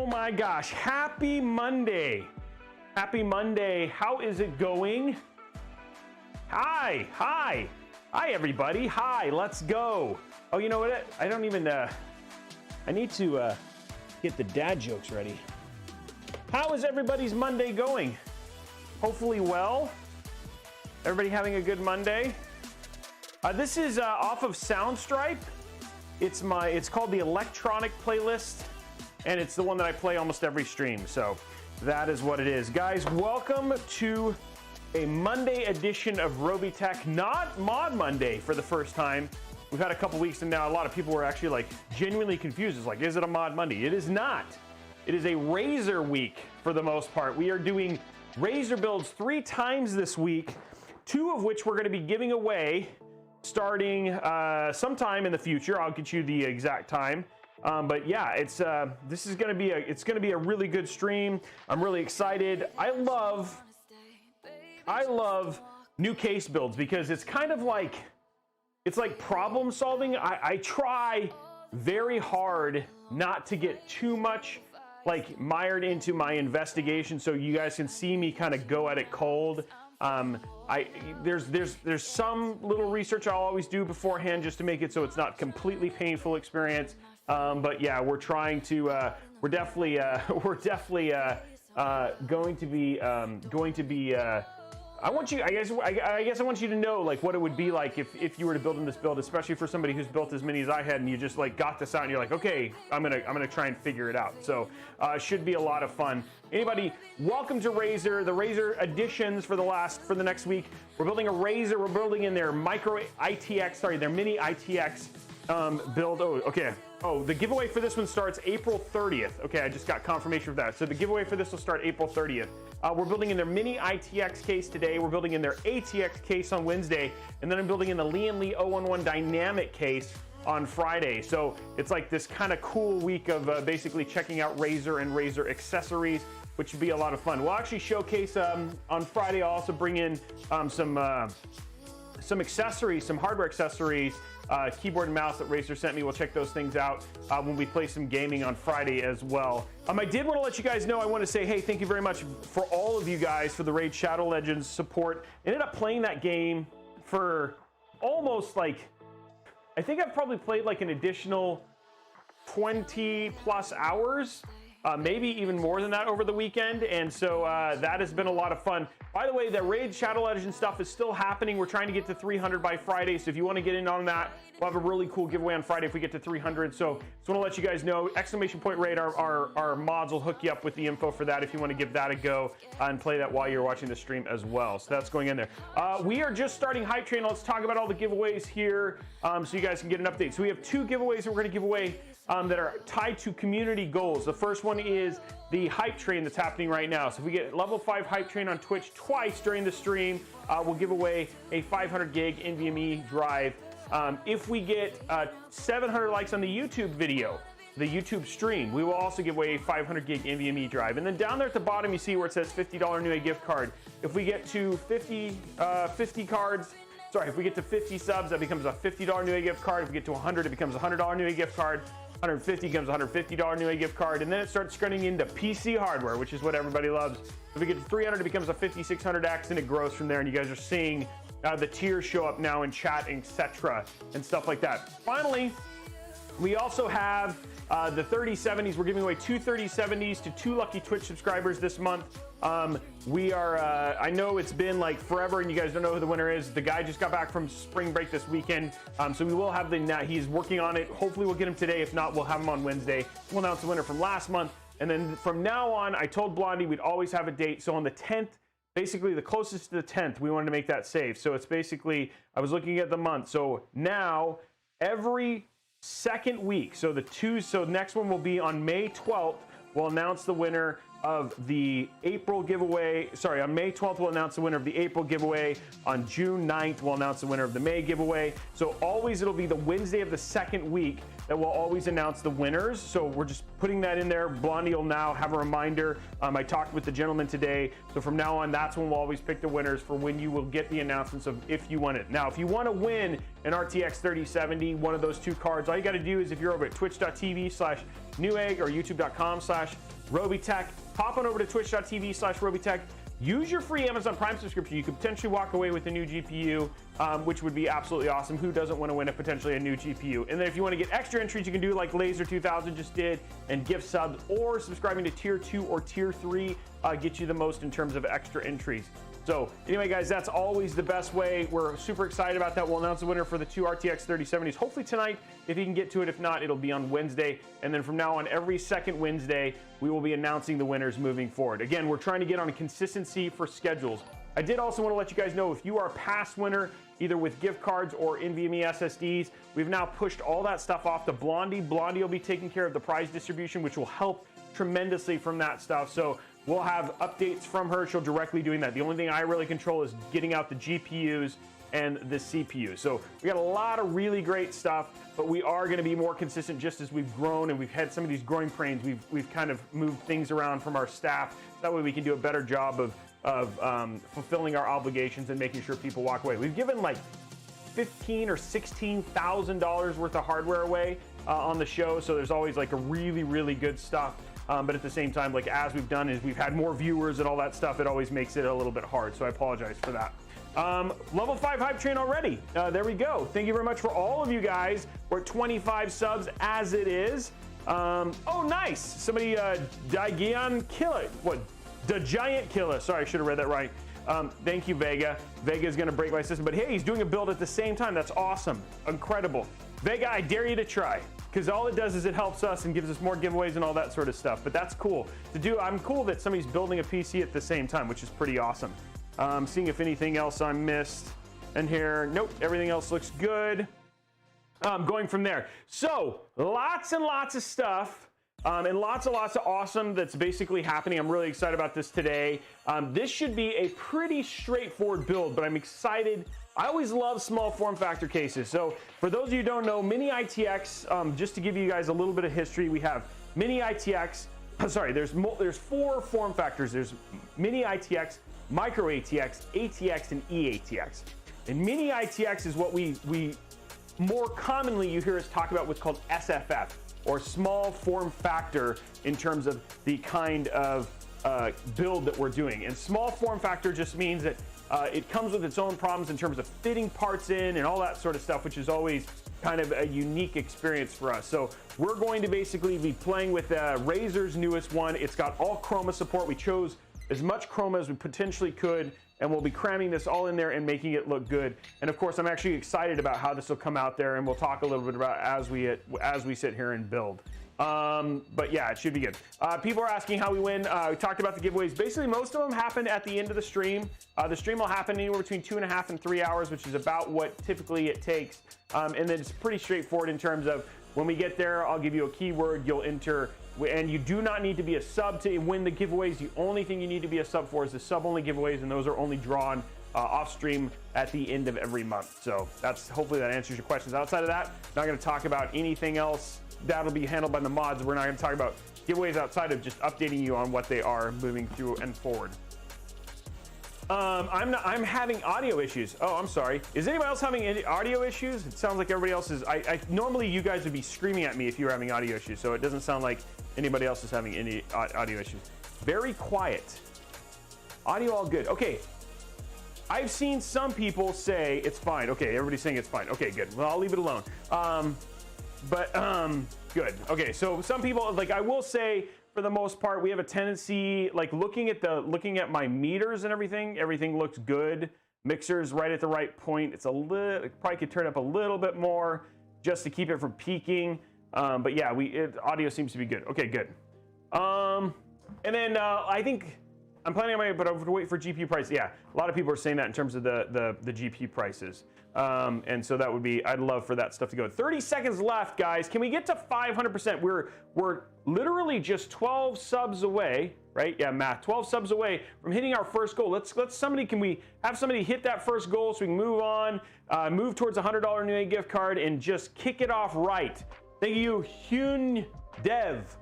Oh my gosh, happy Monday. Happy Monday. How is it going? Hi everybody. Hi, let's go. Oh, you know what? I don't even, I need to get the dad jokes ready. How is everybody's Monday going? Hopefully well. Everybody having a good Monday? This is off of Soundstripe. It's called the Electronic Playlist, and it's the one that I play almost every stream. So that is what it is. Guys, welcome to a Monday edition of Robeytech, not Mod Monday for the first time. We've had a couple weeks, and now a lot of people were actually like genuinely confused. It's like, is it a Mod Monday? It is not. It is a Razer week for the most part. We are doing Razer builds 3 times this week, 2 of which we're going to be giving away starting sometime in the future. I'll get you the exact time. But yeah, this is going to be a really good stream. I'm really excited. I love new case builds because it's kind of like, it's like problem solving. I try very hard not to get too much like mired into my investigation, so you guys can see me kind of go at it cold. There's some little research I'll always do beforehand just to make it so it's not completely painful experience. But yeah, we're trying to we're definitely going to be I guess I want you to know like what it would be like if you were to build in this build, especially for somebody who's built as many as I had, and you just like got this out and you're like, okay, I'm gonna try and figure it out. So should be a lot of fun. Anybody, welcome to Razer, the Razer editions for the next week. We're building a Razer. We're building in their their Mini-ITX build. Oh, okay. Oh, the giveaway for this one starts April 30th. Okay, I just got confirmation of that. So the giveaway for this will start April 30th. We're building in their Mini-ITX case today. We're building in their ATX case on Wednesday. And then I'm building in the Lee & Lee 011 Dynamic case on Friday. So it's like this kind of cool week of basically checking out Razer and Razer accessories, which should be a lot of fun. We'll actually showcase on Friday. I'll also bring in some accessories, some hardware accessories, keyboard and mouse that Razer sent me. We'll check those things out when we play some gaming on Friday as well. I did want to let you guys know, I want to say, hey, thank you very much for all of you guys for the Raid Shadow Legends support. Ended up playing that game for almost like, I think I've probably played like an additional 20 plus hours. Maybe even more than that over the weekend, and so that has been a lot of fun. By the way, the Raid Shadow Legends stuff is still happening. We're trying to get to 300 by Friday, so if you want to get in on that, we'll have a really cool giveaway on Friday if we get to 300. So just want to let you guys know, exclamation point Raid, our mods will hook you up with the info for that if you want to give that a go and play that while you're watching the stream as well. So that's going in there. We are just starting Hype Train. Let's talk about all the giveaways here so you guys can get an update. So we have 2 giveaways that we're going to give away that are tied to community goals. The first one is the Hype Train that's happening right now. So if we get level 5 Hype Train on Twitch twice during the stream, we'll give away a 500 gig NVMe drive. If we get 700 likes on the YouTube video, the YouTube stream, we will also give away a 500 gig NVMe drive. And then down there at the bottom, you see where it says $50 Newegg gift card. If we get to 50 cards, sorry, if we get to 50 subs, that becomes a $50 Newegg gift card. If we get to 100, it becomes a $100 Newegg gift card. 150 becomes a $150 Newegg gift card, and then it starts spreading into PC hardware, which is what everybody loves. If we get to 300, it becomes a 5600X, and it grows from there, and you guys are seeing the tiers show up now in chat, etc., and stuff like that. Finally, we also have the 3070s. We're giving away 2 3070s to 2 lucky Twitch subscribers this month. We are, I know it's been like forever and you guys don't know who the winner is. The guy just got back from spring break this weekend. So we will have he's working on it. Hopefully we'll get him today. If not, we'll have him on Wednesday. We'll announce the winner from last month. And then from now on, I told Blondie we'd always have a date. So on the 10th, basically the closest to the 10th, we wanted to make that safe. So it's basically, I was looking at the month. So now every second week, so the next one will be on May 12th. We'll announce the winner of the April giveaway. Sorry, on May 12th, we'll announce the winner of the April giveaway. On June 9th, we'll announce the winner of the May giveaway. So always it'll be the Wednesday of the second week that we'll always announce the winners. So we're just putting that in there. Blondie will now have a reminder. I talked with the gentleman today. So from now on, that's when we'll always pick the winners for when you will get the announcements of if you won it. Now, if you want to win an RTX 3070, one of those two cards, all you got to do is if you're over at twitch.tv/Newegg or youtube.com/Robeytech, pop on over to twitch.tv/Robeytech. Use your free Amazon Prime subscription. You could potentially walk away with a new GPU, which would be absolutely awesome. Who doesn't want to win potentially a new GPU? And then if you want to get extra entries, you can do like Laser 2000 just did and gift subs, or subscribing to tier 2 or tier 3 get you the most in terms of extra entries. So anyway, guys, that's always the best way. We're super excited about that. We'll announce the winner for the two RTX 3070s, hopefully tonight, if you can get to it. If not, it'll be on Wednesday. And then from now on, every second Wednesday, we will be announcing the winners moving forward. Again, we're trying to get on a consistency for schedules. I did also want to let you guys know, if you are a past winner, either with gift cards or NVMe SSDs, we've now pushed all that stuff off to Blondie. Blondie will be taking care of the prize distribution, which will help tremendously from that stuff. So we'll have updates from her. She'll directly doing that. The only thing I really control is getting out the GPUs and the CPU. So we got a lot of really great stuff, but we are going to be more consistent just as we've grown and we've had some of these growing pains. We've kind of moved things around from our staff. That way we can do a better job of fulfilling our obligations and making sure people walk away. We've given like $15,000 or $16,000 worth of hardware away on the show. So there's always like a really, really good stuff. But at the same time, like as we've done is we've had more viewers and all that stuff, it always makes it a little bit hard. So I apologize for that. Level 5 hype train already. There we go. Thank you very much for all of you guys. We're at 25 subs as it is. Oh, nice. Somebody, Dagian Killer. What? The Giant Killer. Sorry, I should have read that right. Thank you, Vega. Vega is going to break my system, but hey, he's doing a build at the same time. That's awesome. Incredible. Vega, I dare you to try, because all it does is it helps us and gives us more giveaways and all that sort of stuff. But that's cool to do. I'm cool that somebody's building a PC at the same time, which is pretty awesome. Seeing if anything else I missed in here. Nope, everything else looks good. Going from there. So lots and lots of stuff. And lots of awesome that's basically happening. I'm really excited about this today. This should be a pretty straightforward build, but I'm excited. I always love small form factor cases. So for those of you who don't know, Mini-ITX, just to give you guys a little bit of history, we have Mini-ITX, sorry, there's 4 form factors. There's Mini-ITX, Micro-ATX, ATX, and eATX. And Mini-ITX is what we more commonly you hear us talk about what's called SFF, or small form factor, in terms of the kind of build that we're doing. And small form factor just means that it comes with its own problems in terms of fitting parts in and all that sort of stuff, which is always kind of a unique experience for us. So we're going to basically be playing with Razer's newest one. It's got all chroma support. We chose as much chroma as we potentially could, and we'll be cramming this all in there and making it look good. And of course, I'm actually excited about how this will come out there, and we'll talk a little bit about as we sit here and build. But yeah, it should be good. People are asking how we win. We talked about the giveaways. Basically, most of them happen at the end of the stream. The stream will happen anywhere between 2.5 and 3 hours, which is about what typically it takes. And then it's pretty straightforward in terms of when we get there, I'll give you a keyword, you'll enter, and you do not need to be a sub to win the giveaways. The only thing you need to be a sub for is the sub-only giveaways, and those are only drawn off stream at the end of every month. So that's, hopefully that answers your questions. Outside of that, not going to talk about anything else. That'll be handled by the mods. We're not going to talk about giveaways outside of just updating you on what they are moving through and forward. I'm having audio issues. Oh, I'm sorry. Is anybody else having any audio issues? It sounds like everybody else is. Normally you guys would be screaming at me if you were having audio issues, so it doesn't sound like anybody else is having any audio issues. Very quiet. Audio all good. Okay. I've seen some people say it's fine. Okay, everybody's saying it's fine. Okay, good. Well, I'll leave it alone. Good. Okay, so some people, like, I will say, for the most part, we have a tendency, like, looking at my meters and everything looks good. Mixer's right at the right point. It's a little, probably could turn up a little bit more just to keep it from peaking. But yeah, audio seems to be good. Okay, good. And then I think I'm planning on my, but I have to wait for GPU price. Yeah, a lot of people are saying that in terms of the GPU prices. And so that would be, I'd love for that stuff to go. 30 seconds left, guys. Can we get to 500%? We're literally just 12 subs away, right? Yeah, math. 12 subs away from hitting our first goal. Can we have somebody hit that first goal so we can move on, move towards a $100 Newegg gift card and just kick it off right? Thank you, Hyun Dev,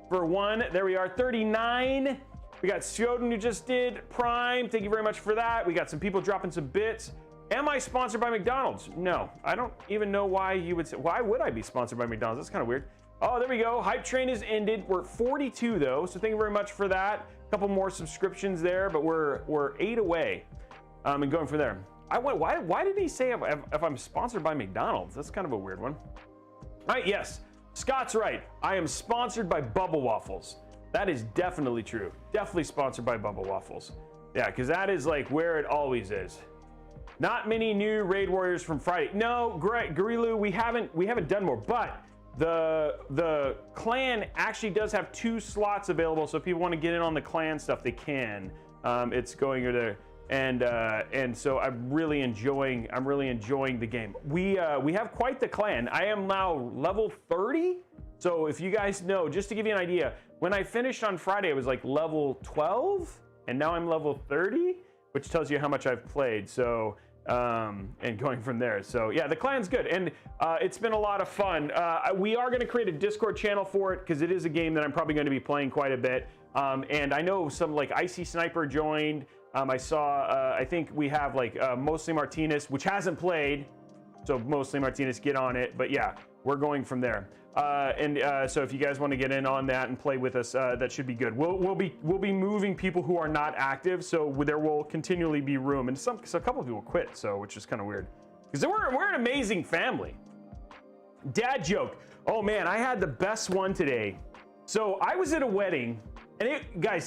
for 1. There we are, 39. We got Syoden who just did Prime. Thank you very much for that. We got some people dropping some bits. Am I sponsored by McDonald's? No, I don't even know why you would say, why would I be sponsored by McDonald's? That's kind of weird. Oh, there we go. Hype train is ended. We're at 42 though, so thank you very much for that. A couple more subscriptions there, but we're 8 away, and going from there. Why did he say if I'm sponsored by McDonald's? That's kind of a weird one. All right, yes, Scott's right. I am sponsored by Bubble Waffles. That is definitely true. Definitely sponsored by Bubble Waffles. Yeah, because that is like where it always is. Not many new Raid Warriors from Friday. No, Gorilu, we haven't done more, but the clan actually does have 2 slots available, so if people want to get in on the clan stuff, they can. It's going there, and so I'm really enjoying the game. We have quite the clan. I am now level 30. So if you guys know, just to give you an idea, when I finished on Friday, I was like level 12, and now I'm level 30, which tells you how much I've played. So. And going from there. So yeah, the clan's good, and it's been a lot of fun. We are going to create a Discord channel for it because it is a game that I'm probably going to be playing quite a bit. And I know some like Icy Sniper joined. I saw, I think we have like Mostly Martinez, which hasn't played. So Mostly Martinez, get on it. But yeah, we're going from there. So if you guys want to get in on that and play with us, that should be good. We'll be moving people who are not active, so there will continually be room. And a couple of people quit, so which is kind of weird because we're an amazing family. Dad joke. Oh man, I had the best one today. So I was at a wedding, and I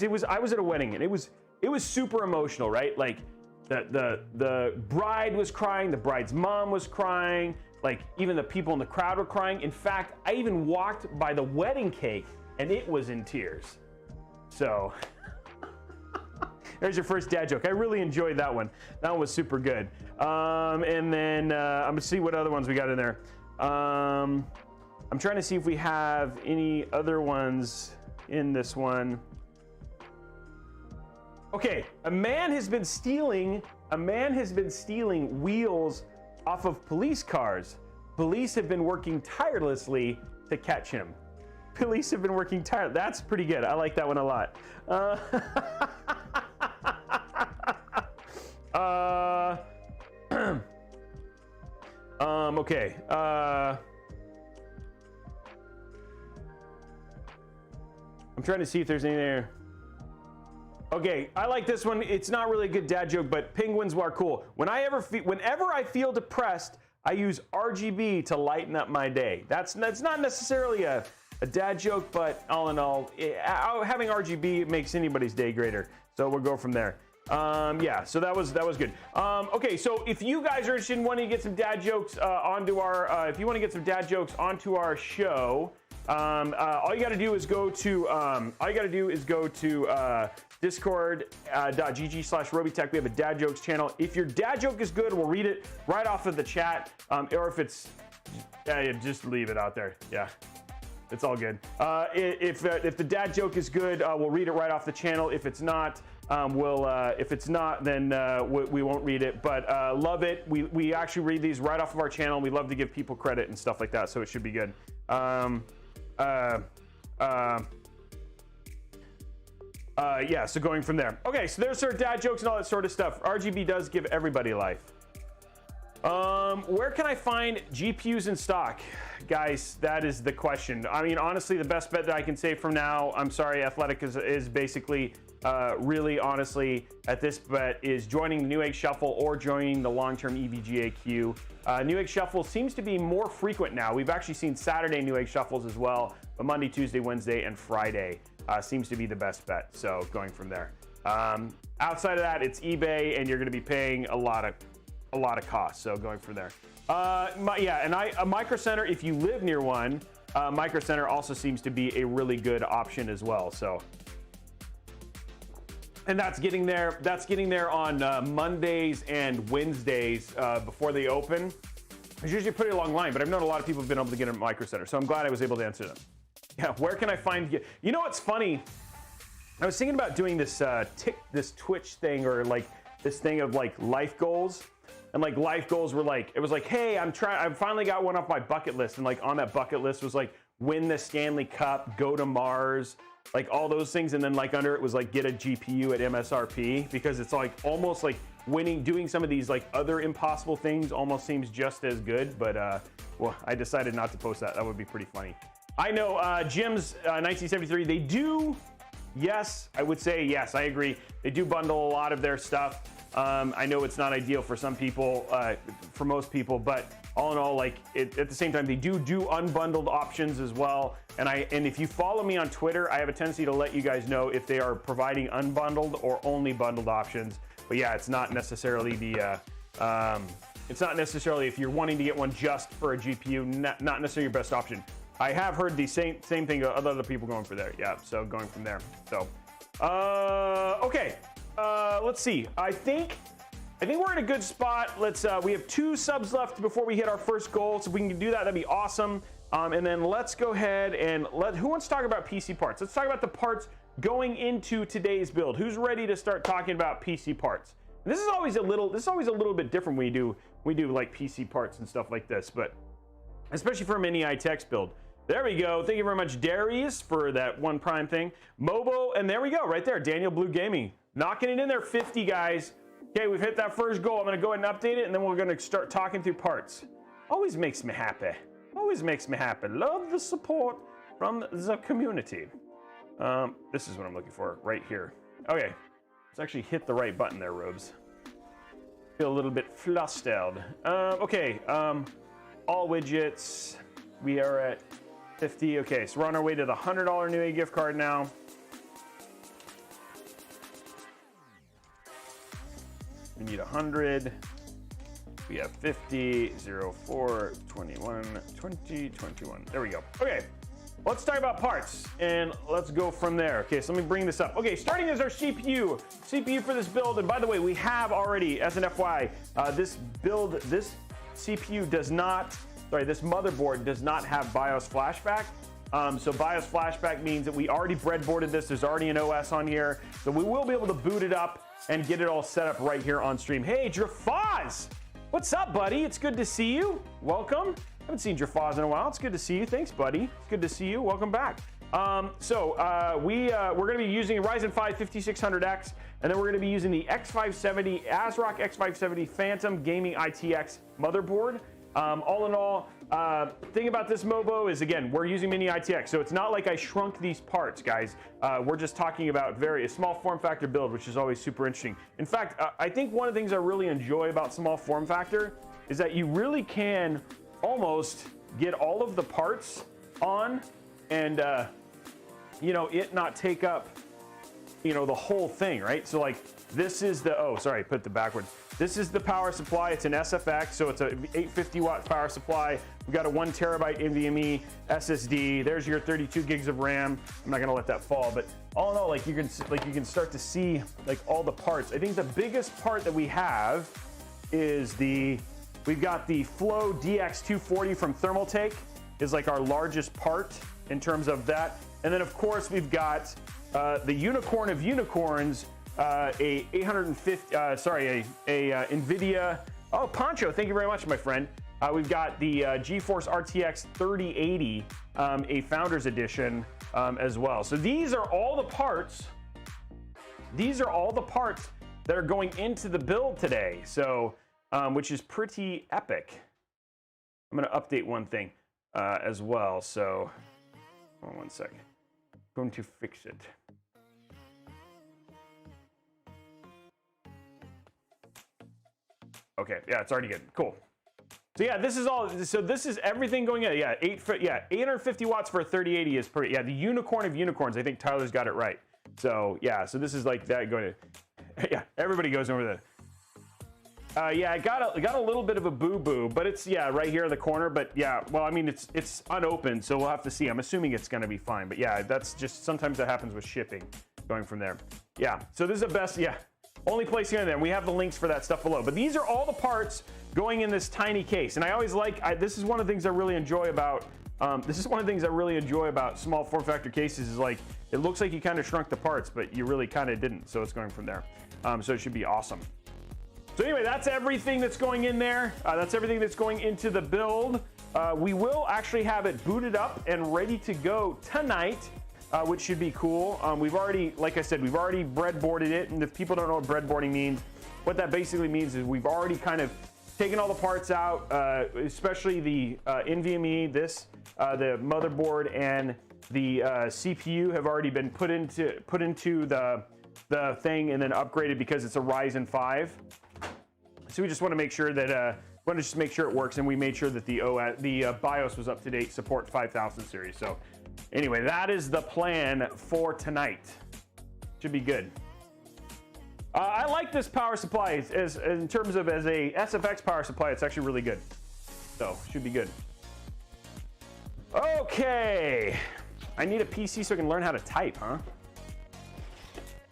was at a wedding, and it was super emotional, right? Like the bride was crying, the bride's mom was crying. Like, even the people in the crowd were crying. In fact, I even walked by the wedding cake, and it was in tears. So, there's your first dad joke. I really enjoyed that one. That one was super good. And then, I'm gonna see what other ones we got in there. I'm trying to see if we have any other ones in this one. Okay, a man has been stealing wheels off of police cars. Police have been working tirelessly to catch him. Police have been working tirelessly. That's pretty good. I like that one a lot. Okay. I'm trying to see if there's any there. Okay, I like this one. It's not really a good dad joke, but penguins are cool. Whenever I feel depressed, I use RGB to lighten up my day. That's not necessarily a dad joke, but all in all, having RGB makes anybody's day greater. So we'll go from there. Yeah, so that was good. Okay, so if you guys are interested in wanting to get some dad jokes onto our, if you want to get some dad jokes onto our show, all you got to do is go to discord.gg/Robeytech. We have a dad jokes channel. If your dad joke is good, we'll read it right off of the chat. Or if it's, just leave it out there. Yeah, it's all good. If the dad joke is good, we'll read it right off the channel. If it's not, then we won't read it. But love it. We actually read these right off of our channel. We love to give people credit and stuff like that, so it should be good. Yeah, so going from there. Okay, so there's our dad jokes and all that sort of stuff. RGB does give everybody life. Where can I find GPUs in stock? Guys, that is the question. I mean, honestly, the best bet that I can say from now, I'm sorry, Athletic is basically, really honestly, at this bet is joining the Newegg Shuffle or joining the long-term EVGA queue. Newegg Shuffle seems to be more frequent now. We've actually seen Saturday Newegg Shuffles as well, but Monday, Tuesday, Wednesday, and Friday seems to be the best bet. So going from there. Outside of that, it's eBay, and you're going to be paying a lot of costs. So going from there. Yeah, and a Micro Center, if you live near one, Micro Center also seems to be a really good option as well. So, and that's getting there. That's getting there on Mondays and Wednesdays before they open. It's usually a pretty long line, but I've known a lot of people have been able to get a Micro Center, so I'm glad I was able to answer them. Yeah, where can I find you? You know what's funny? I was thinking about doing this this Twitch thing, or like this thing of like life goals. and like life goals were like, it was like, hey, I finally got one off my bucket list, and like on that bucket list was like win the Stanley Cup, go to Mars, like all those things, and then like under it was like get a GPU at MSRP, because it's like almost like winning, doing some of these like other impossible things almost seems just as good. But well, I decided not to post that. That would be pretty funny. I know Jim's 1973, they do, yes, I would say yes, I agree. They do bundle a lot of their stuff. I know it's not ideal for some people, for most people, but all in all, like at the same time, they do unbundled options as well. And if you follow me on Twitter, I have a tendency to let you guys know if they are providing unbundled or only bundled options. But yeah, it's not necessarily it's not necessarily if you're wanting to get one just for a GPU, not necessarily your best option. I have heard the same thing of other people going for there. Yeah, so going from there. So, okay, let's see. I think we're in a good spot. Let's. We have 2 subs left before we hit our first goal. So if we can do that, that'd be awesome. And then let's go ahead and who wants to talk about PC parts? Let's talk about the parts going into today's build. Who's ready to start talking about PC parts? And this is always a little bit different when we do like PC parts and stuff like this, but especially for a Mini-ITX build. There we go. Thank you very much, Darius, for that 1 Prime thing. Mobo, and there we go, right there. Daniel Blue Gaming, knocking it in there. 50 guys. Okay, we've hit that first goal. I'm going to go ahead and update it, and then we're going to start talking through parts. Always makes me happy. Always makes me happy. Love the support from the community. This is what I'm looking for right here. Okay, let's actually hit the right button there, Robes. Feel a little bit flustered. Okay, all widgets. We are at 50. Okay, so we're on our way to the $100 Newegg gift card now. We need 100. We have 50, 0, 4, 21, 20, 21. There we go. Okay, let's talk about parts and let's go from there. Okay, so let me bring this up. Okay, starting as our CPU for this build. And by the way, we have already, as an FYI, this CPU does not, this motherboard does not have BIOS flashback. So BIOS flashback means that we already breadboarded this. There's already an OS on here. So we will be able to boot it up and get it all set up right here on stream. Hey, Drafaz! What's up, buddy? It's good to see you. Welcome. Haven't seen Drafaz in a while. It's good to see you. Thanks, buddy. It's good to see you. Welcome back. We're going to be using a Ryzen 5 5600X, and then we're going to be using the X570 ASRock X570 Phantom Gaming ITX motherboard. All in all, thing about this Mobo is, again, we're using Mini-ITX, so it's not like I shrunk these parts, guys. We're just talking about a small form factor build, which is always super interesting. In fact, I think one of the things I really enjoy about small form factor is that you really can almost get all of the parts on and, it not take up, the whole thing, right? So like this is the, oh, sorry, I put the backwards. This is the power supply. It's an SFX, so it's a 850 watt power supply. We've got a 1 terabyte NVMe SSD. There's your 32 gigs of RAM. I'm not gonna let that fall, but all in all, you can start to see like all the parts. I think the biggest part that we have is we've got the Flow DX240 from Thermaltake is like our largest part in terms of that. And then of course we've got the unicorn of unicorns, a 850, NVIDIA. Oh, Poncho, thank you very much, my friend. We've got the GeForce RTX 3080, a Founders Edition as well. So these are all the parts. These are all the parts that are going into the build today. So, which is pretty epic. I'm going to update one thing as well. So, hold on one second. I'm going to fix it. Okay, yeah, it's already good. Cool. So yeah, this is all. So this is everything going in. Yeah, 850 watts for a 3080 is pretty. Yeah, the unicorn of unicorns. I think Tyler's got it right. So yeah, so this is like that going to. Yeah, everybody goes over there. Yeah, I got a little bit of a boo-boo, but it's right here in the corner. But yeah, well, I mean it's unopened, so we'll have to see. I'm assuming it's going to be fine. But yeah, that's just sometimes that happens with shipping. Going from there. Yeah. So this is the best. Yeah. Only place here and there. We have the links for that stuff below. But these are all the parts going in this tiny case. And I always this is one of the things I really enjoy about small form factor cases is like, it looks like you kind of shrunk the parts, but you really kind of didn't. So it's going from there. So it should be awesome. So anyway, that's everything that's going in there. That's everything that's going into the build. We will actually have it booted up and ready to go tonight, which should be cool. We've already, like I said, we've already breadboarded it. And if people don't know what breadboarding means, what that basically means is we've already kind of taken all the parts out, especially the NVMe, the motherboard and the CPU have already been put into the thing and then upgraded because it's a Ryzen 5. So we just want to make sure that it works, and we made sure that the BIOS was up to date, support 5000 series. So anyway, that is the plan for tonight. Should be good. I like this power supply in terms of as a SFX power supply. It's actually really good, so should be good. Okay, I need a PC so I can learn how to type, huh?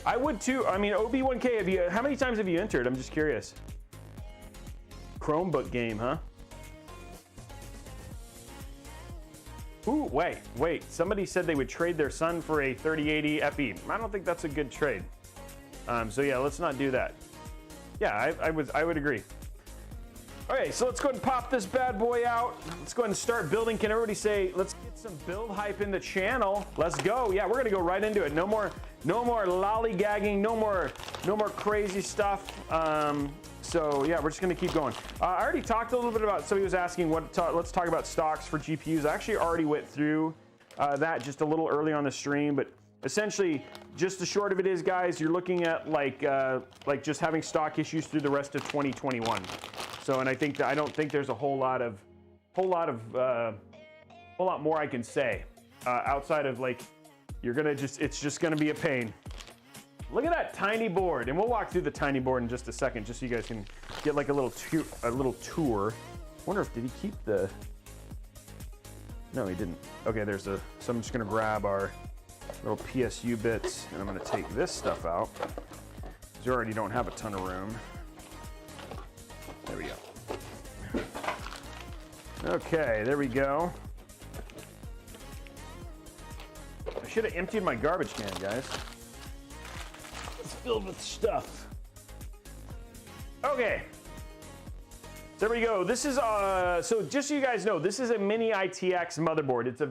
I would too. I mean, OB1K, how many times have you entered? I'm just curious. Chromebook game, huh? Ooh, wait. Somebody said they would trade their son for a 3080 FE. I don't think that's a good trade. So yeah, let's not do that. Yeah, I would agree. Okay, so let's go ahead and pop this bad boy out. Let's go ahead and start building. Can everybody say, let's get some build hype in the channel? Let's go. Yeah, we're gonna go right into it. No more lollygagging. No more crazy stuff. So yeah, we're just gonna keep going. I already talked a little bit about. Somebody was asking let's talk about stocks for GPUs. I actually already went through that just a little early on the stream, but essentially, just the short of it is, guys, you're looking at like just having stock issues through the rest of 2021. So, and I don't think there's a whole lot more I can say outside of like it's just gonna be a pain. Look at that tiny board, and we'll walk through the tiny board in just a second, just so you guys can get like a little tour. I wonder if did he keep the? No, he didn't. Okay, so I'm just gonna grab our little PSU bits, and I'm gonna take this stuff out because you already don't have a ton of room. There we go. Okay, there we go. I should have emptied my garbage can, guys. It's filled with stuff. Okay. There we go. This is so just so you guys know, this is a Mini-ITX motherboard. It's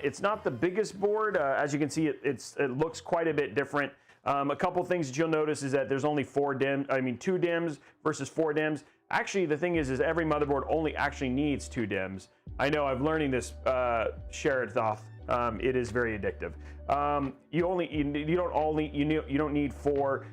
it's not the biggest board. As you can see, it looks quite a bit different. A couple things that you'll notice is that there's only 2 DIMMs versus 4 DIMMs. Actually, the thing is every motherboard only actually needs 2 DIMMs. I know, I'm learning this, Sherethoth. It is very addictive. You don't need 4.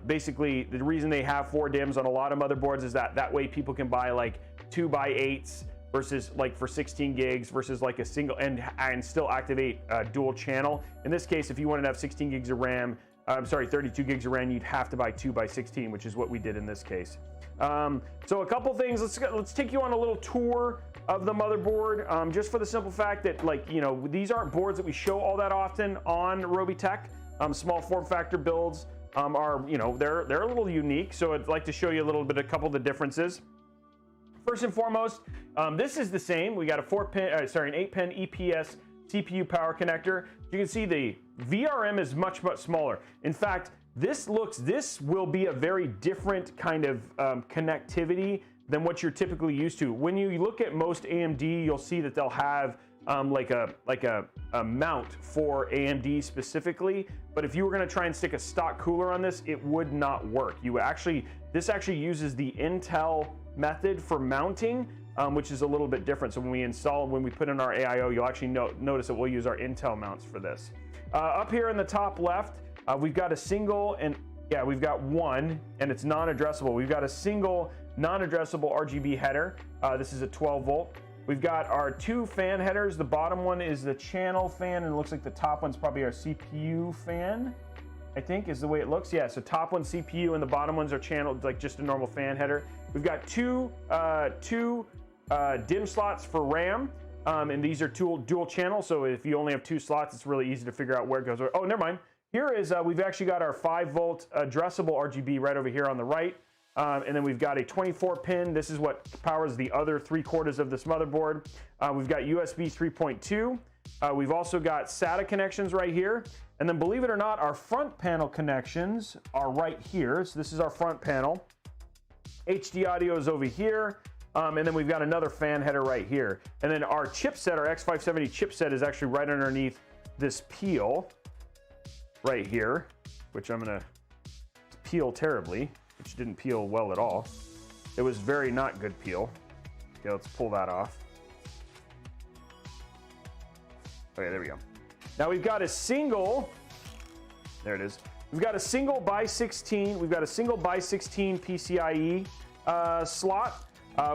Basically, the reason they have 4 DIMMs on a lot of motherboards is that way people can buy like 2x8s versus like for 16 gigs versus like a single and still activate dual channel. In this case, if you wanted to have 16 gigs of RAM, 32 gigs of RAM, you'd have to buy 2x16, which is what we did in this case. So a couple things. Let's take you on a little tour of the motherboard, just for the simple fact that, like, you know, these aren't boards that we show all that often on Robeytech. Small form factor builds are, you know, they're a little unique. So I'd like to show you a couple of the differences. First and foremost, this is the same. We got an 8-pin EPS CPU power connector. You can see the VRM is much smaller. In fact, this will be a very different kind of connectivity than what you're typically used to. When you look at most AMD, you'll see that they'll have like a mount for AMD specifically. But if you were going to try and stick a stock cooler on this, it would not work. This actually uses the Intel method for mounting, which is a little bit different. So when we put in our AIO, you'll actually notice that we'll use our Intel mounts for this. Up here in the top left, we've got a single, and yeah, we've got one, and it's non-addressable. We've got a single non-addressable RGB header. This is a 12 volt. We've got our 2 fan headers. The bottom one is the channel fan, and it looks like the top one's probably our CPU fan, I think is the way it looks. Yeah, so top one's CPU and the bottom ones are channel, like just a normal fan header. We've got two DIMM slots for RAM, and these are dual channel. So if you only have 2 slots, it's really easy to figure out where it goes. Oh, never mind. Here is, we've actually got our 5 volt addressable RGB right over here on the right. And then we've got a 24 pin. This is what powers the other 3/4 of this motherboard. We've got USB 3.2. We've also got SATA connections right here. And then, believe it or not, our front panel connections are right here. So this is our front panel. HD audio is over here. And then we've got another fan header right here. And then our chipset, our X570 chipset, is actually right underneath this peel right here, which I'm gonna peel terribly, which didn't peel well at all. It was very not good peel. Okay, let's pull that off. Okay, there we go. Now we've got a single, there it is. We've got a single by 16, we've got a single by 16 PCIe slot.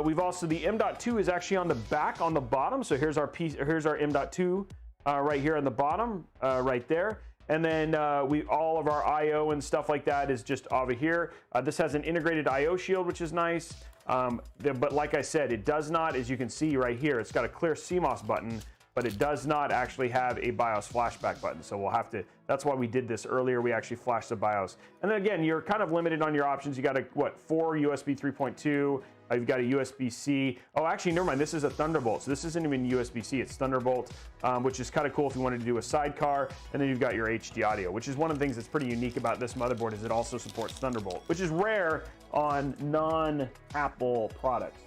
We've also, the M.2 is actually on the back, on the bottom. So here's our M.2 right here on the bottom, right there. And then all of our I/O and stuff like that is just over here. This has an integrated I/O shield, which is nice. But like I said, it does not, as you can see right here, it's got a clear CMOS button, but it does not actually have a BIOS flashback button. So we'll have to, that's why we did this earlier. We actually flashed the BIOS. And then again, you're kind of limited on your options. You got a, 4 USB 3.2. You've got a USB-C. Oh, actually, never mind. This is a Thunderbolt. So this isn't even USB-C. It's Thunderbolt, which is kind of cool if you wanted to do a sidecar. And then you've got your HD audio, which is one of the things that's pretty unique about this motherboard is it also supports Thunderbolt, which is rare on non-Apple products,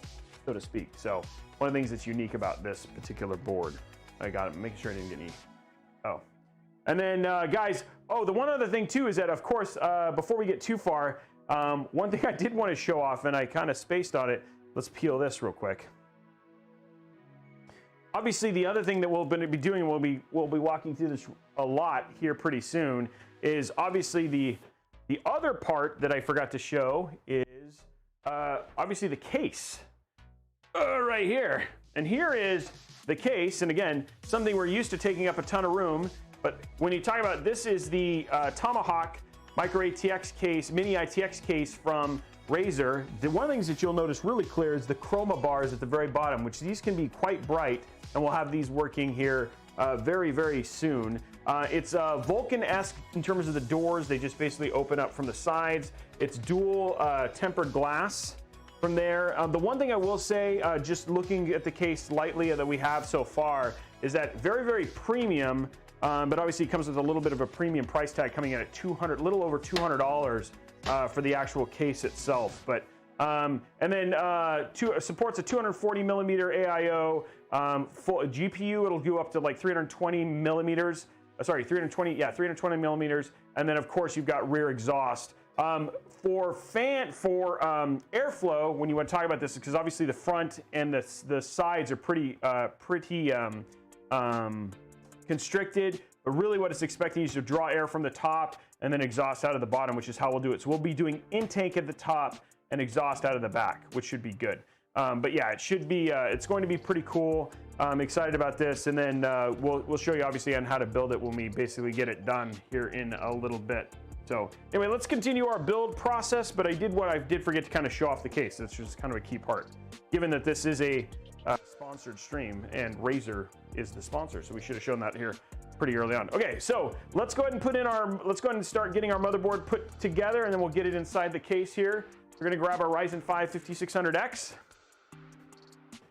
so to speak. So one of the things that's unique about this particular board. I got it, making sure I didn't get any. Oh. And then, guys, the one other thing, too, is that, of course, before we get too far, one thing I did want to show off, and I kind of spaced on it. Let's peel this real quick. Obviously, the other thing that we'll be doing, we'll be walking through this a lot here pretty soon, is obviously the other part that I forgot to show is obviously the case right here. And here is the case, and again, something we're used to taking up a ton of room. But when you talk about this, is the Tomahawk Micro ATX case, Mini-ITX case from Razer. One of the things that you'll notice really clear is the chroma bars at the very bottom, which these can be quite bright, and we'll have these working here very, very soon. It's Vulcan-esque in terms of the doors. They just basically open up from the sides. It's dual tempered glass from there. The one thing I will say, just looking at the case lightly that we have so far, is that very, very premium. But obviously it comes with a little bit of a premium price tag coming in at little over $200 for the actual case itself. But and then supports a 240 millimeter AIO full GPU. It'll go up to like 320 millimeters. 320 millimeters. And then of course you've got rear exhaust. For airflow, when you want to talk about this, because obviously the front and the sides are pretty constricted, but really what it's expecting is to draw air from the top and then exhaust out of the bottom, which is how we'll do it. So we'll be doing intake at the top and exhaust out of the back, which should be good. But yeah, it should be, it's going to be pretty cool. I'm excited about this, and then we'll show you obviously on how to build it when we basically get it done here in a little bit. So anyway, let's continue our build process, but I did forget to kind of show off the case. That's just kind of a key part, given that this is a sponsored stream and Razer is the sponsor, so we should have shown that here pretty early on. Okay, so let's go ahead and let's go ahead and start getting our motherboard put together, and then we'll get it inside the case here. We're gonna grab our Ryzen 5 5600X.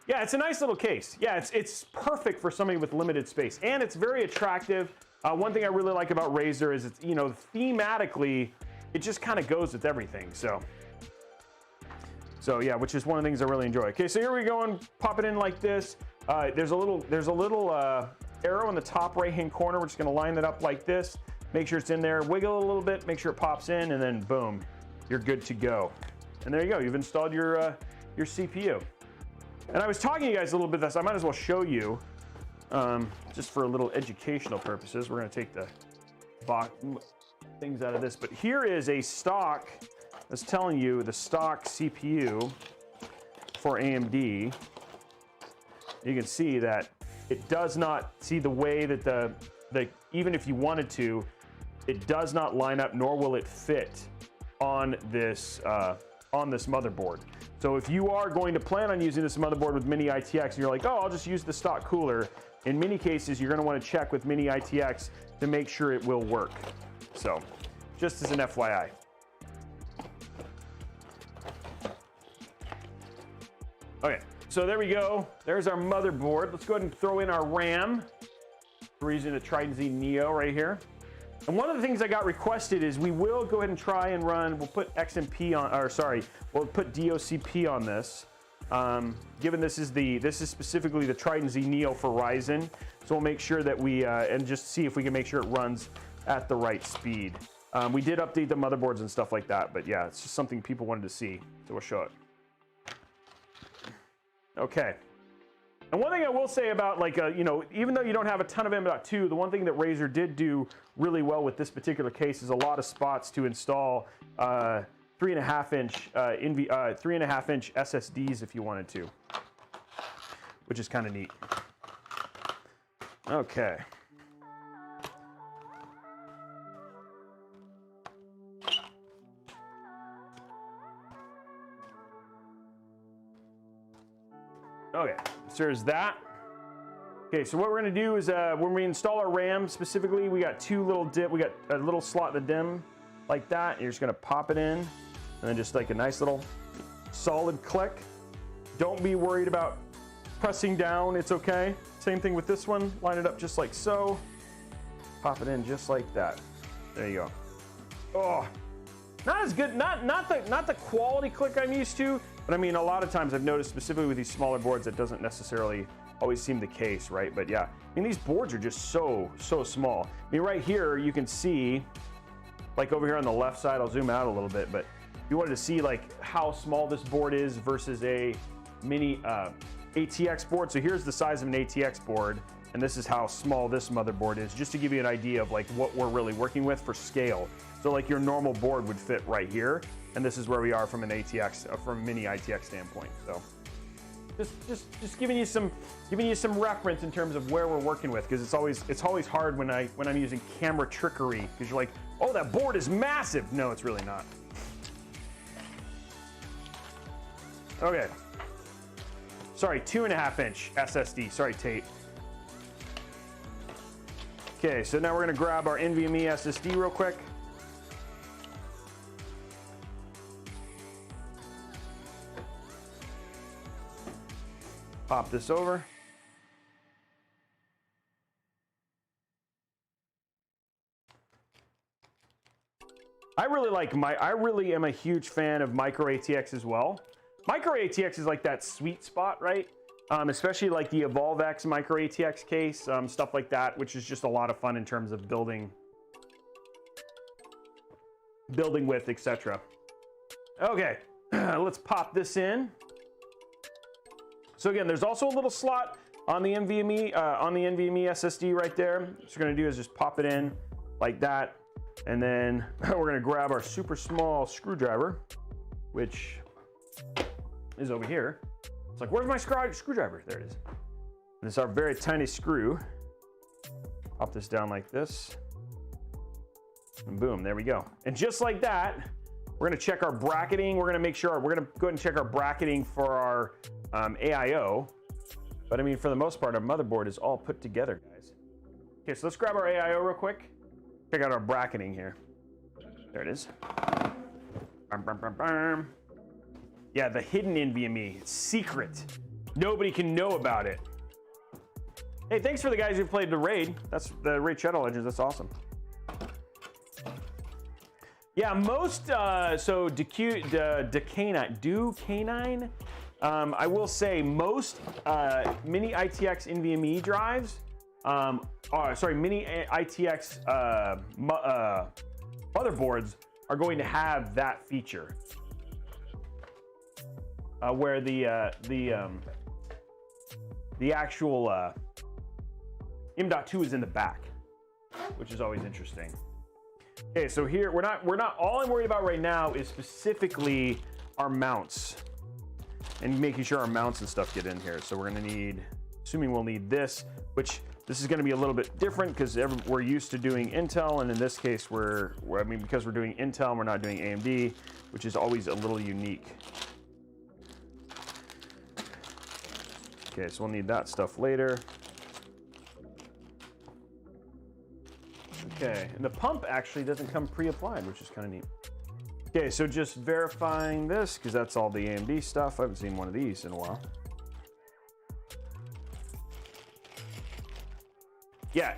Yeah, it's a nice little case. Yeah, it's perfect for somebody with limited space, and it's very attractive. One thing I really like about Razer is it's, thematically, it just kind of goes with everything. So yeah, which is one of the things I really enjoy. Okay, so here we go, and pop it in like this. There's a little arrow in the top right-hand corner. We're just gonna line that up like this. Make sure it's in there. Wiggle it a little bit. Make sure it pops in, and then boom, you're good to go. And there you go. You've installed your CPU. And I was talking to you guys a little bit of this. I might as well show you, just for a little educational purposes. We're gonna take the things out of this. But here is a stock, that's telling you the stock CPU for AMD. You can see that it does not see the way that even if you wanted to, it does not line up, nor will it fit on this motherboard. So if you are going to plan on using this motherboard with Mini-ITX and you're like, oh, I'll just use the stock cooler, in many cases you're going to want to check with Mini-ITX to make sure it will work. So just as an FYI. Okay, so there we go. There's our motherboard. Let's go ahead and throw in our RAM. We're using a Trident Z Neo right here. And one of the things I got requested is we will go ahead and try and run, we'll put XMP on, or sorry, we'll put DOCP on this. Given this is specifically the Trident Z Neo for Ryzen. So we'll make sure that we, and just see if we can make sure it runs at the right speed. We did update the motherboards and stuff like that, but yeah, it's just something people wanted to see. So we'll show it. Okay. And one thing I will say about, like, you know, even though you don't have a ton of M.2, the one thing that Razer did do really well with this particular case is a lot of spots to install 3.5-inch 3.5-inch SSDs if you wanted to, which is kind of neat. Okay. Okay, so there's that. Okay, so what we're gonna do is when we install our RAM specifically, we got we got a little slot in the DIMM like that. You're just gonna pop it in, and then just like a nice little solid click. Don't be worried about pressing down, it's okay. Same thing with this one, line it up just like so. Pop it in just like that. There you go. Oh, not as good, not the quality click I'm used to, but I mean, a lot of times I've noticed specifically with these smaller boards, that doesn't necessarily always seem the case, right? But yeah, I mean, these boards are just so small. I mean, right here, you can see, like over here on the left side, I'll zoom out a little bit, but if you wanted to see like how small this board is versus a mini ATX board. So here's the size of an ATX board, and this is how small this motherboard is, just to give you an idea of like what we're really working with for scale. So like your normal board would fit right here, and this is where we are from an ATX, from a Mini-ITX standpoint. So just giving you some reference in terms of where we're working with, because it's always hard when I'm using camera trickery, because you're like, oh, that board is massive. No, it's really not. Okay. Sorry, 2.5-inch SSD. Sorry, Tate. Okay, so now we're gonna grab our NVMe SSD real quick. Pop this over. I really am a huge fan of micro ATX as well. Micro ATX is like that sweet spot, right? Especially like the EvolveX micro ATX case, stuff like that, which is just a lot of fun in terms of building with, etc. Okay, let's pop this in. So again, there's also a little slot on the NVMe SSD right there. What we're gonna do is just pop it in like that, and then we're gonna grab our super small screwdriver, which is over here. It's like, where's my screwdriver? There it is. And this is our very tiny screw. Pop this down like this, and boom, there we go. And just like that, we're gonna check our bracketing. We're gonna make sure, we're gonna go ahead and check our bracketing for our AIO. But I mean, for the most part, our motherboard is all put together, guys. Okay, so let's grab our AIO real quick. Check out our bracketing here. There it is. Yeah, the hidden NVMe. It's secret. Nobody can know about it. Hey, thanks for the guys who played the raid. That's the Raid Shadow Legends. That's awesome. Yeah, most, so Ducanine, I will say most Mini-ITX NVMe drives, Mini-ITX motherboards are going to have that feature. Where the actual M.2 is in the back, which is always interesting. Okay, so here we're not all I'm worried about right now is specifically our mounts and making sure our mounts and stuff get in here. So we're gonna need, assuming we'll need this, which this is gonna be a little bit different because we're used to doing Intel, and in this case because we're doing Intel, we're not doing AMD, which is always a little unique. Okay, so we'll need that stuff later. Okay, and the pump actually doesn't come pre-applied, which is kind of neat. Okay, so just verifying this, because that's all the AMD stuff. I haven't seen one of these in a while. Yeah.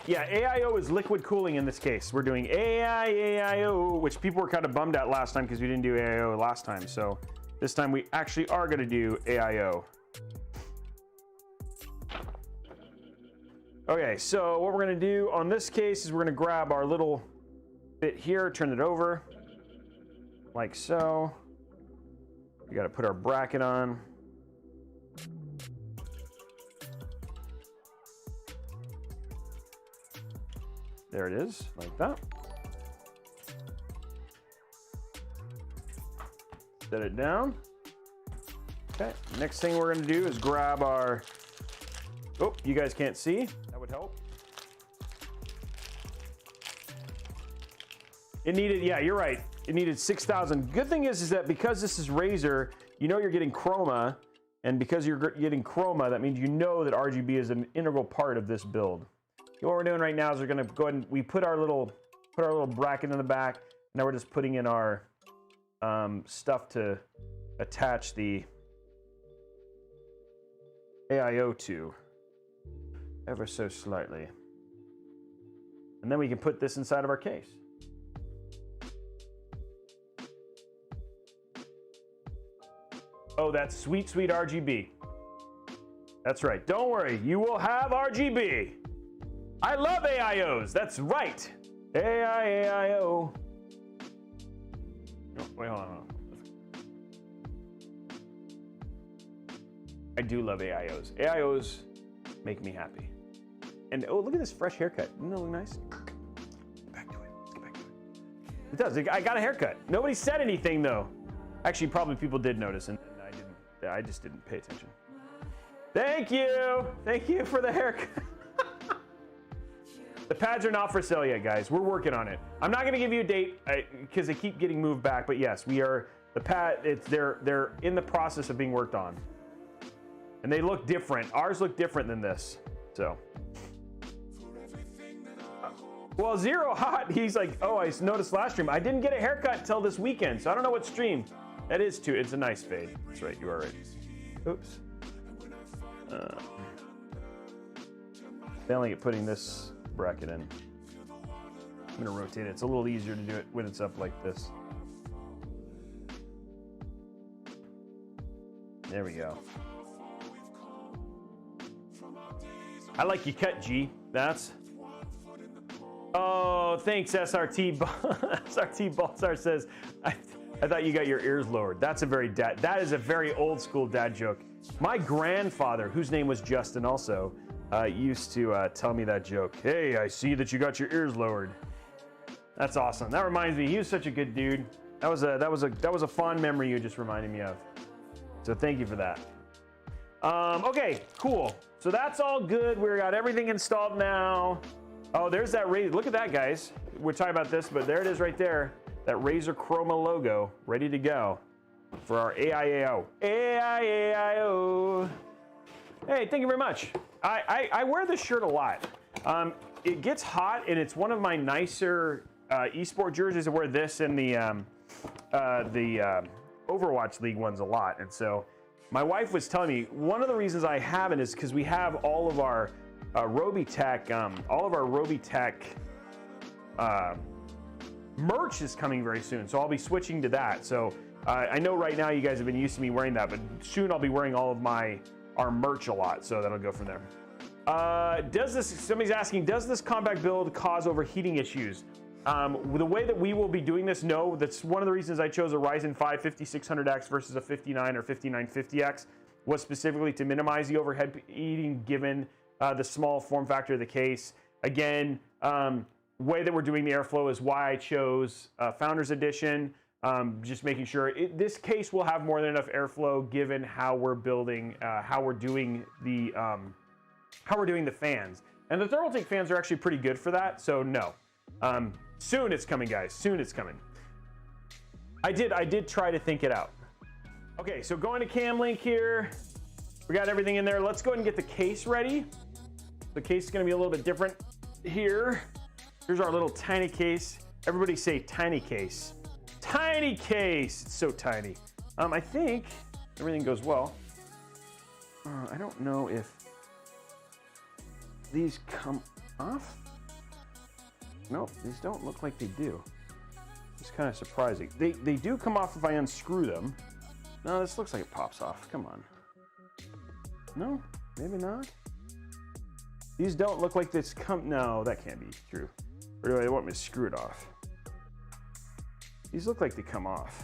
Yeah, AIO is liquid cooling in this case. We're doing AIO, which people were kind of bummed at last time because we didn't do AIO last time. So this time we actually are going to do AIO. Okay, so what we're going to do on this case is we're going to grab our little bit here, turn it over like so. We got to put our bracket on. There it is, like that. Set it down. Okay, next thing we're gonna do is grab our, oh, you guys can't see, that would help. It needed, yeah, you're right, it needed 6,000. Good thing is that because this is Razer, you know you're getting chroma, and because you're getting chroma, that means you know that RGB is an integral part of this build. What we're doing right now is we're gonna go ahead and we put our little bracket in the back. Now we're just putting in our stuff to attach the AIO to ever so slightly. And then we can put this inside of our case. Oh, that's sweet, sweet RGB. That's right, don't worry, you will have RGB. I love AIOs, that's right. AIO. Oh, wait, hold on. I do love AIOs. AIOs make me happy. And oh, look at this fresh haircut. Doesn't that look nice? Get back to it. Let's get back to it. It does. I got a haircut. Nobody said anything though. Actually, probably people did notice, and I didn't. I just didn't pay attention. Thank you. Thank you for the haircut. The pads are not for sale yet, guys. We're working on it. I'm not going to give you a date because they keep getting moved back, but yes, we are. The pad, they're in the process of being worked on, and they look different. Ours look different than this. So, well, Zero Hot, he's like, oh, I noticed last stream I didn't get a haircut until this weekend, so I don't know what stream. That is too. It's a nice fade. That's right. You are right. Oops. Failing at putting this bracket in. I'm gonna rotate it. It's a little easier to do it when it's up like this. There we go. I like your cut, G. That's. Oh, thanks, SRT. SRT Balsar says, I thought you got your ears lowered. That's a very that is a very old school dad joke. My grandfather, whose name was Justin also, used to tell me that joke. Hey, I see that you got your ears lowered. That's awesome. That reminds me, he was such a good dude. That was a fond memory you just reminded me of. So thank you for that. Okay, cool. So that's all good. We got everything installed now. Oh, there's that Razer. Look at that, guys. We're talking about this, but there it is right there. That Razer Chroma logo, ready to go for our AIO. AIO. Hey, thank you very much. I wear this shirt a lot. It gets hot, and it's one of my nicer esport jerseys. I wear this in the Overwatch League ones a lot, and so my wife was telling me one of the reasons I haven't is because we have all of our Robeytech, merch is coming very soon, so I'll be switching to that. So I know right now you guys have been used to me wearing that, but soon I'll be wearing all of our merch a lot, so that'll go from there. Somebody's asking, does this compact build cause overheating issues? The way that we will be doing this, no. That's one of the reasons I chose a Ryzen 5 5600X versus a 59 or 5950X, was specifically to minimize the overheating given the small form factor of the case. Again, way that we're doing the airflow is why I chose Founders Edition. Just making sure this case will have more than enough airflow given how we're building, how we're doing the fans. And the Thermaltake fans are actually pretty good for that, so no. Soon it's coming, guys. Soon it's coming. I did try to think it out. Okay, so going to CamLink here. We got everything in there. Let's go ahead and get the case ready. The case is going to be a little bit different here. Here's our little tiny case. Everybody say tiny case. Tiny case. It's so tiny. I think everything goes well. I don't know if these come off. Nope, these don't look like they do. It's kind of surprising. They do come off if I unscrew them. No, this looks like it pops off. Come on. No, maybe not. These don't look like this no, that can't be true. Or do I want me to screw it off? These look like they come off.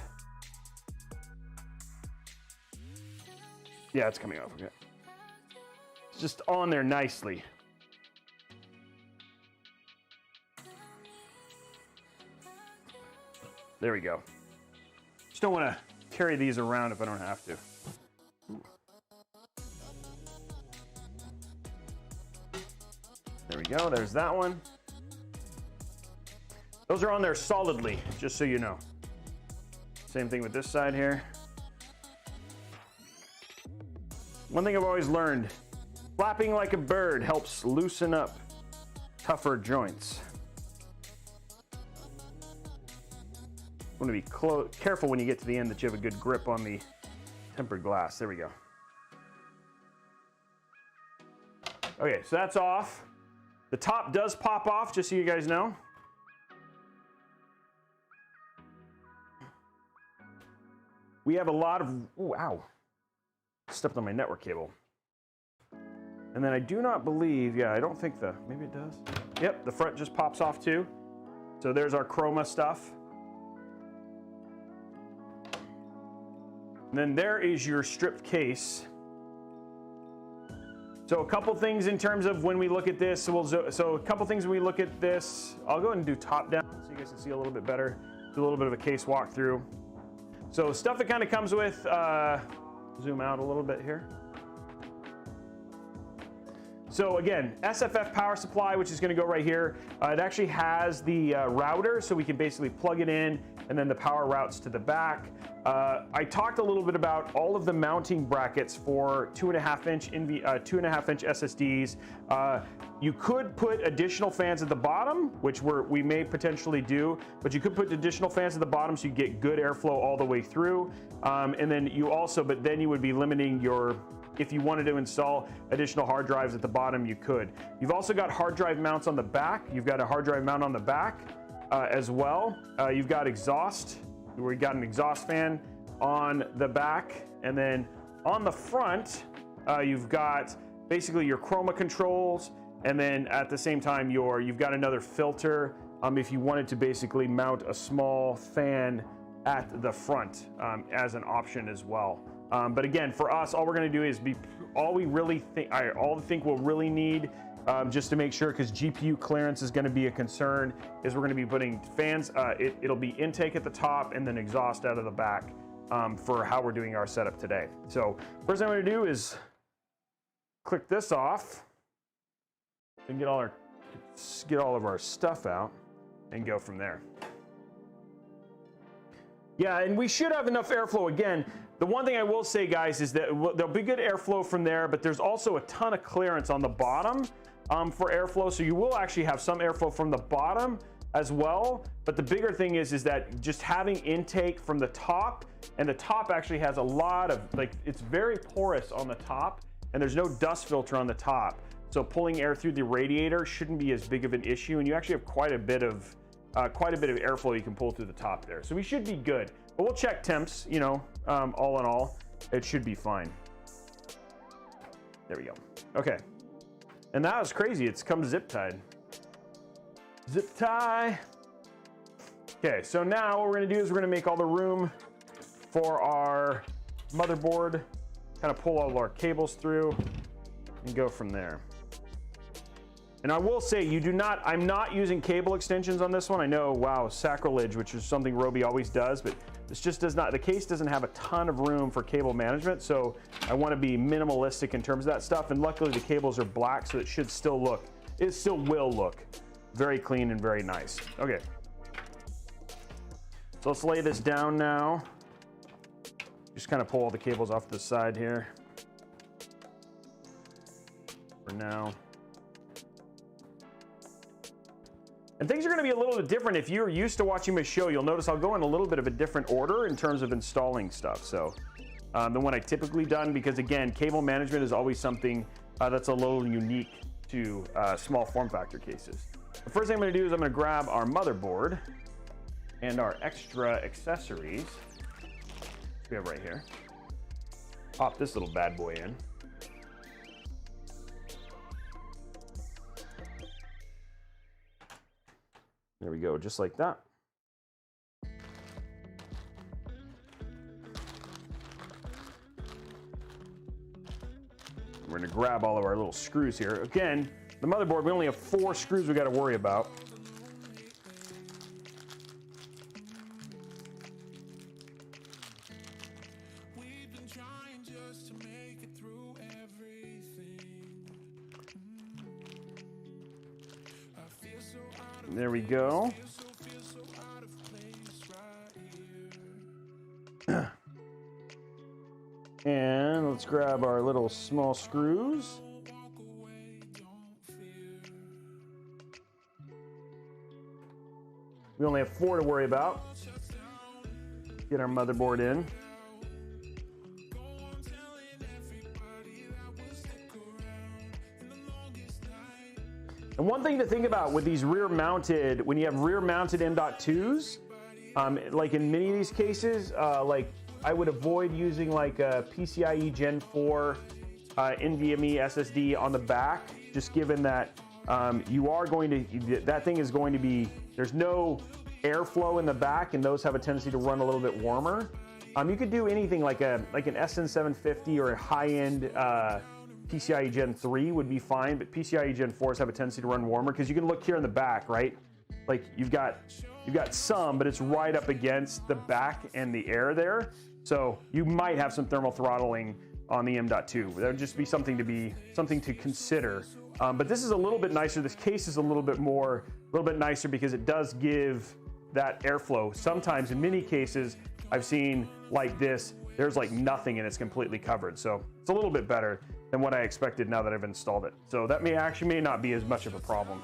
Yeah, it's coming off, okay. It's just on there nicely. There we go. Just don't want to carry these around if I don't have to. Ooh. There we go, there's that one. Those are on there solidly, just so you know. Same thing with this side here. One thing I've always learned, flapping like a bird helps loosen up tougher joints. Want to be careful when you get to the end that you have a good grip on the tempered glass. There we go. Okay, so that's off. The top does pop off, just so you guys know. We have a lot of, ooh, ow. Stepped on my network cable. And then I do not believe, yeah, I don't think maybe it does. Yep, the front just pops off too. So there's our chroma stuff. And then there is your stripped case. So a couple things in terms of when we look at this. So a couple things when we look at this. I'll go ahead and do top down so you guys can see a little bit better. Do a little bit of a case walkthrough. So stuff that kind of comes with, zoom out a little bit here. So again, SFF power supply, which is going to go right here. It actually has the router, so we can basically plug it in, and then the power routes to the back. I talked a little bit about all of the mounting brackets for 2.5-inch 2.5-inch SSDs. You could put additional fans at the bottom, which we may potentially do, but you could put additional fans at the bottom so you get good airflow all the way through. And then but then you would be limiting your, if you wanted to install additional hard drives at the bottom, you could. You've also got hard drive mounts on the back. You've got a hard drive mount on the back as well. You've got exhaust, where you got an exhaust fan on the back. And then on the front, you've got basically your chroma controls. And then at the same time, you've got another filter if you wanted to basically mount a small fan at the front as an option as well. But again, for us, all we're going to do is all the think we'll really need, just to make sure, because GPU clearance is going to be a concern, is we're going to be putting fans. It'll be intake at the top and then exhaust out of the back for how we're doing our setup today. So first thing I'm going to do is click this off and get all of our stuff out and go from there. Yeah, and we should have enough airflow. Again, the one thing I will say, guys, is that there'll be good airflow from there, but there's also a ton of clearance on the bottom for airflow. So you will actually have some airflow from the bottom as well. But the bigger thing is that just having intake from the top, and the top actually has a lot of, it's very porous on the top, and there's no dust filter on the top. So pulling air through the radiator shouldn't be as big of an issue, and you actually have quite a bit of airflow you can pull through the top there. So we should be good. But we'll check temps, all in all, it should be fine. There we go. Okay. And that was crazy. It's come zip tied. Zip tie. Okay, so now what we're gonna do is we're gonna make all the room for our motherboard, kind of pull all of our cables through and go from there. And I will say, I'm not using cable extensions on this one. I know, wow, sacrilege, which is something Robey always does, but this just does not, the case doesn't have a ton of room for cable management, so I want to be minimalistic in terms of that stuff, and luckily the cables are black, so it should still look, it still will look very clean and very nice. Okay. So let's lay this down now. Just kind of pull all the cables off the side here for now. And things are going to be a little bit different. If you're used to watching my show, you'll notice I'll go in a little bit of a different order in terms of installing stuff. So than what I typically done, because again, cable management is always something that's a little unique to small form factor cases. The first thing I'm going to do is I'm going to grab our motherboard and our extra accessories we have right here. Pop this little bad boy in. There we go, just like that. We're going to grab all of our little screws here. Again, the motherboard, we only have 4 screws we got to worry about. There we go. And let's grab our little small screws. We only have 4 to worry about. Get our motherboard in. And one thing to think about with these rear-mounted, when you have rear-mounted M.2s, like in many of these cases, like I would avoid using like a PCIe Gen 4 NVMe SSD on the back, just given that you are going to, that thing is going to be, there's no airflow in the back, and those have a tendency to run a little bit warmer. You could do anything like an SN750 or a high-end PCIe Gen 3 would be fine, but PCIe Gen 4s have a tendency to run warmer because you can look here in the back, right? Like you've got some, but it's right up against the back and the air there. So you might have some thermal throttling on the M.2. That would just be something to consider. But this is a little bit nicer. This case is a little bit nicer because it does give that airflow. Sometimes in many cases I've seen like this, there's like nothing and it's completely covered. So it's a little bit better than what I expected now that I've installed it. So that may not be as much of a problem.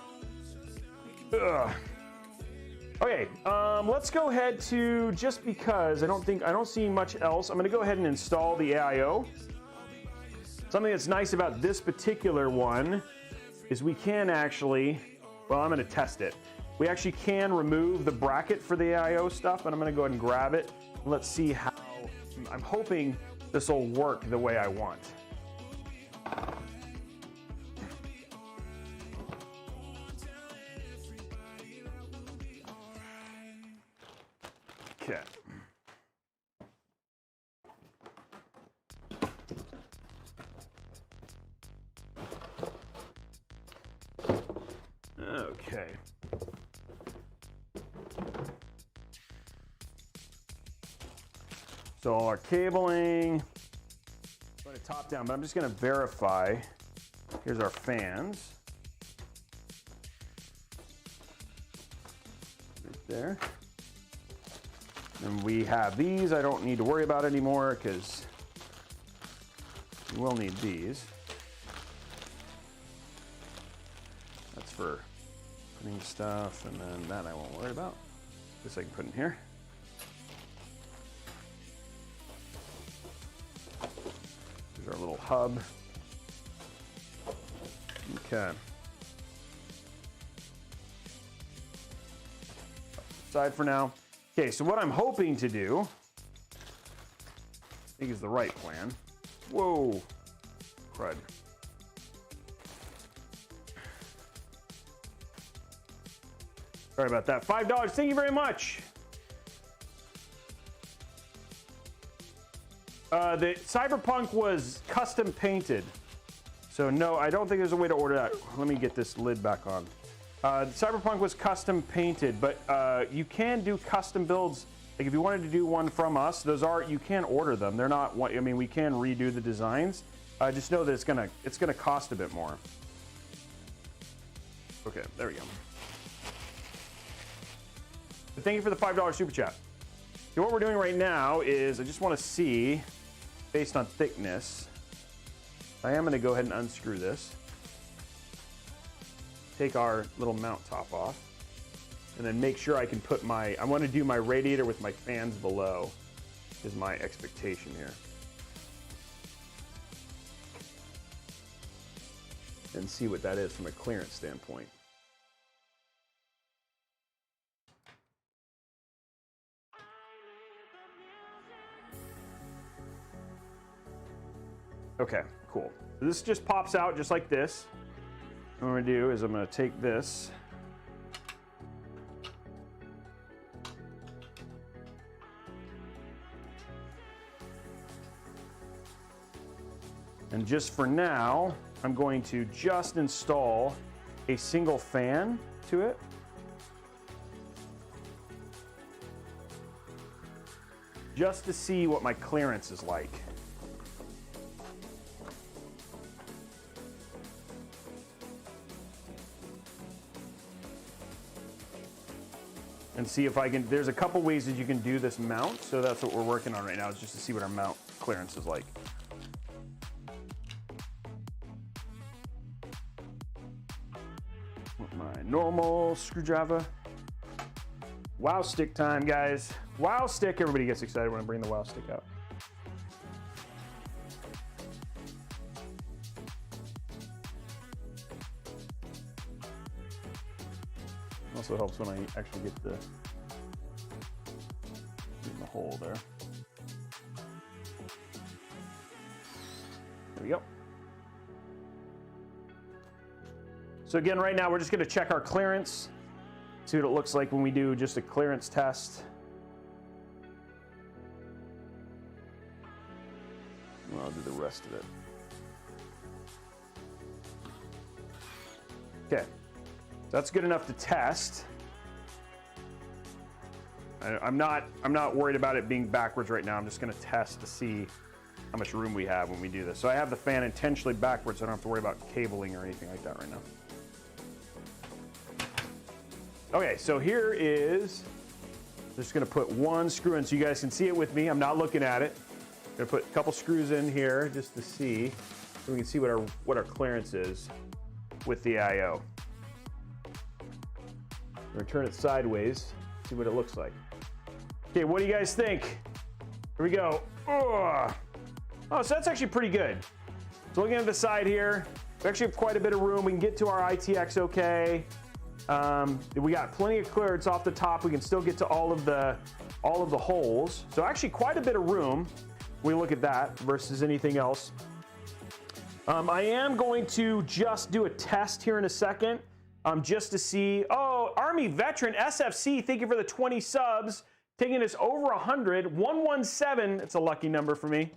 Ugh. Okay, let's go ahead to, just because I don't see much else, I'm gonna go ahead and install the AIO. Something that's nice about this particular one is we can actually, well, I'm gonna test it. We actually can remove the bracket for the AIO stuff, and I'm gonna go ahead and grab it. Let's see how, I'm hoping this will work the way I want. Okay. Okay. So our cabling, going to top down, but I'm just going to verify. Here's our fans. Right there. And we have these. I don't need to worry about anymore because we'll need these. That's for putting stuff, and then that I won't worry about. This I can put in here. Here's our little hub. Okay. Aside for now. Okay, so what I'm hoping to do, I think is the right plan. Whoa, crud. Sorry about that. $5, thank you very much. The Cyberpunk was custom painted. So no, I don't think there's a way to order that. Let me get this lid back on. Cyberpunk was custom painted, but you can do custom builds. Like if you wanted to do one from us, you can order them. They're not, I mean, we can redo the designs. Just know that it's gonna cost a bit more. Okay, there we go. But thank you for the $5 super chat. So what we're doing right now is I just want to see, based on thickness, I am going to go ahead and unscrew this. Take our little mount top off, and then make sure I can put I want to do my radiator with my fans below, is my expectation here. And see what that is from a clearance standpoint. Okay, cool. So this just pops out just like this. What I'm gonna do is I'm gonna take this. And just for now, I'm going to just install a single fan to it. Just to see what my clearance is like. And see if I can, there's a couple ways that you can do this mount, so that's what we're working on right now, is just to see what our mount clearance is like. With my normal screwdriver. Wow stick time, guys. Wow stick, everybody gets excited when I bring the wow stick out. Also helps when I actually get the in the hole there. There we go. So again, right now we're just going to check our clearance, see what it looks like when we do just a clearance test. Well, I'll do the rest of it. Okay. That's good enough to test. I'm not worried about it being backwards right now. I'm just going to test to see how much room we have when we do this. So I have the fan intentionally backwards, so I don't have to worry about cabling or anything like that right now. Okay, so here is, just going to put one screw in so you guys can see it with me. I'm not looking at it. I'm going to put a couple screws in here just to see, so we can see what our clearance is with the AIO. I'm gonna turn it sideways, see what it looks like. Okay, what do you guys think? Here we go. Oh, so that's actually pretty good. So looking at the side here, we actually have quite a bit of room. We can get to our ITX okay. We got plenty of clearance off the top. We can still get to all of the holes. So actually quite a bit of room when we look at that versus anything else. I am going to just do a test here in a second. Just to see, oh, Army Veteran SFC, thank you for the 20 subs, taking us over 100, 117, it's a lucky number for me.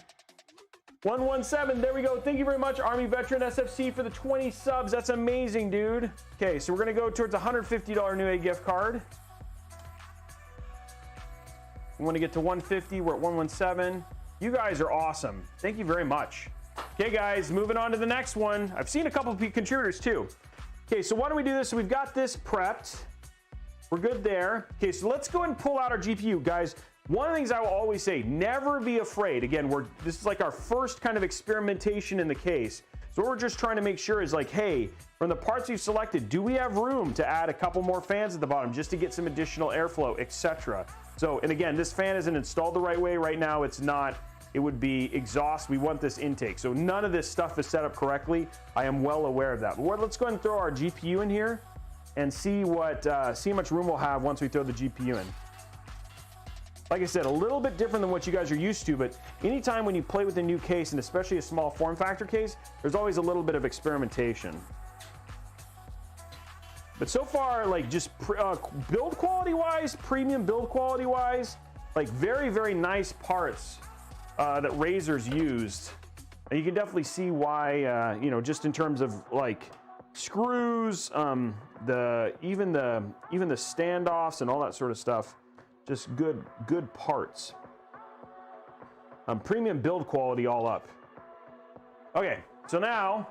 117, there we go, thank you very much, Army Veteran SFC, for the 20 subs, that's amazing, dude. Okay, so we're gonna go towards a $150 Newegg gift card. We wanna get to 150, we're at 117. You guys are awesome, thank you very much. Okay guys, moving on to the next one. I've seen a couple of contributors too. Okay, so why don't we do this? So we've got this prepped. We're good there. Okay, so let's go ahead and pull out our GPU. Guys, one of the things I will always say, never be afraid. Again, this is like our first kind of experimentation in the case. So what we're just trying to make sure is like, hey, from the parts we've selected, do we have room to add a couple more fans at the bottom just to get some additional airflow, etc. So, and again, this fan isn't installed the right way right now. It's not. It would be exhaust. We want this intake. So none of this stuff is set up correctly. I am well aware of that. But let's go ahead and throw our GPU in here and see how much room we'll have once we throw the GPU in. Like I said, a little bit different than what you guys are used to, but anytime when you play with a new case, and especially a small form factor case, there's always a little bit of experimentation. But so far, like just build quality wise, premium build quality wise, like very, very nice parts that Razer's used. And you can definitely see why, you know, just in terms of like screws, even the standoffs and all that sort of stuff, just good parts. Premium build quality all up. Okay, so now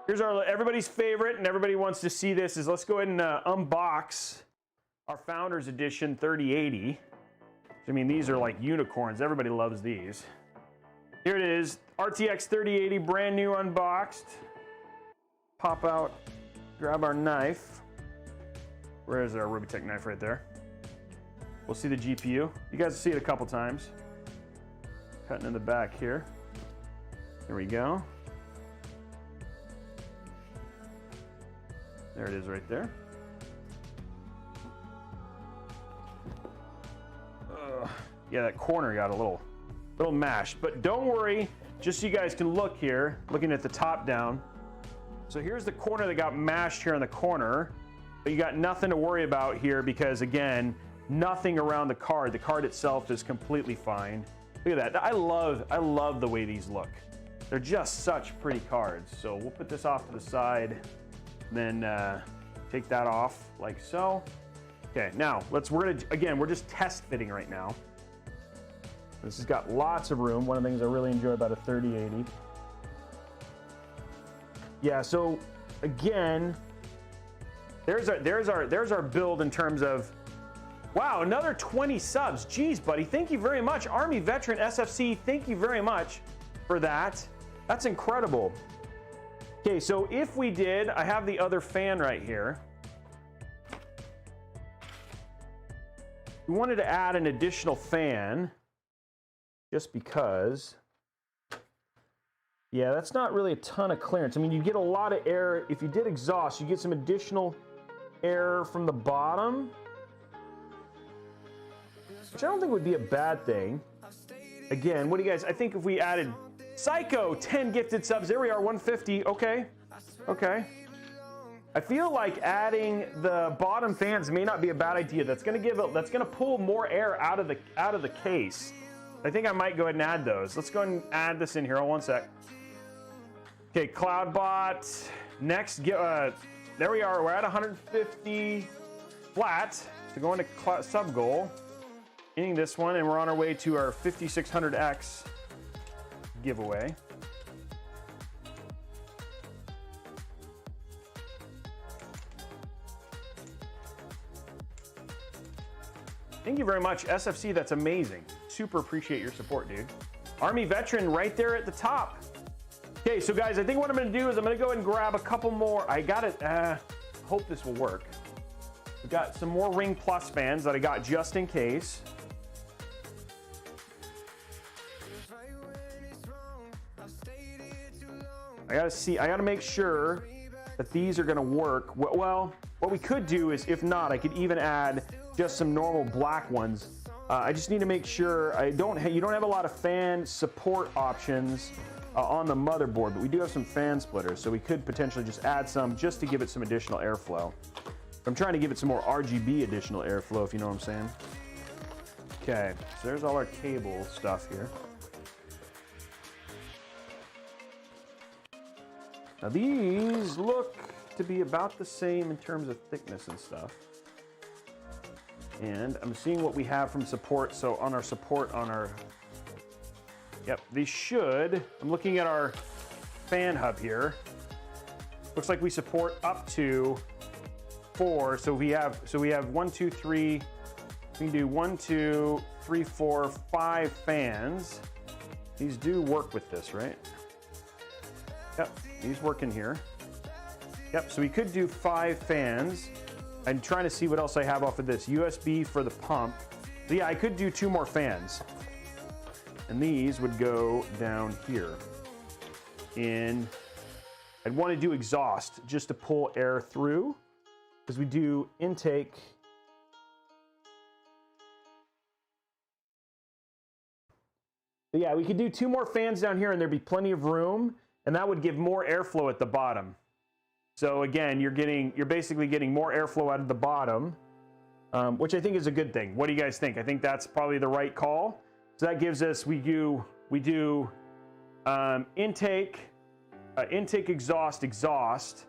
here's everybody's favorite, and everybody wants to see this, is let's go ahead and unbox our Founders Edition 3080. I mean, these are like unicorns. Everybody loves these. Here it is, RTX 3080, brand new, unboxed. Pop out, grab our knife. Where is our Robeytech knife? Right there. We'll see the GPU. You guys will see it a couple times. Cutting in the back here. Here we go. There it is right there. Yeah, that corner got a little mashed, but don't worry. just so you guys can look here, looking at the top down. So here's the corner that got mashed here in the corner, but you got nothing to worry about here because, again, nothing around the card. The card itself is completely fine. Look at that. I love the way these look. They're just such pretty cards. So we'll put this off to the side, then take that off like so. Okay, now we're just test fitting right now. This has got lots of room. One of the things I really enjoy about a 3080. Yeah, so again, there's our build in terms of, wow, another 20 subs. Geez, buddy, thank you very much. Army Veteran SFC, thank you very much for that. That's incredible. Okay, so if we did, I have the other fan right here. We wanted to add an additional fan just because, yeah, that's not really a ton of clearance. I mean, you get a lot of air. If you did exhaust, you get some additional air from the bottom, which I don't think would be a bad thing. Again, what do you guys, I think if we added Psycho, 10 gifted subs, there we are, 150, okay. I feel like adding the bottom fans may not be a bad idea. That's gonna pull more air out of the case. I think I might go ahead and add those. Let's go ahead and add this in here. Hold 1 sec. Okay, CloudBot. Next, there we are. We're at 150 flat to go into sub goal. Ending this one, and we're on our way to our 5600X giveaway. Thank you very much, SFC. That's amazing. Super appreciate your support, dude. Army Veteran right there at the top. Okay, so guys, I think what I'm going to do is I'm going to go ahead and grab a couple more. I got it. Hope this will work. We've got some more Ring Plus fans that I got just in case. I gotta make sure that these are gonna work. Well, what we could do is, if not, I could even add just some normal black ones. I just need to make sure you don't have a lot of fan support options on the motherboard, but we do have some fan splitters, so we could potentially just add some just to give it some additional airflow. I'm trying to give it some more RGB additional airflow, if you know what I'm saying. Okay, so there's all our cable stuff here. Now these look to be about the same in terms of thickness and stuff. And I'm seeing what we have from support. So on our support, yep, these should, I'm looking at our fan hub here. Looks like we support up to 4. So we have 1, 2, 3, we can do 1, 2, 3, 4, 5 fans. These do work with this, right? Yep, these work in here. Yep, so we could do 5 fans. I'm trying to see what else I have off of this. USB for the pump. So yeah, I could do 2 more fans. And these would go down here. And I'd want to do exhaust just to pull air through, because we do intake. But yeah, we could do 2 more fans down here and there'd be plenty of room, and that would give more airflow at the bottom. So again, you're basically getting more airflow out of the bottom, which I think is a good thing. What do you guys think? I think that's probably the right call. So that gives us, we do intake, exhaust.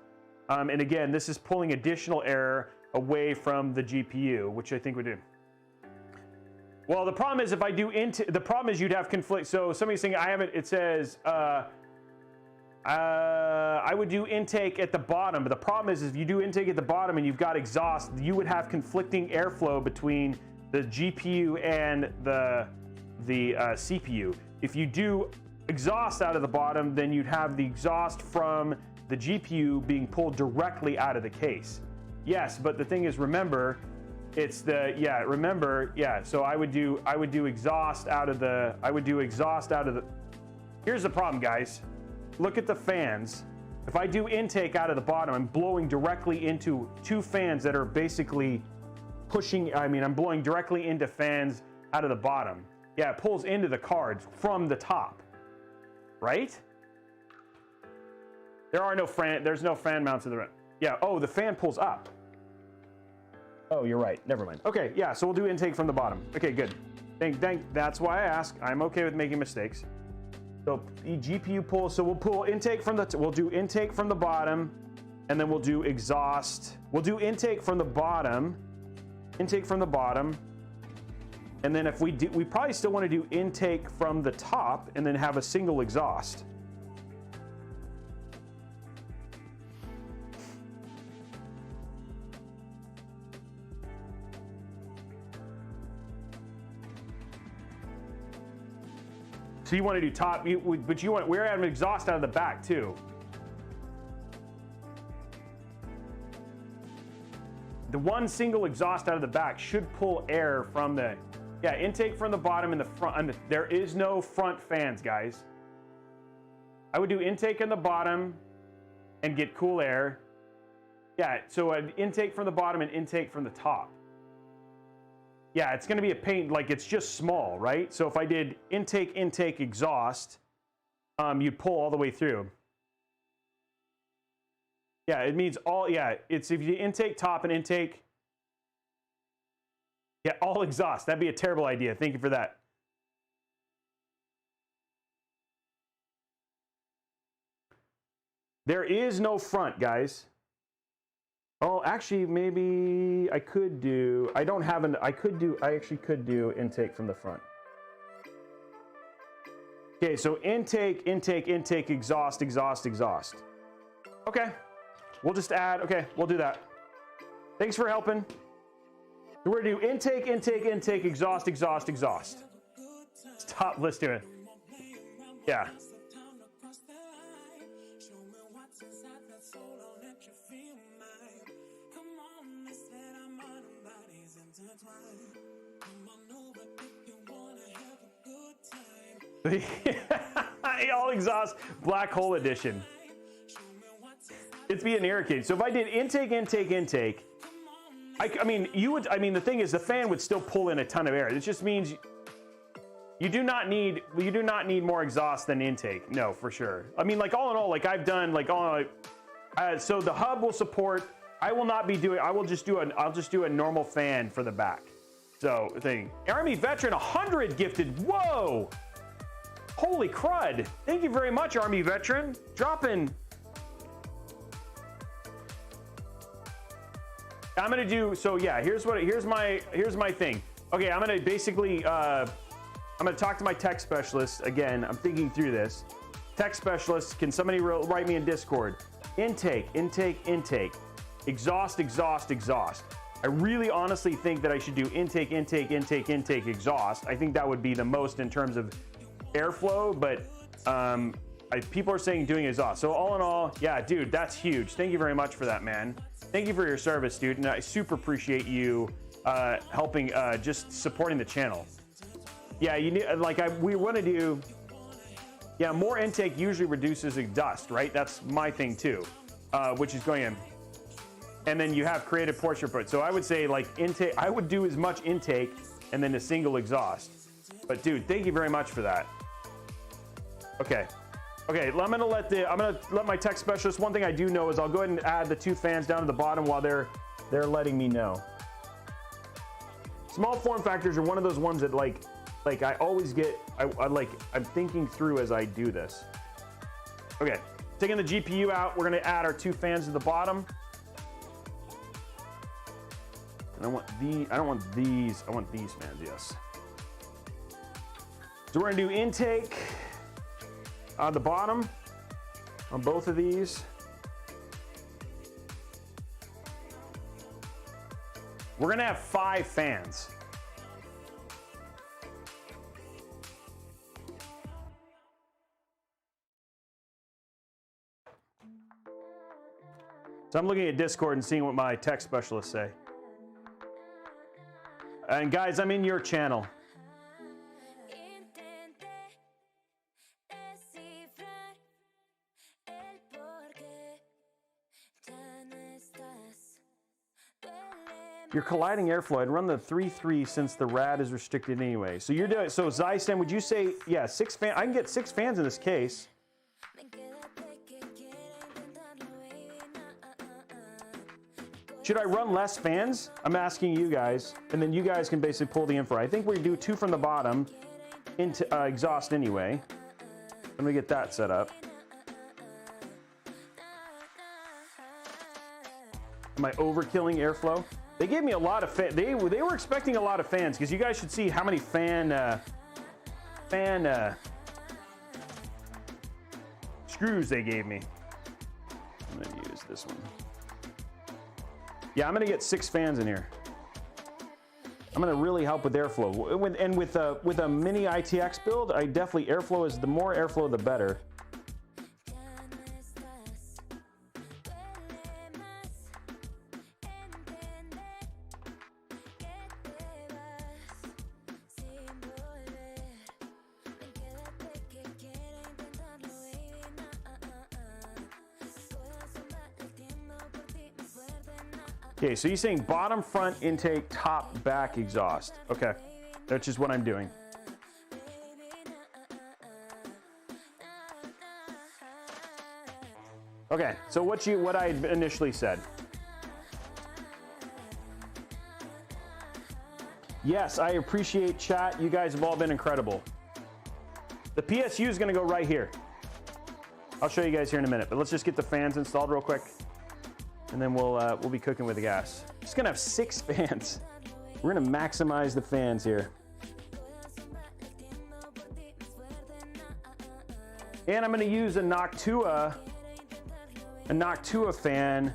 And again, this is pulling additional air away from the GPU, which I think we do. Well, the problem is if I do the problem is you'd have conflict. So somebody's saying I haven't, it says, I would do intake at the bottom, but the problem is if you do intake at the bottom and you've got exhaust, you would have conflicting airflow between the GPU and the CPU. If you do exhaust out of the bottom, then you'd have the exhaust from the GPU being pulled directly out of the case. Yes, but the thing is, remember, it's the, so I would do exhaust out of the, here's the problem, guys. Look at the fans. If I do intake out of the bottom, I'm blowing directly into 2 fans that are basically pushing, I'm blowing directly into fans out of the bottom. Yeah, it pulls into the cards from the top. right? There's no fan mounts in the room. Yeah, oh, the fan pulls up. Oh, you're right, never mind. Okay, yeah, so we'll do intake from the bottom. Okay, good. That's why I ask. I'm okay with making mistakes. So the GPU pull, so we'll pull intake from we'll do intake from the bottom, and then we'll do exhaust. We'll do intake from the bottom, and then if we probably still want to do intake from the top and then have a single exhaust. So you want to do top, but we're having exhaust out of the back too. The one single exhaust out of the back should pull air from the, yeah, intake from the bottom and the front. There is no front fans, guys. I would do intake in the bottom and get cool air. Yeah, so an intake from the bottom and intake from the top. Yeah, it's going to be a pain, like it's just small, right? So if I did intake, exhaust, you'd pull all the way through. Yeah, it means all, yeah, it's if you intake top and intake, yeah, all exhaust. That'd be a terrible idea. Thank you for that. There is no front, guys. Oh, actually, maybe I could do, I actually could do intake from the front. Okay, so intake, exhaust. Okay, we'll just add, okay, we'll do that. Thanks for helping. So we're gonna do intake, exhaust. Stop, let's do it. Yeah. All exhaust black hole edition. It's being irritated. So if I did intake, I mean, the thing is the fan would still pull in a ton of air. It just means you do not need more exhaust than intake. No, for sure. I mean, like all in all, like I've done like so the hub will support, I'll just do a normal fan for the back. So thing. Army Veteran 100 gifted. Whoa! Holy crud. Thank you very much, Army Veteran. Dropping. I'm gonna do, so yeah, here's my thing. Okay, I'm gonna basically I'm gonna talk to my tech specialist again. I'm thinking through this. Tech specialist, can somebody write me in Discord? Intake, exhaust. I really honestly think that I should do intake, exhaust. I think that would be the most in terms of airflow, but people are saying doing exhaust. So all in all, yeah, dude, that's huge. Thank you very much for that, man. Thank you for your service, dude, and I super appreciate you helping, just supporting the channel. Yeah, you need, we want to do, yeah, more intake usually reduces dust, right? That's my thing too, which is going in. And then you have creative portion put. So I would say like intake, I would do as much intake and then a single exhaust. But dude, thank you very much for that. Okay. Okay, I'm gonna let my tech specialist, one thing I do know is I'll go ahead and add the 2 fans down to the bottom while they're letting me know. Small form factors are one of those ones that like I always get, I'm thinking through as I do this. Okay, taking the GPU out, we're gonna add our 2 fans to the bottom. And I don't want these fans, yes. So we're gonna do intake on the bottom on both of these. We're gonna have 5 fans. So I'm looking at Discord and seeing what my tech specialists say. And guys, I'm in your channel. Your colliding airflow. I'd run the 3.3 since the rad is restricted anyway. So you're doing, so Zystem, would you say, yeah, 6 fans? I can get 6 fans in this case. Should I run less fans? I'm asking you guys, and then you guys can basically pull the info. I think we do 2 from the bottom into exhaust anyway. Let me get that set up. Am I overkilling airflow? They gave me a lot of fans. They were expecting a lot of fans because you guys should see how many fan screws they gave me. I'm gonna use this one. Yeah, I'm gonna get 6 fans in here. I'm gonna really help with airflow. And with a Mini-ITX build, I definitely, airflow is, the more airflow, the better. Okay, so you're saying bottom, front, intake, top, back, exhaust. Okay, that's just what I'm doing. Okay, so what I initially said. Yes, I appreciate chat. You guys have all been incredible. The PSU is going to go right here. I'll show you guys here in a minute, but let's just get the fans installed real quick. And then we'll be cooking with the gas. Just gonna have 6 fans. We're gonna maximize the fans here. And I'm gonna use a Noctua fan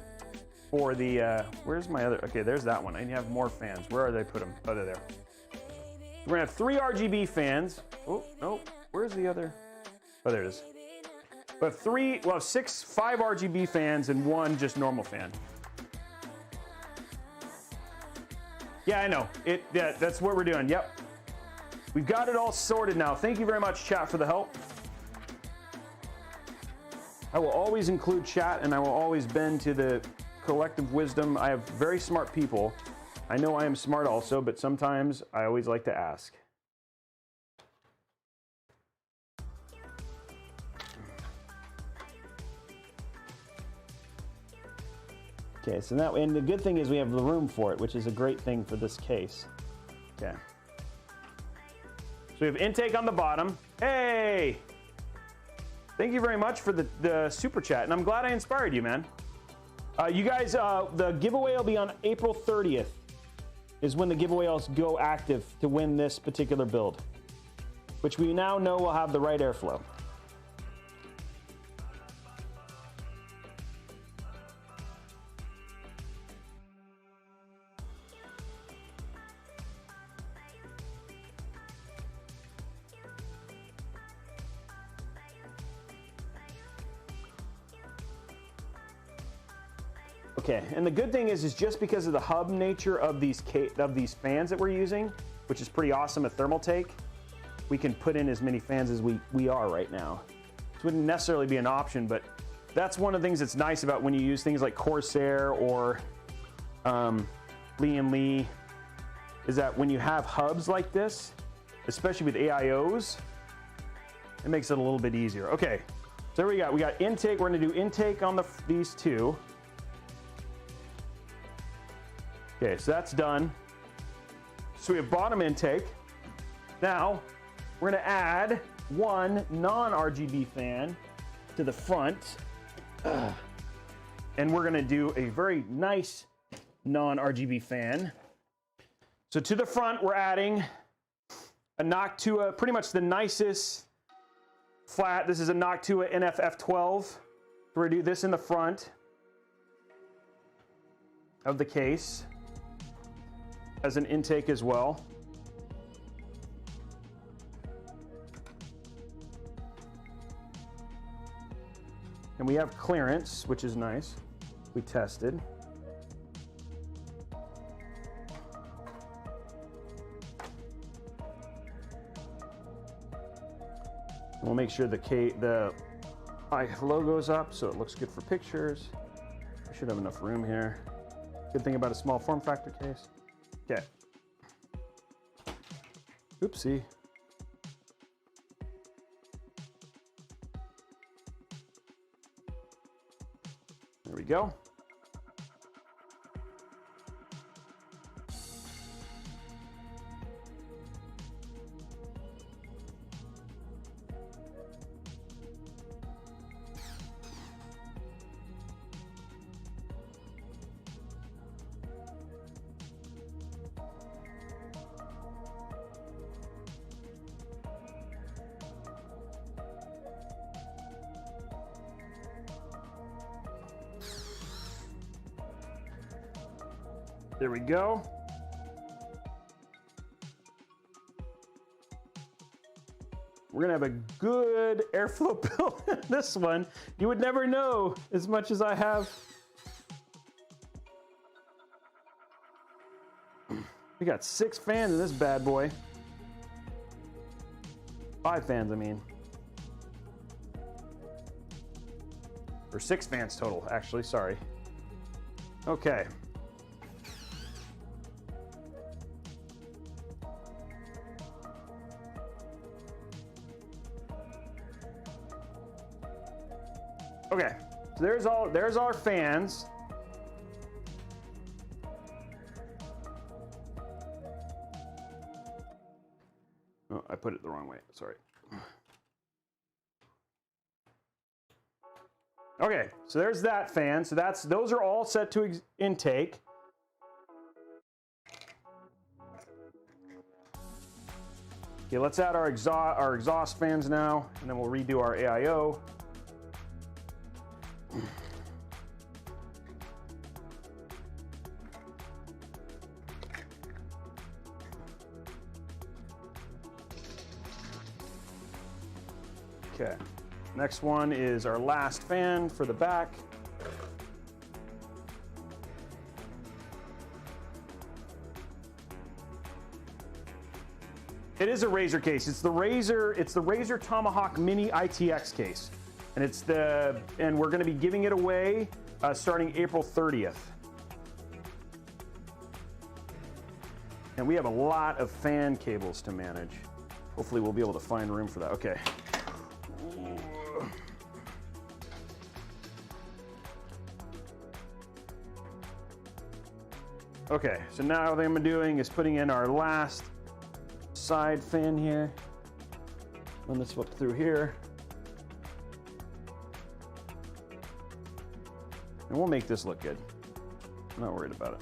for the, where's my other, okay, there's that one. I have more fans. Where are they put them? Oh, they're there. We're gonna have 3 RGB fans. Oh, no, where's the other? Oh, there it is. But 5 RGB fans and 1 just normal fan. Yeah, I know. Yeah, that's what we're doing. Yep. We've got it all sorted now. Thank you very much, chat, for the help. I will always include chat, and I will always bend to the collective wisdom. I have very smart people. I know I am smart also, but sometimes I always like to ask. Okay, so now, and the good thing is we have the room for it, which is a great thing for this case. Okay. So we have intake on the bottom. Hey! Thank you very much for the super chat, and I'm glad I inspired you, man. You guys, the giveaway will be on April 30th, is when the giveaway will go active to win this particular build, which we now know will have the right airflow. Okay, and the good thing is just because of the hub nature of these fans that we're using, which is pretty awesome at thermal take, we can put in as many fans as we are right now. This wouldn't necessarily be an option, but that's one of the things that's nice about when you use things like Corsair or Lee, is that when you have hubs like this, especially with AIOs, it makes it a little bit easier. Okay, so we got intake. We're gonna do intake on these 2. Okay, so that's done. So we have bottom intake. Now, we're gonna add 1 non-RGB fan to the front. And we're gonna do a very nice non-RGB fan. So to the front, we're adding a Noctua, pretty much the nicest flat. This is a Noctua NF-F12. We're gonna do this in the front of the case as an intake as well. And we have clearance, which is nice. We tested. We'll make sure the logo's up so it looks good for pictures. I should have enough room here. Good thing about a small form factor case. Okay. Oopsie. There we go. There we go. We're gonna have a good airflow bill in this one. You would never know as much as I have. We got 6 fans in this bad boy. 5 fans, I mean. Or 6 fans total, actually, sorry. Okay. Okay, so there's our fans. Oh, I put it the wrong way, sorry. Okay, so there's that fan. So those are all set to intake. Okay, let's add our exhaust fans now, and then we'll redo our AIO. Okay, next one is our last fan for the back. It is a Razer case. It's the Razer Tomahawk Mini-ITX case. And we're going to be giving it away starting April 30th. And we have a lot of fan cables to manage. Hopefully we'll be able to find room for that. Okay. Okay, so now what I'm doing is putting in our last side fan here. Run this up through here. And we'll make this look good. I'm not worried about it.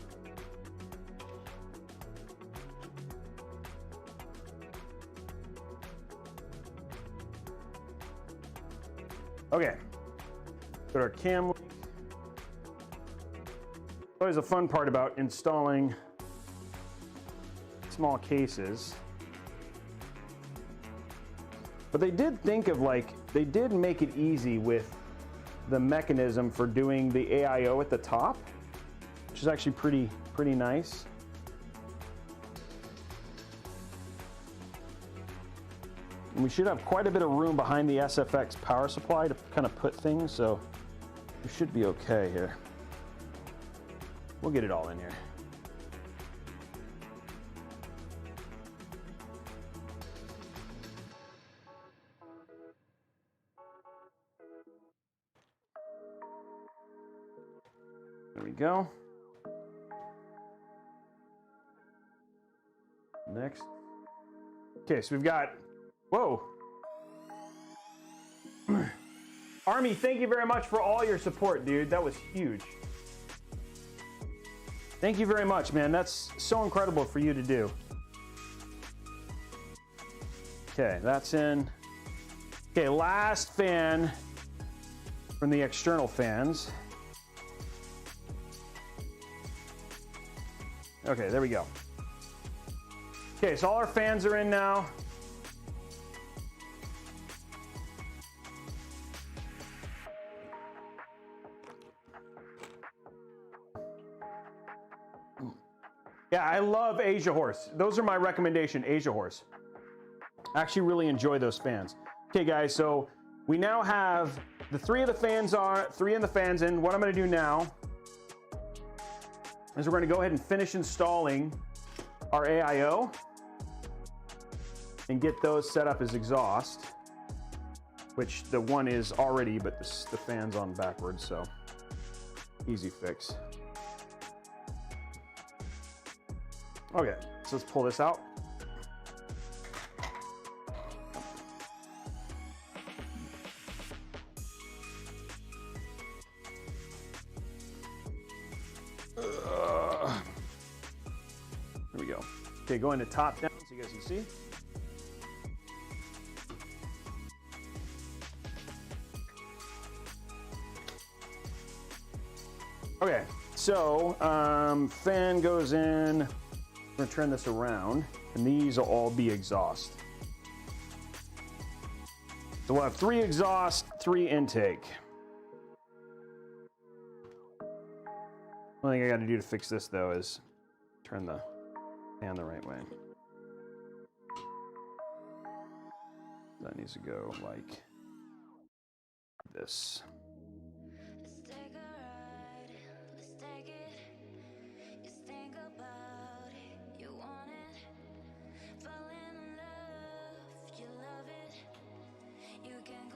Okay, got our cam link. Always a fun part about installing small cases. But they did think of they did make it easy with the mechanism for doing the AIO at the top, which is actually pretty nice. And we should have quite a bit of room behind the SFX power supply to kind of put things, so we should be okay here. We'll get it all in here. There we go. Next. Okay, so we've got, whoa. Army, thank you very much for all your support, dude. That was huge. Thank you very much, man. That's so incredible for you to do. Okay, that's in. Okay, last fan from the external fans. Okay, there we go. Okay, so all our fans are in now. Yeah, I love Asia Horse. Those are my recommendation, Asia Horse. I actually really enjoy those fans. Okay, guys, so we now have the three in the fans in. What I'm gonna do now is we're gonna go ahead and finish installing our AIO and get those set up as exhaust, which the one is already, but the fan's on backwards, so easy fix. Okay, so let's pull this out. There we go. Okay, going to top down so you guys can see. Okay, so fan goes in. I'm gonna turn this around, and these will all be exhaust. So we'll have 3 exhaust, 3 intake. One thing I got to do to fix this though is turn the fan the right way. That needs to go like this.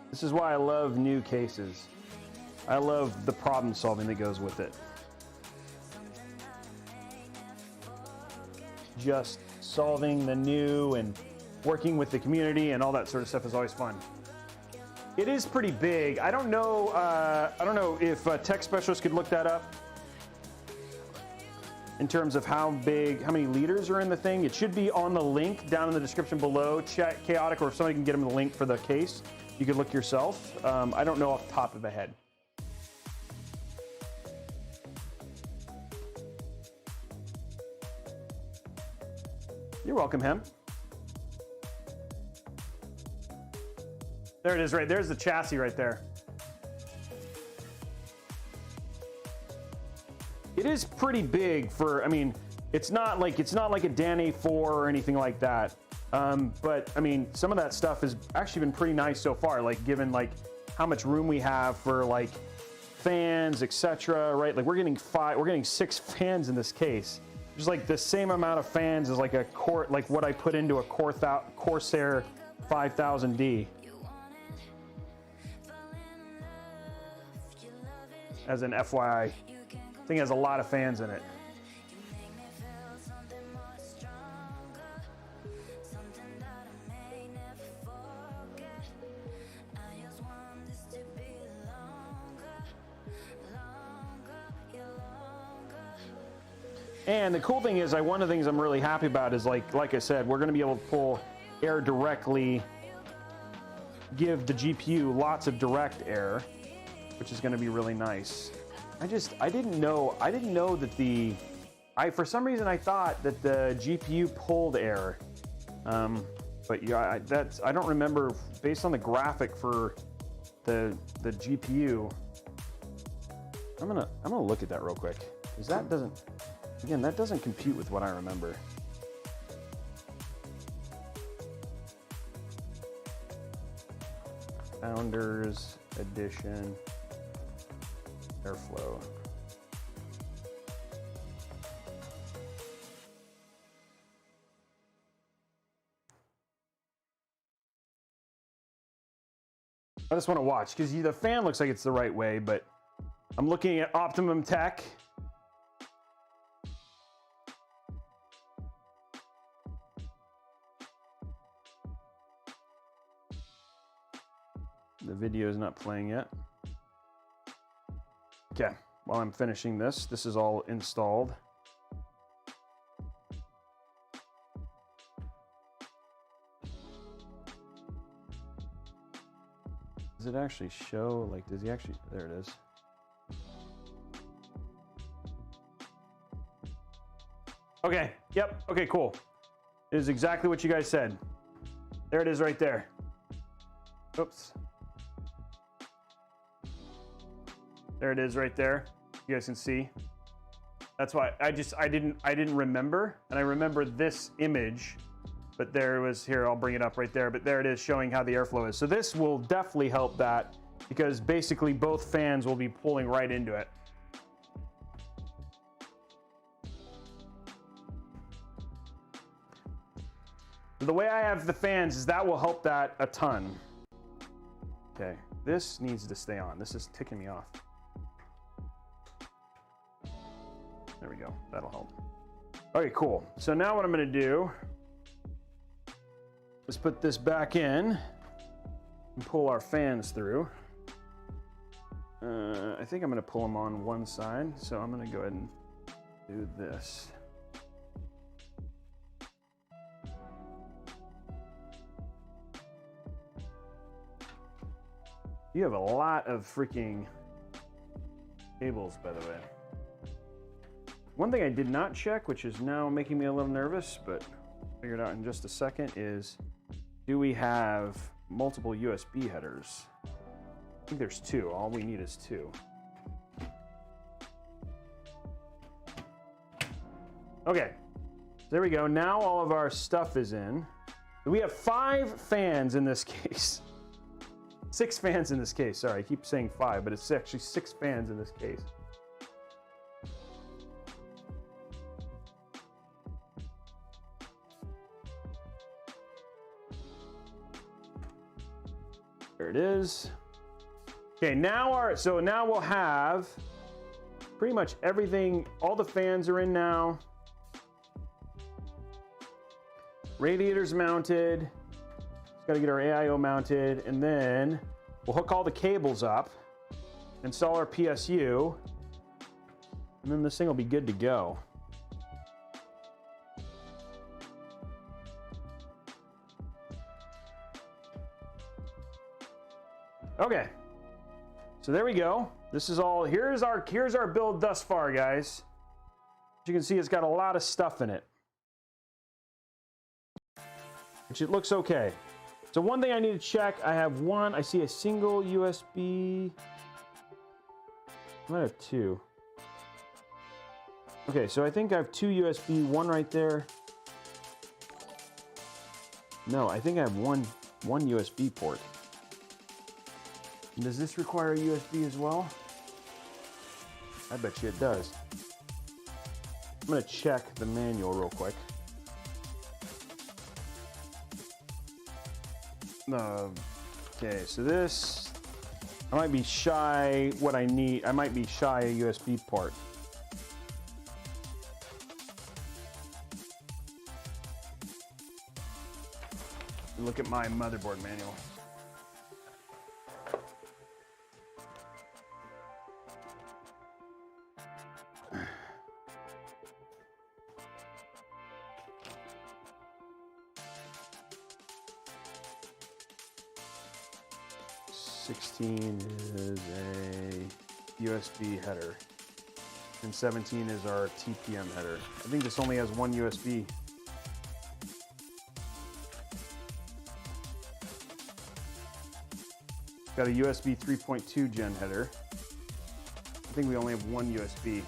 This is why I love new cases. I love the problem solving that goes with it. Just solving the new and working with the community and all that sort of stuff is always fun. It is pretty big. I don't know if a tech specialist could look that up in terms of how big, how many liters are in the thing. It should be on the link down in the description below. Chat Chaotic, or if somebody can get them the link for the case, you could look yourself. I don't know off the top of the head. You're welcome, Hem. There it is, right there's the chassis right there. It is pretty big for, I mean, it's not like a Dan A4 or anything like that. But I mean, some of that stuff has actually been pretty nice so far, like given like how much room we have for like fans, etc. Right? Like we're getting 6 fans in this case. Just like the same amount of fans as like like what I put into a Corsair 5000D. As an FYI, thing has a lot of fans in it. And the cool thing is, one of the things I'm really happy about is like I said, we're going to be able to pull air directly, give the GPU lots of direct air, which is going to be really nice. I didn't know that for some reason I thought that the GPU pulled air, but yeah, I don't remember based on the graphic for the GPU. I'm gonna look at that real quick, because that doesn't compute with what I remember. Founders Edition Airflow. I just want to watch, because the fan looks like it's the right way, but I'm looking at Optimum Tech. The video is not playing yet. Okay, while I'm finishing this is all installed. Does it actually show, like, does he actually, there it is. Okay, yep, okay, cool. It is exactly what you guys said. There it is right there. Oops. There it is right there. You guys can see. That's why I didn't remember, and I remember this image, but there it was here. I'll bring it up right there, but there it is showing how the airflow is. So this will definitely help that, because basically both fans will be pulling right into it. The way I have the fans is that will help that a ton. Okay, this needs to stay on. This is ticking me off. There we go, that'll help. Okay, cool. So now what I'm gonna do is put this back in and pull our fans through. I think I'm gonna pull them on one side, so I'm gonna go ahead and do this. You have a lot of freaking cables, by the way. One thing I did not check, which is now making me a little nervous, but figure it out in just a second, is do we have multiple USB headers? I think there's two. All we need is two. Okay, there we go. Now all of our stuff is in. We have 5 fans in this case. 6 fans in this case. Sorry, I keep saying 5, but it's actually 6 fans in this case. There it is. Okay, now now we'll have pretty much everything. All the fans are in now. Radiator's mounted. Just got to get our AIO mounted, and then we'll hook all the cables up, install our PSU, and then this thing will be good to go. Okay, so there we go. This is all. Here's our build thus far, guys. As you can see, it's got a lot of stuff in it, which it looks okay. So one thing I need to check, I see a single USB. I might have 2. Okay, so I think I have 2 USB, one right there. No, I think I have one USB port. Does this require a USB as well? I bet you it does. I'm gonna check the manual real quick. Okay, so this, I might be shy what I need. I might be shy a USB port. Look at my motherboard manual. Is a USB header, and 17 is our TPM header. I think this only has one USB. Got a USB 3.2 gen header. I think we only have one USB.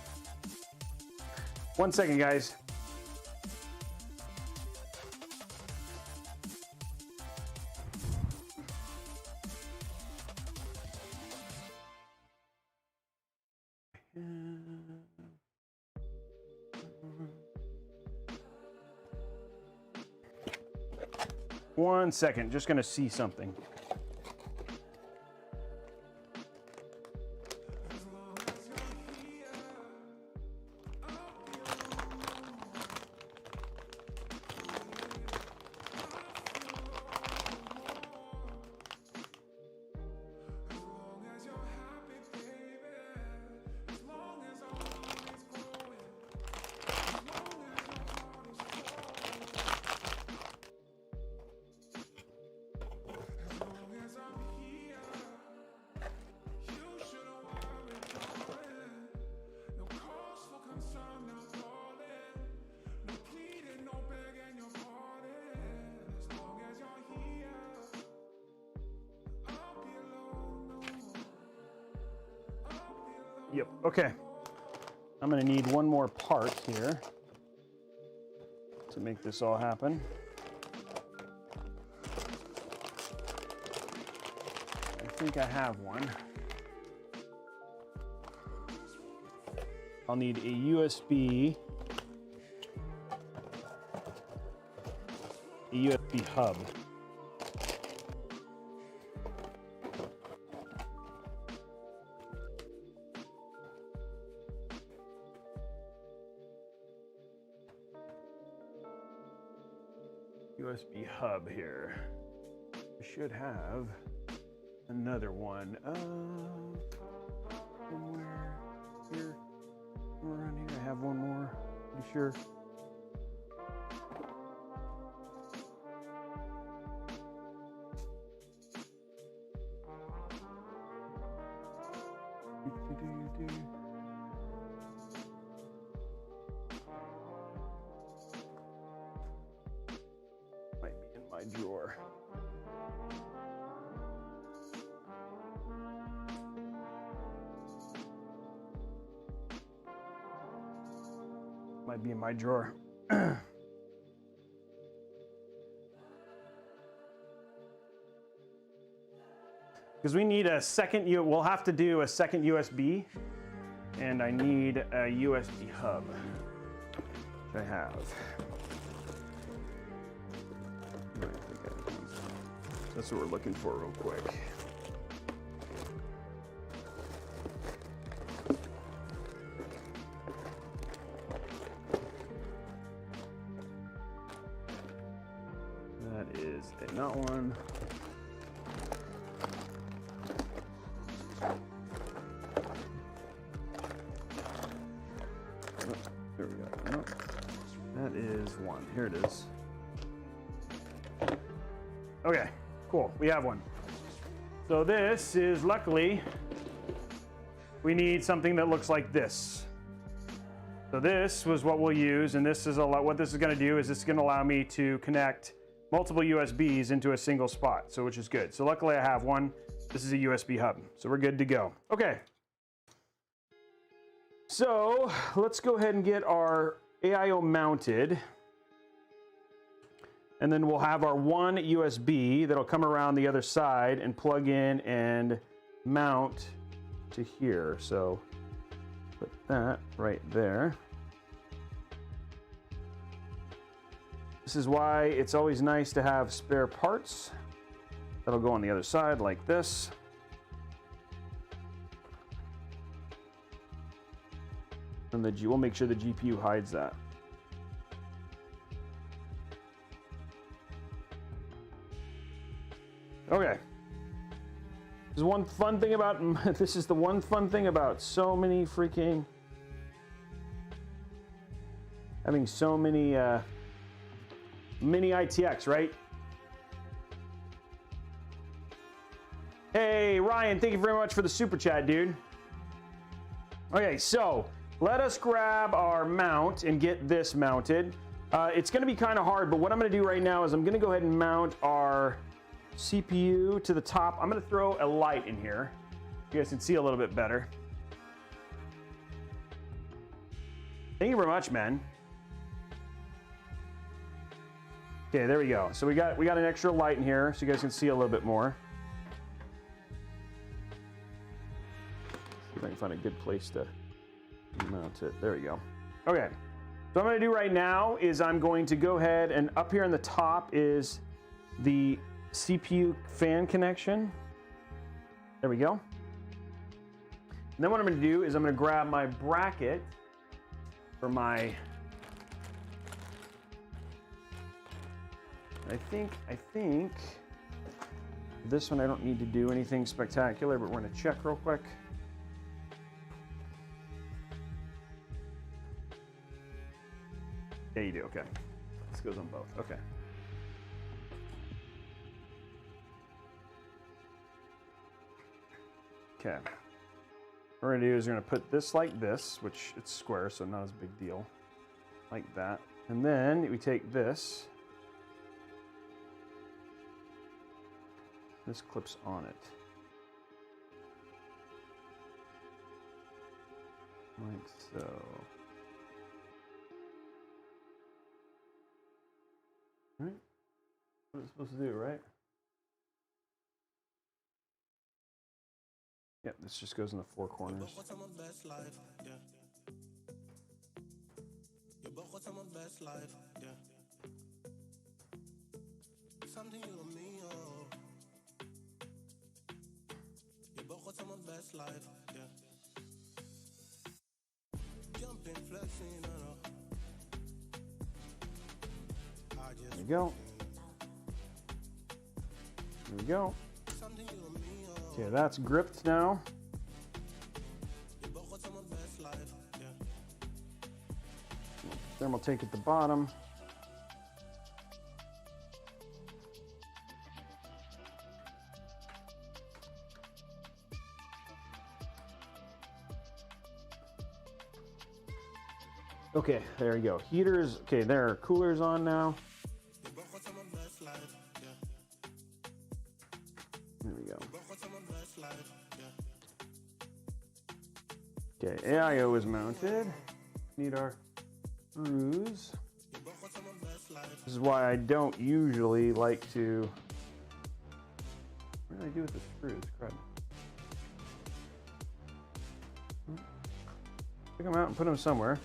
1 second, guys. One second, just gonna see something. Yep, okay. I'm gonna need one more part here to make this all happen. I think I have one. I'll need a USB a USB hub. USB hub here. We should have another one. Somewhere here. Around here. I have one more. Pretty sure. Might be in my drawer. Might be in my drawer. Because we need a second, we'll have to do a second USB, and I need a USB hub, which I have. That's what we're looking for real quick. That is not one. There we go. Nope. That is one. Here it is. Okay, cool. We have one. So this is, luckily, we need something that looks like this. So this was what we'll use, and this is what this is going to do is it's going to allow me to connect multiple USBs into a single spot, so which is good. So luckily I have one. This is a USB hub, so we're good to go. Okay. So let's go ahead and get our AIO mounted. And then we'll have our one USB that'll come around the other side and plug in and mount to here. So put that right there. This is why it's always nice to have spare parts. That'll go on the other side like this. And we'll make sure the GPU hides that. Okay. This is one fun thing about this is the one fun thing about so many freaking having so many Mini-ITX, right? Hey Ryan, thank you very much for the super chat, dude. Okay, so let us grab our mount and get this mounted. It's going to be kind of hard, but what I'm going to do right now is I'm going to go ahead and mount our CPU to the top. I'm going to throw a light in here. You guys can see a little bit better. Thank you very much, man. Okay, there we go. So we got an extra light in here, so you guys can see a little bit more. See if I can find a good place to mount it. There we go. Okay. So what I'm going to do right now is I'm going to go ahead and up here on the top is the CPU fan connection. There we go. And then what I'm going to do is I'm going to grab my bracket for my I think this one I don't need to do anything spectacular, but we're going to check real quick. Yeah, you do. Okay. This goes on both. Okay. Okay. What we're going to do is we're going to put this like this, which it's square, so not as big deal. Like that. And then we take this. This clips on it. Like so. Right? What it's supposed to do, right? Yep, this just goes in the four corners. There we go. There we go. Okay, that's gripped now. Thermal take at the bottom. Okay, there we go. Heaters, okay, there are coolers on now. There we go. Okay, AIO is mounted. Need our screws. This is why I don't usually like to. What do I do with the screws? Crud. Pick them out and put them somewhere.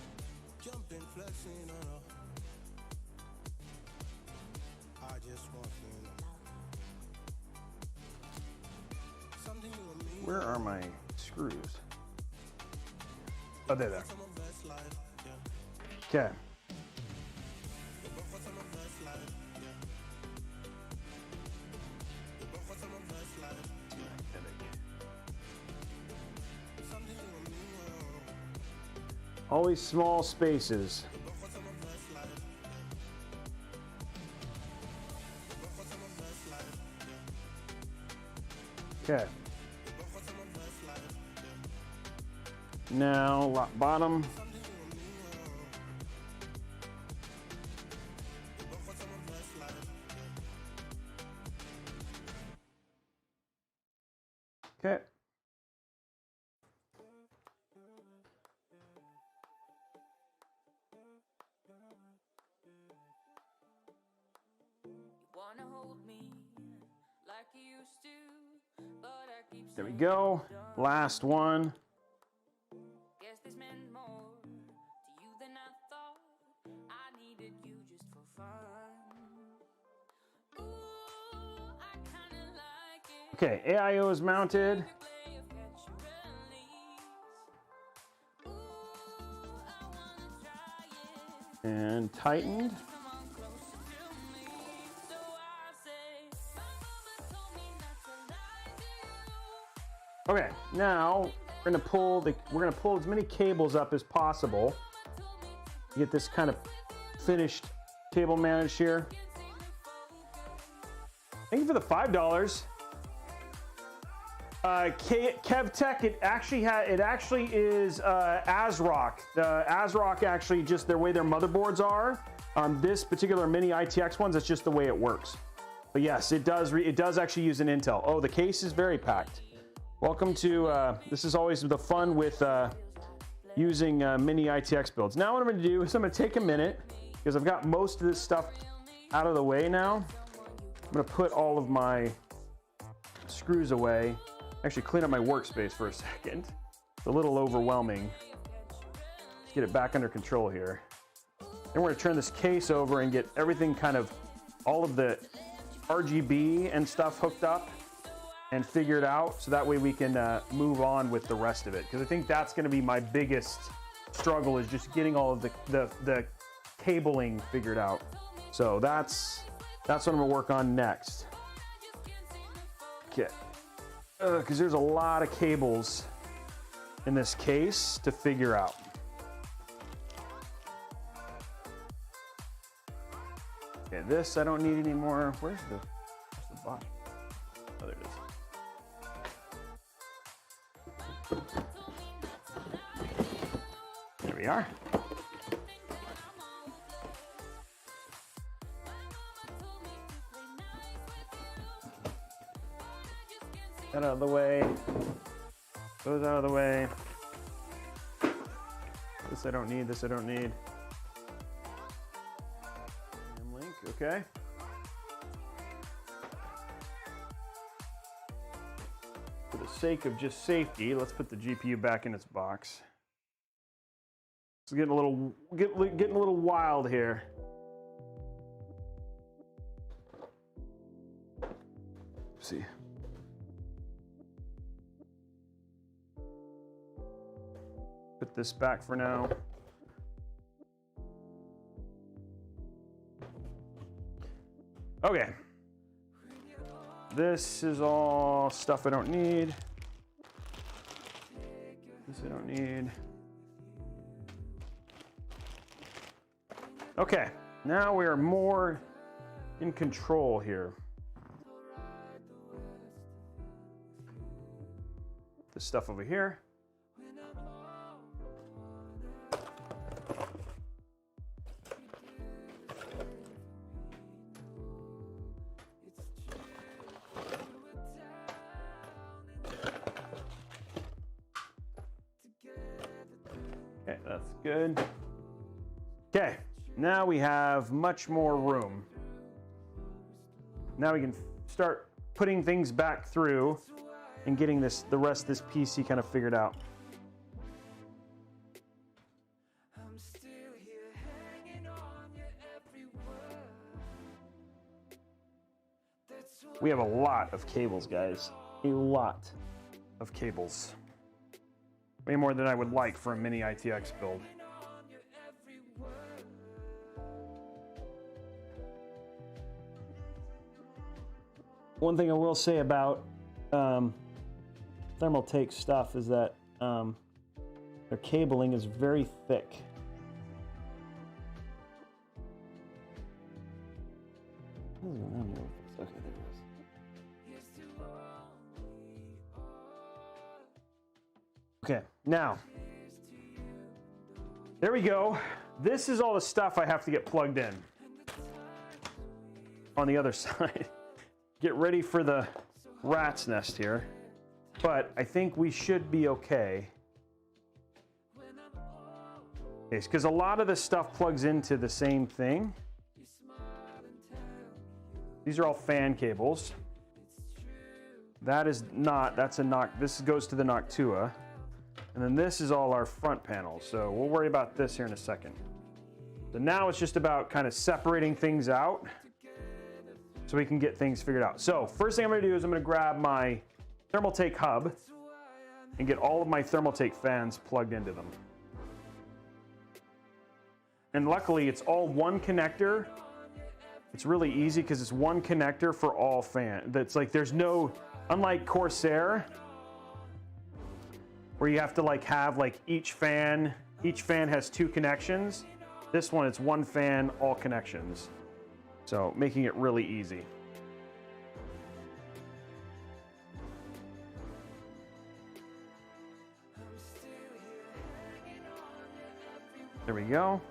Where are my screws? Oh, there they are. Okay. Always small spaces. Okay. Now, bottom. Okay. There we go. Last one. Okay, AIO is mounted. And tightened. Okay, now we're gonna pull as many cables up as possible to get this kind of finished cable managed here. Thank you for the $5. KevTech, it actually is ASRock. The ASRock actually just the way their motherboards are. This particular Mini-ITX ones, that's just the way it works. But yes, it does actually use an Intel. Oh, the case is very packed. Welcome to, this is always the fun with using Mini-ITX builds. Now what I'm gonna do is I'm gonna take a minute, because I've got most of this stuff out of the way now. I'm gonna put all of my screws away. Actually clean up my workspace for a second. It's a little overwhelming. Let's get it back under control here. Then we're gonna turn this case over and get everything kind of, all of the RGB and stuff hooked up and figured out, so that way we can move on with the rest of it. Because I think that's gonna be my biggest struggle, is just getting all of the cabling figured out. So that's what I'm gonna work on next. Okay. Because there's a lot of cables in this case to figure out. Okay, this I don't need anymore. Where's the box? Oh, there it is. There we are. That out of the way. Those out of the way. This I don't need, this I don't need. Link, okay. For the sake of just safety, let's put the GPU back in its box. It's getting a little wild here. Oopsie. Put this back for now. Okay. This is all stuff I don't need. This I don't need. Okay, now we are more in control here. This stuff over here. Okay, that's good. Okay, now we have much more room. Now we can start putting things back through and getting the rest of this PC kind of figured out. We have a lot of cables, guys. A lot of cables. Way more than I would like for a Mini-ITX build. One thing I will say about Thermaltake stuff is that their cabling is very thick. Okay, there it is. Okay, now, there we go. This is all the stuff I have to get plugged in on the other side. Get ready for the rat's nest here, but I think we should be okay. Okay, because a lot of this stuff plugs into the same thing. These are all fan cables. That is not, that's a Noct, this goes to the Noctua. And then this is all our front panels. So we'll worry about this here in a second. So now it's just about kind of separating things out so we can get things figured out. So first thing I'm gonna do is I'm gonna grab my Thermaltake hub and get all of my Thermaltake fans plugged into them. And luckily it's all one connector. It's really easy because it's one connector for all fan. That's like, there's no, unlike Corsair, where you have to like have like each fan has two connections. This one, it's one fan, all connections. So making it really easy. There we go.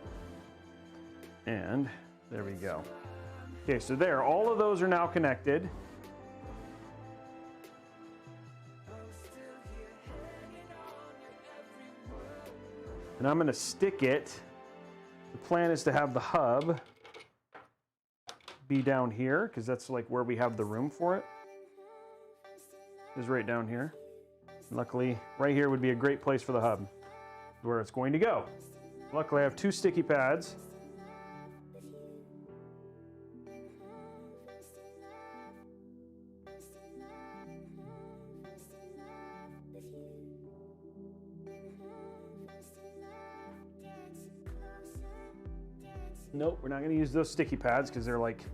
And there we go. Okay, so there, all of those are now connected. And I'm gonna stick it. The plan is to have the hub be down here, because that's like where we have the room for it. Is right down here. Luckily, right here would be a great place for the hub, where it's going to go. Luckily, I have two sticky pads. Nope, we're not going to use those sticky pads because they're like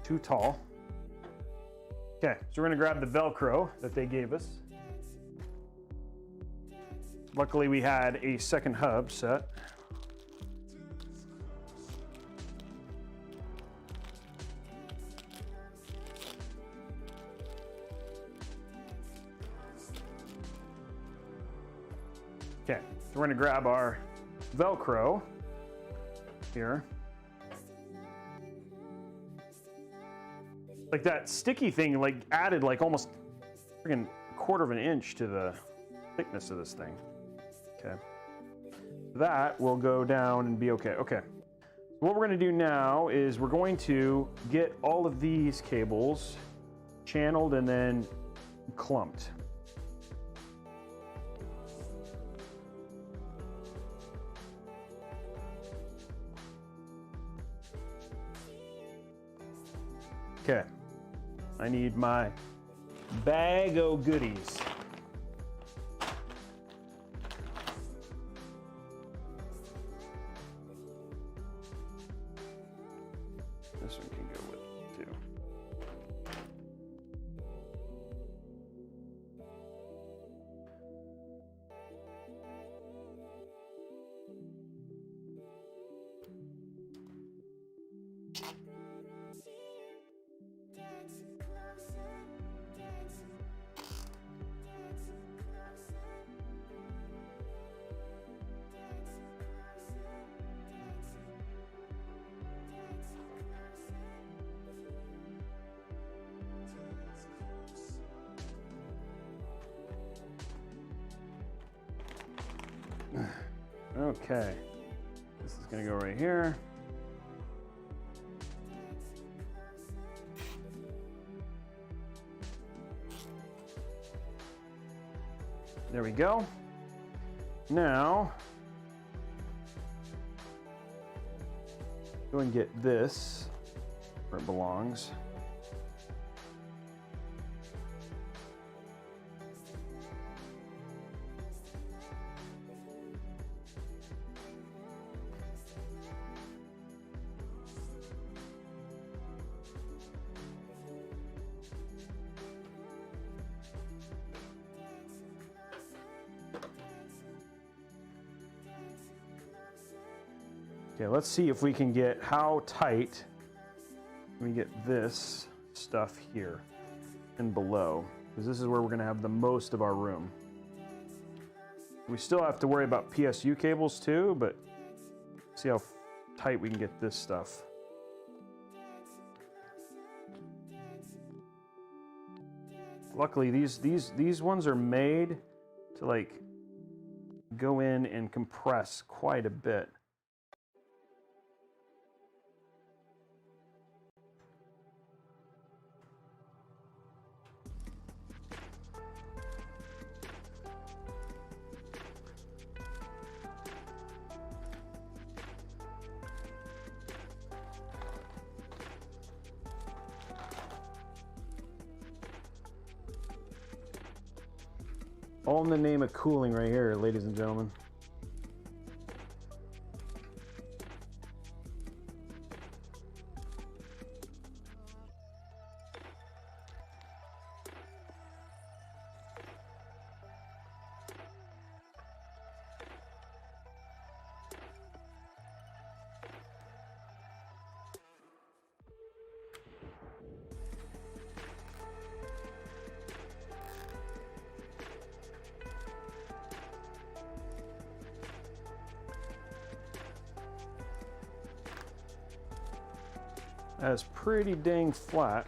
too tall. Okay, so we're going to grab the Velcro that they gave us. Luckily, we had a second hub set. Okay, so we're going to grab our Velcro here. Like that sticky thing like added like almost freaking quarter of an inch to the thickness of this thing. Okay. That will go down and be okay. Okay. What we're going to do now is we're going to get all of these cables channeled and then clumped. Okay. I need my bag o' goodies. This one can go with it too. Okay, this is gonna go right here. There we go. Now, go and get this where it belongs. Okay, let's see if we can get how tight we get this stuff here and below, because this is where we're going to have the most of our room. We still have to worry about PSU cables too, but see how tight we can get this stuff. Luckily, these ones are made to like go in and compress quite a bit. All in the name of cooling right here, ladies and gentlemen. That's pretty dang flat.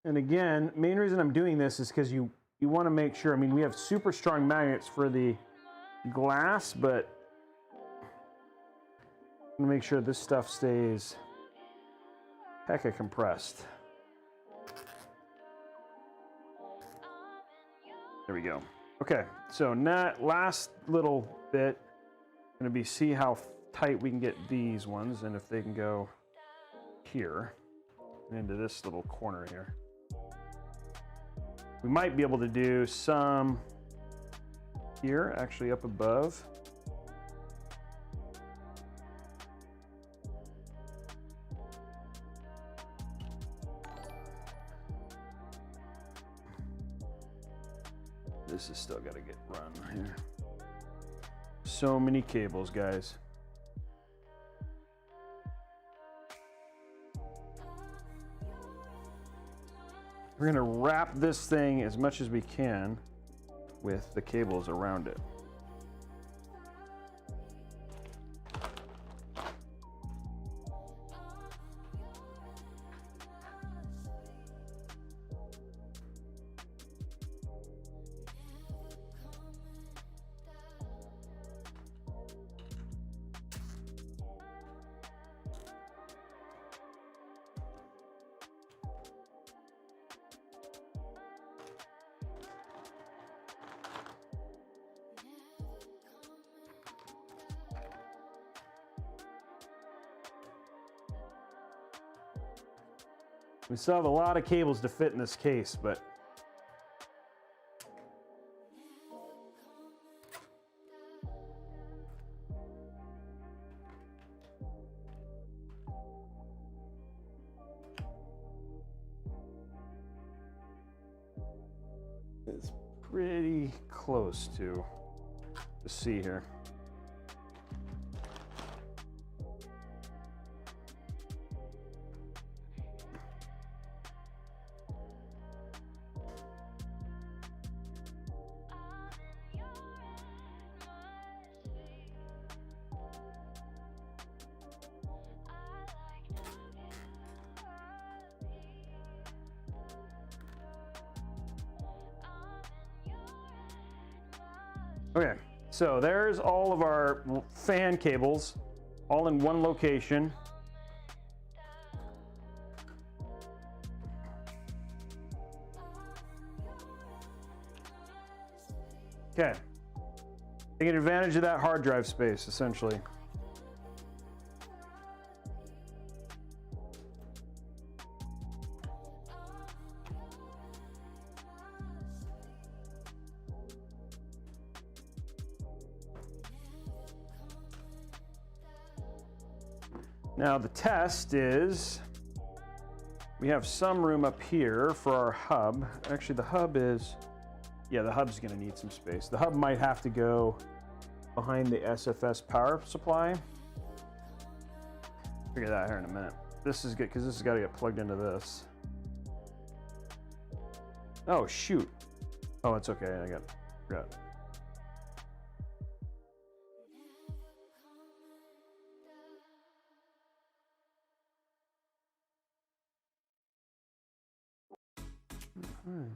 And again, main reason I'm doing this is because you want to make sure, I mean, we have super strong magnets for the glass, but I'm gonna make sure this stuff stays hecka compressed. There we go. Okay, so now last little bit, gonna be see how tight we can get these ones and if they can go here and into this little corner here. We might be able to do some here, actually up above. This is still got to get run here. So many cables, guys. We're gonna wrap this thing as much as we can with the cables around it. We still have a lot of cables to fit in this case, but it's pretty close to C here. Okay, so there's all of our fan cables, all in one location. Okay, taking advantage of that hard drive space, essentially. Now the test is, we have some room up here for our hub. Actually, the hub is, yeah, the hub's gonna need some space. The hub might have to go behind the SFS power supply. Figure that out here in a minute. This is good, because this has got to get plugged into this. Oh, shoot. Oh, it's okay, I forgot. Nice.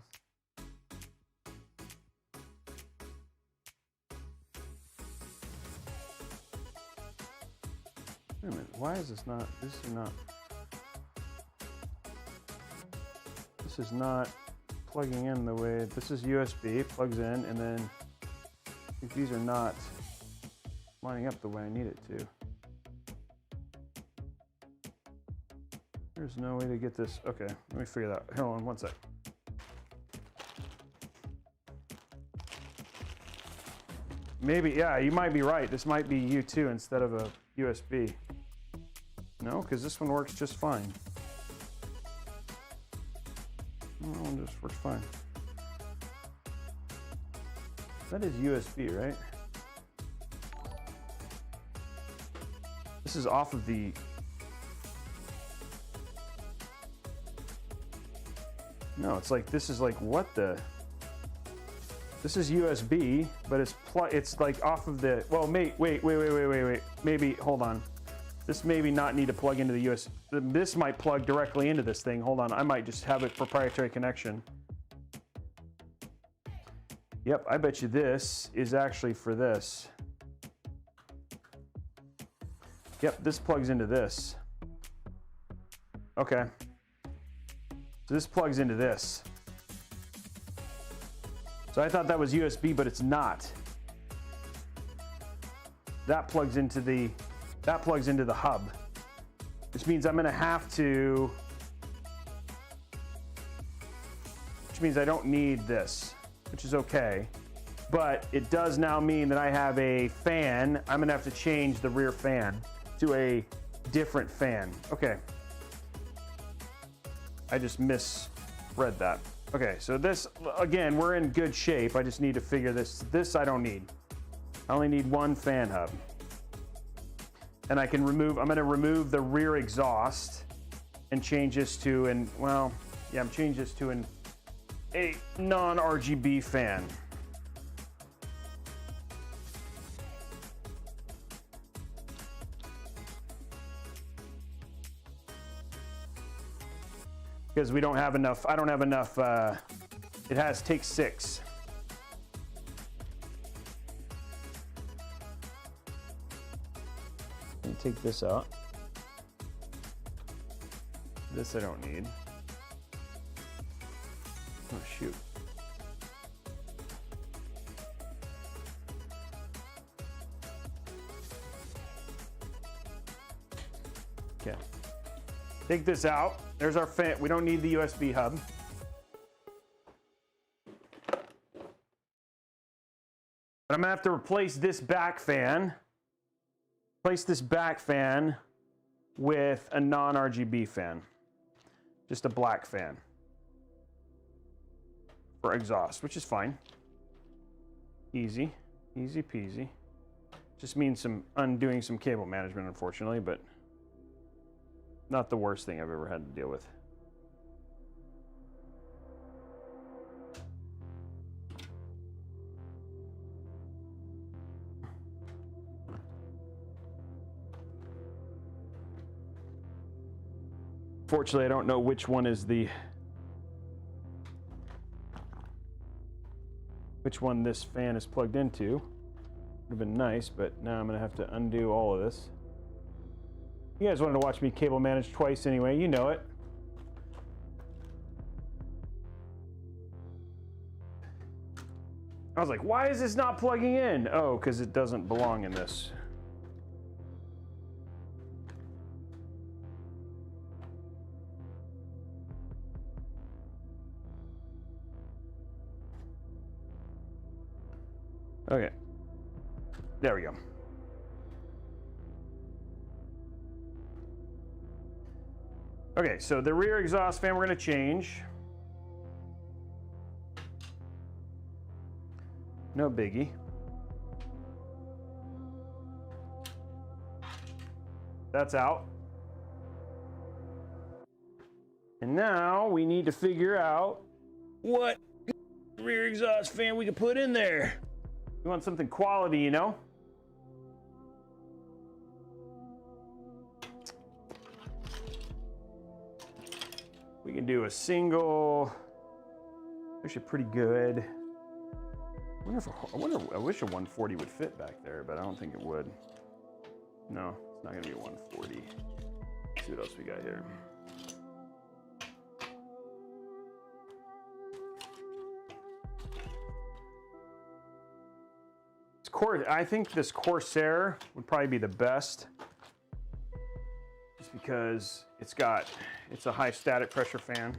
Wait a minute, why is this not, this is not plugging in the way, this is USB, plugs in, and then I think these are not lining up the way I need it to. There's no way to get this, okay, let me figure that out. Hold on one sec. Maybe, yeah, you might be right. This might be U2 instead of a USB. No, because this one works just fine. That one just works fine. That is USB, right? This is off of the... No, it's like, this is like, what the... This is USB, but it's like off of the, well, wait. Maybe, hold on. This maybe not need to plug into the USB. This might plug directly into this thing. Hold on, I might just have a proprietary connection. Yep, I bet you this is actually for this. Yep, this plugs into this. Okay. So this plugs into this. So I thought that was USB, but it's not. That plugs into the hub, which means I'm gonna have to, which means I don't need this, which is okay. But it does now mean that I have a fan. I'm gonna have to change the rear fan to a different fan. Okay. I just misread that. Okay, so this, again, we're in good shape. I just need to figure this. This I don't need. I only need one fan hub. And I can remove, I'm gonna remove the rear exhaust and change this to, well, yeah, I'm changing this to a non-RGB fan. Because we don't have enough, I don't have enough, it takes 6. Let me take this out. This I don't need. Oh shoot. Okay. Take this out. There's our fan. We don't need the USB hub. But I'm gonna have to replace this back fan. Replace this back fan with a non-RGB fan. Just a black fan. For exhaust, which is fine. Easy. Easy peasy. Just means undoing some cable management, unfortunately, but not the worst thing I've ever had to deal with. Fortunately, I don't know which one is which one this fan is plugged into. Would have been nice, but now I'm gonna have to undo all of this. You guys wanted to watch me cable manage twice anyway, you know it. I was like, why is this not plugging in? Oh, because it doesn't belong in this. Okay, there we go. Okay, so the rear exhaust fan we're going to change. No biggie. That's out. And now we need to figure out what rear exhaust fan we can put in there. We want something quality, you know? We can do a single, actually pretty good. I wish a 140 would fit back there, but I don't think it would. No, it's not gonna be a 140. Let's see what else we got here. I think this Corsair would probably be the best, just because it's a high static pressure fan.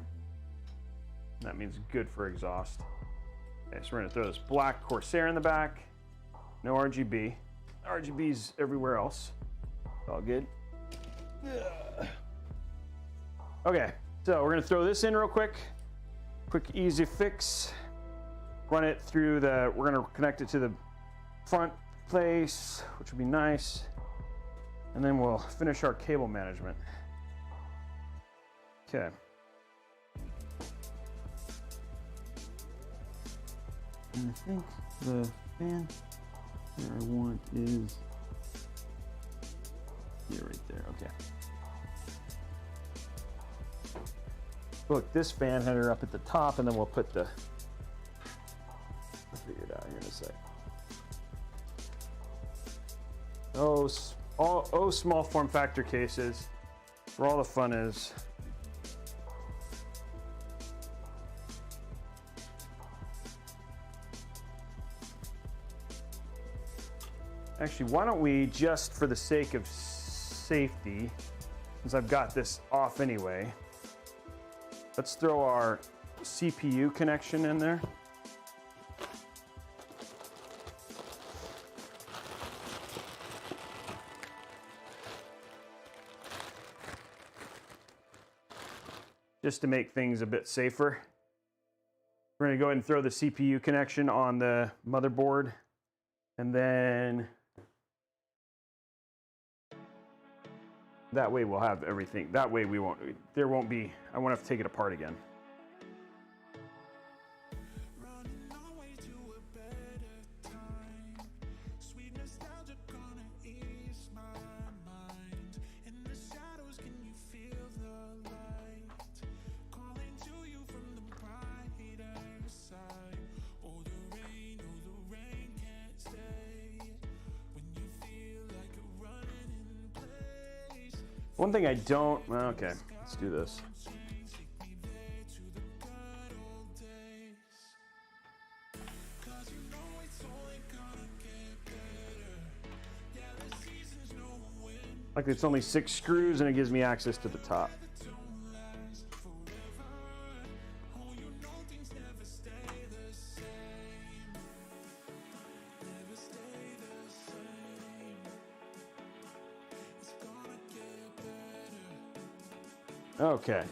That means good for exhaust. Okay, so we're gonna throw this black Corsair in the back. No RGB. RGB's everywhere else. It's all good. Okay, so we're gonna throw this in real quick. Quick, easy fix. Run it through we're gonna connect it to the front place, which would be nice. And then we'll finish our cable management. Okay. And I think the fan that I want is here, right there. Okay. Look, this fan header up at the top, and then we'll put I'll figure it out here in a sec. Oh, small form factor cases, where all the fun is. Actually, why don't we, just for the sake of safety, since I've got this off anyway, let's throw our CPU connection in there. Just to make things a bit safer. We're going to go ahead and throw the CPU connection on the motherboard, and then that way we'll have everything. That way I won't have to take it apart again. One thing I don't, okay, let's do this. Like it's only 6 screws and it gives me access to the top. Okay.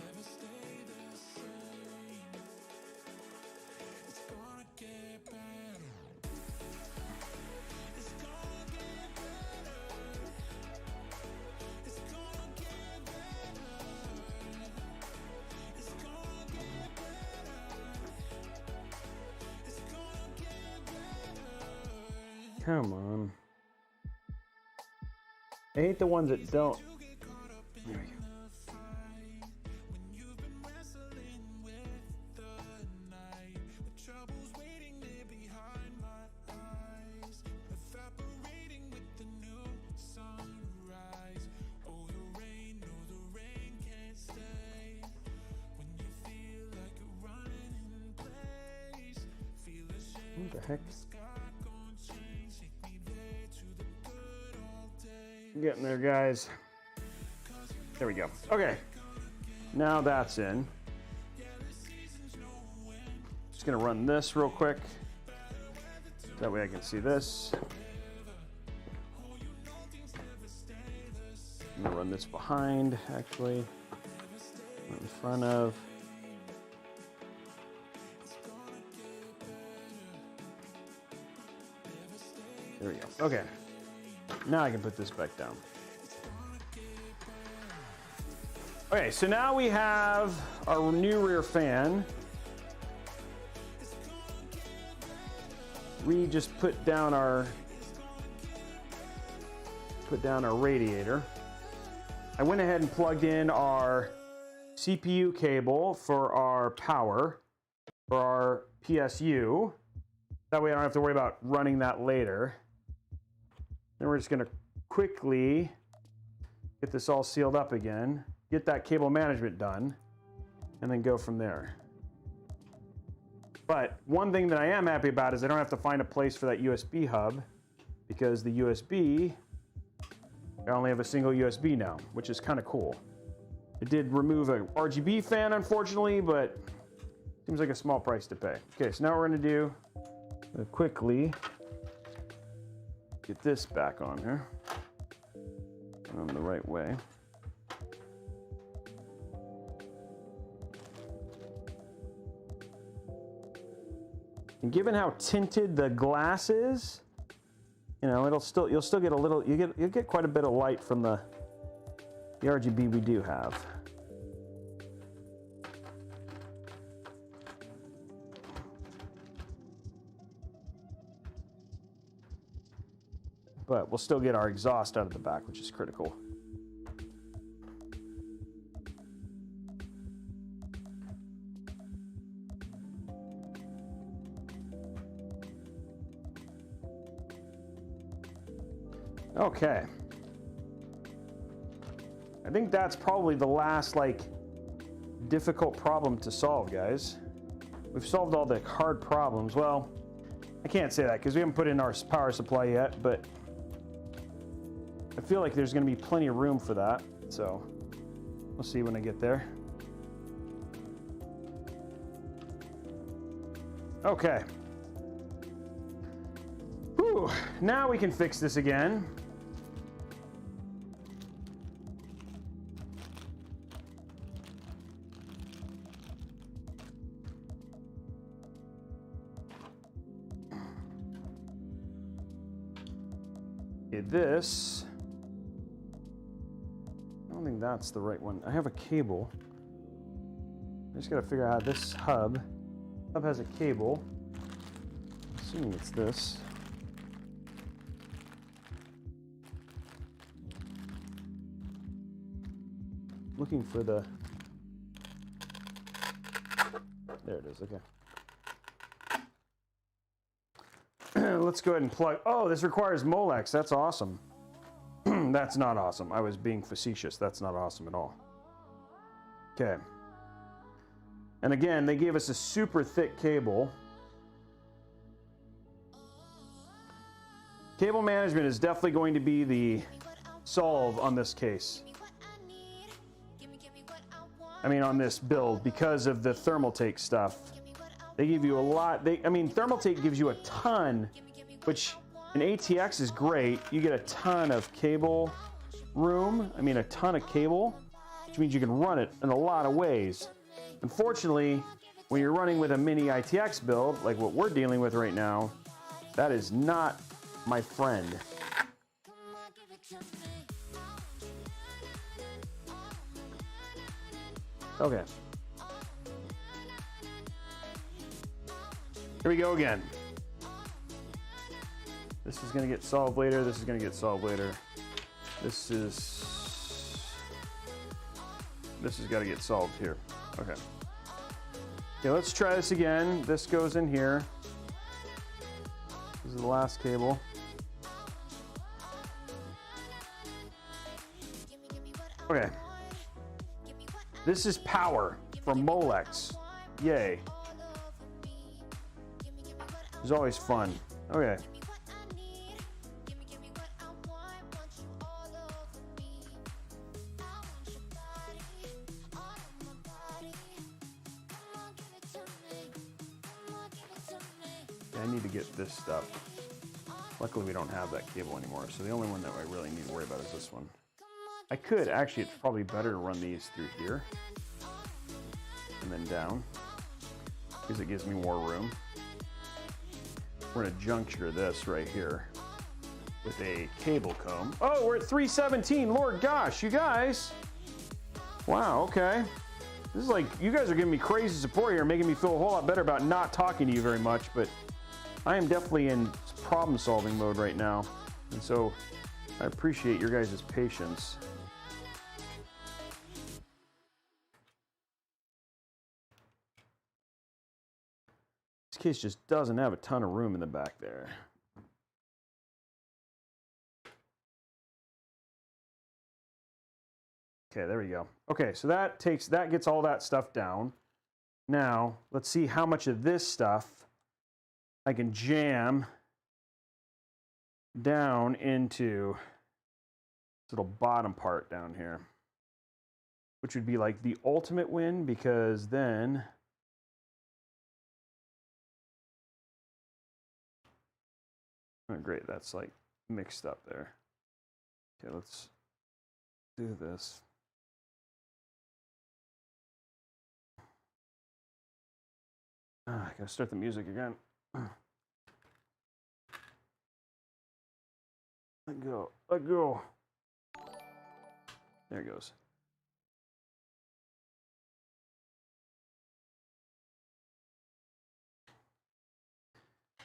Come on. I hate the ones that don't. There we go. What the heck? Getting there, guys. There we go. Okay. Now that's in. Just gonna run this real quick. That way I can see this. I'm gonna run this behind, actually. Not in front of. There we go. Okay. Now I can put this back down. Okay, so now we have our new rear fan. We just put down our radiator. I went ahead and plugged in our CPU cable for our power for our PSU. That way I don't have to worry about running that later. Then we're just going to quickly get this all sealed up again, get that cable management done, and then go from there. But one thing that I am happy about is I don't have to find a place for that USB hub, because the USB, I only have a single USB now, which is kind of cool. It did remove a RGB fan, unfortunately, but seems like a small price to pay. Okay, so now what we're going to do, quickly get this back on here. On the right way. And given how tinted the glass is, you know, you'll still get a little, you'll get quite a bit of light from the RGB we do have. But we'll still get our exhaust out of the back, which is critical. Okay. I think that's probably the last, like, difficult problem to solve, guys. We've solved all the hard problems. Well, I can't say that because we haven't put in our power supply yet, but I feel like there's going to be plenty of room for that, so we'll see when I get there. Okay. Whew. Now we can fix this again. Okay, this. I don't think that's the right one. I have a cable. I just gotta figure out how this hub has a cable. Assuming it's this. Looking for the. There it is. Okay. Let's go ahead and plug. Oh, this requires Molex. That's awesome. That That's not awesome. I was being facetious. That's not awesome at all. Okay. And again, they gave us a super thick cable. Cable management is definitely going to be the solve on this case. I mean, on this build, because of the Thermaltake stuff. They give you a lot. I mean, Thermaltake gives you a ton, which an ATX is great. You get a ton of cable room. I mean, a ton of cable, which means you can run it in a lot of ways. Unfortunately, when you're running with a Mini-ITX build, like what we're dealing with right now, that is not my friend. Okay. Here we go again. This is going to get solved later. This is going to get solved later. This has got to get solved here. Okay. Okay, let's try this again. This goes in here. This is the last cable. Okay. This is power from Molex. Yay. It's always fun. Okay. I need to get this stuff. Luckily, we don't have that cable anymore, so the only one that I really need to worry about is this one. I could, actually, it's probably better to run these through here and then down, because it gives me more room. We're gonna juncture this right here with a cable comb. Oh, we're at 317, Lord gosh, you guys. Wow, okay. This is like, you guys are giving me crazy support here, making me feel a whole lot better about not talking to you very much, but I am definitely in problem solving mode right now. And so I appreciate your guys' patience. This case just doesn't have a ton of room in the back there. Okay, there we go. Okay, so that gets all that stuff down. Now, let's see how much of this stuff I can jam down into this little bottom part down here, which would be like the ultimate win, because then oh, great, that's like mixed up there. Okay, let's do this. I gotta start the music again. Let go, let go. There it goes.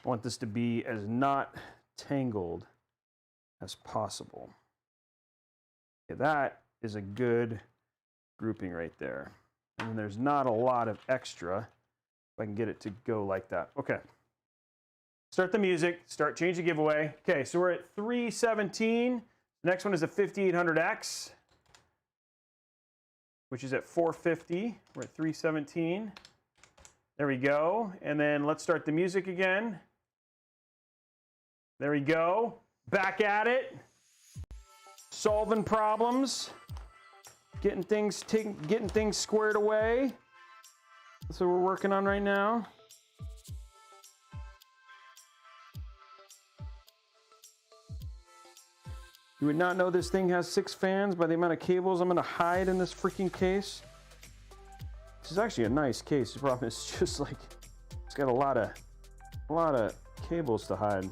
I want this to be as not tangled as possible. Okay, that is a good grouping right there. And then there's not a lot of extra. If I can get it to go like that. Okay. Start the music, start change the giveaway. Okay, so we're at 317. The next one is a 5800X, which is at 450. We're at 317. There we go. And then let's start the music again. There we go. Back at it. Solving problems. Getting things squared away. That's what we're working on right now. You would not know this thing has 6 fans by the amount of cables I'm going to hide in this freaking case. This is actually a nice case. The problem is just like it's got a lot of cables to hide.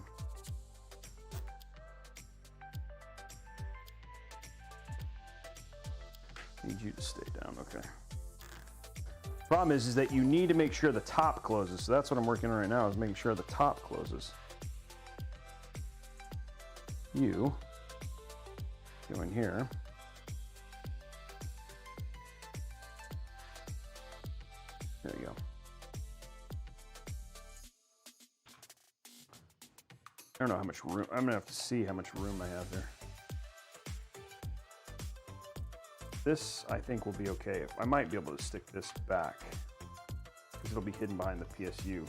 Need you to stay down, okay. Problem is that you need to make sure the top closes. So that's what I'm working on right now, is making sure the top closes. You go in here. There you go. I don't know how much room. I'm gonna have to see how much room I have here. This, I think, will be okay. I might be able to stick this back because it'll be hidden behind the PSU.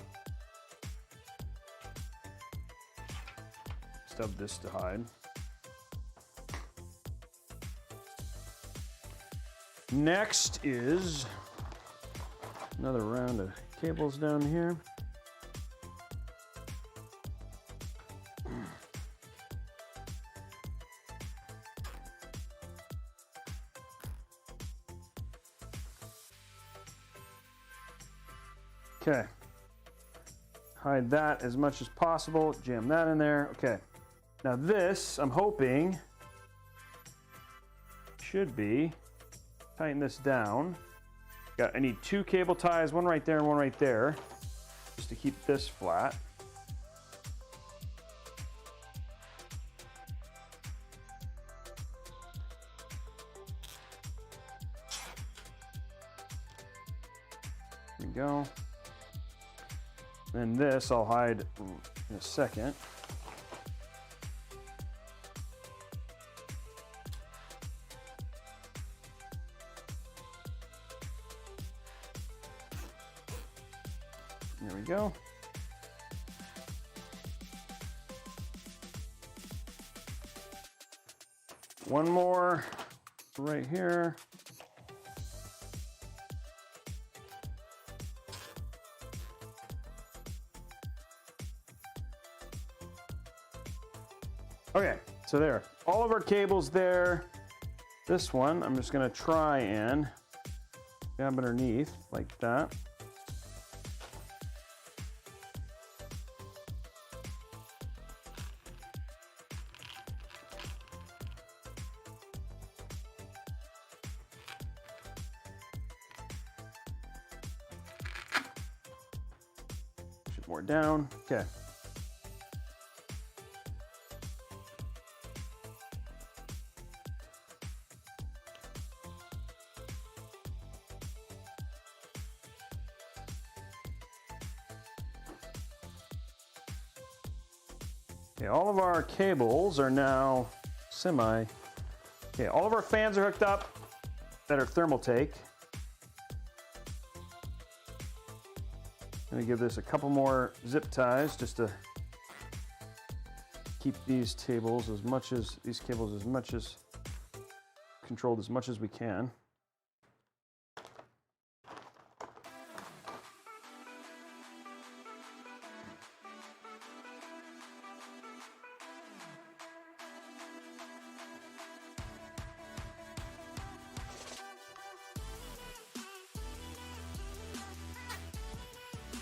Stub this to hide. Next is another round of cables down here. Okay, hide that as much as possible, jam that in there. Okay, now this, I'm hoping, should be, tighten this down. I need 2 cable ties, one right there and one right there, just to keep this flat. There we go. And this I'll hide in a second. There we go. One more right here. Okay, so there, all of our cables there. This one, I'm just gonna try and grab underneath like that. Push it more down, okay. Okay, all of our cables are now okay, all of our fans are hooked up that are thermal take. Let me give this a couple more zip ties just to keep these cables as controlled as much as we can.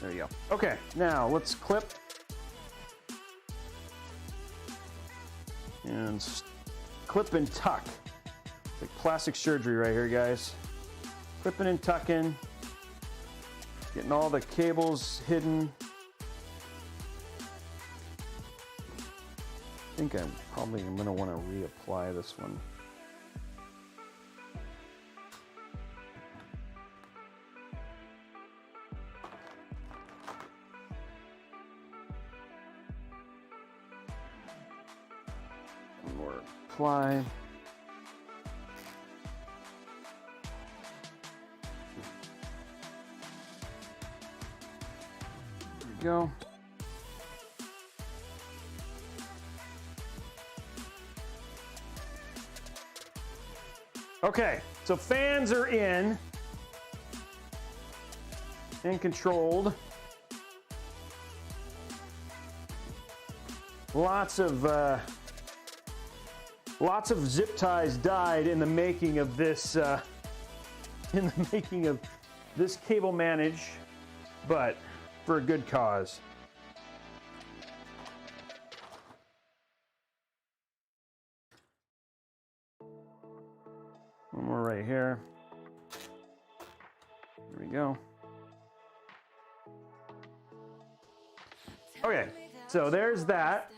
There you go. Okay, now let's clip and clip and tuck. It's like plastic surgery right here, guys. Clipping and tucking, getting all the cables hidden. I think I'm probably going to want to reapply this one. More apply. There we go. Okay, so fans are in and controlled. Lots of zip ties died in the making of this cable manage, but for a good cause. One more right here. There we go. Okay, so there's that.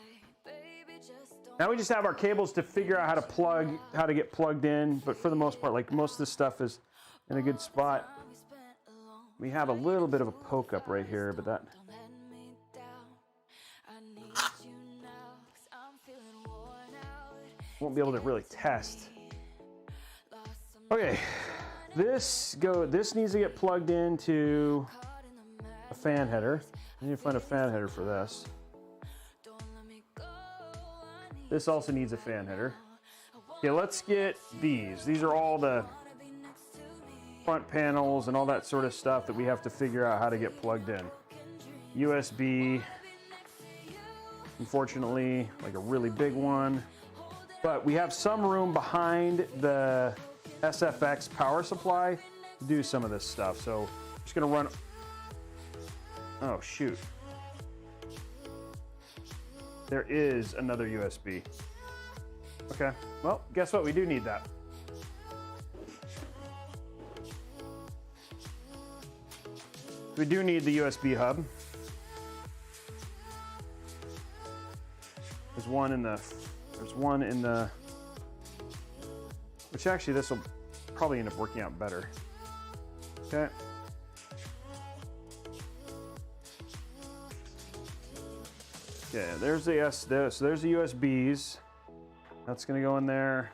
Now we just have our cables to figure out how to get plugged in, but for the most part, like most of this stuff is in a good spot. We have a little bit of a poke up right here, but that won't be able to really test. Okay, this needs to get plugged into a fan header. I need to find a fan header for this. This also needs a fan header. Okay, let's get these. These are all the front panels and all that sort of stuff that we have to figure out how to get plugged in. USB, unfortunately, like a really big one. But we have some room behind the SFX power supply to do some of this stuff. So I'm just gonna run, oh shoot. There is another USB. Okay, well, guess what? We do need that. We do need the USB hub. There's one in the, which actually this will probably end up working out better. Okay. Okay, there's the so there's the USBs. That's gonna go in there.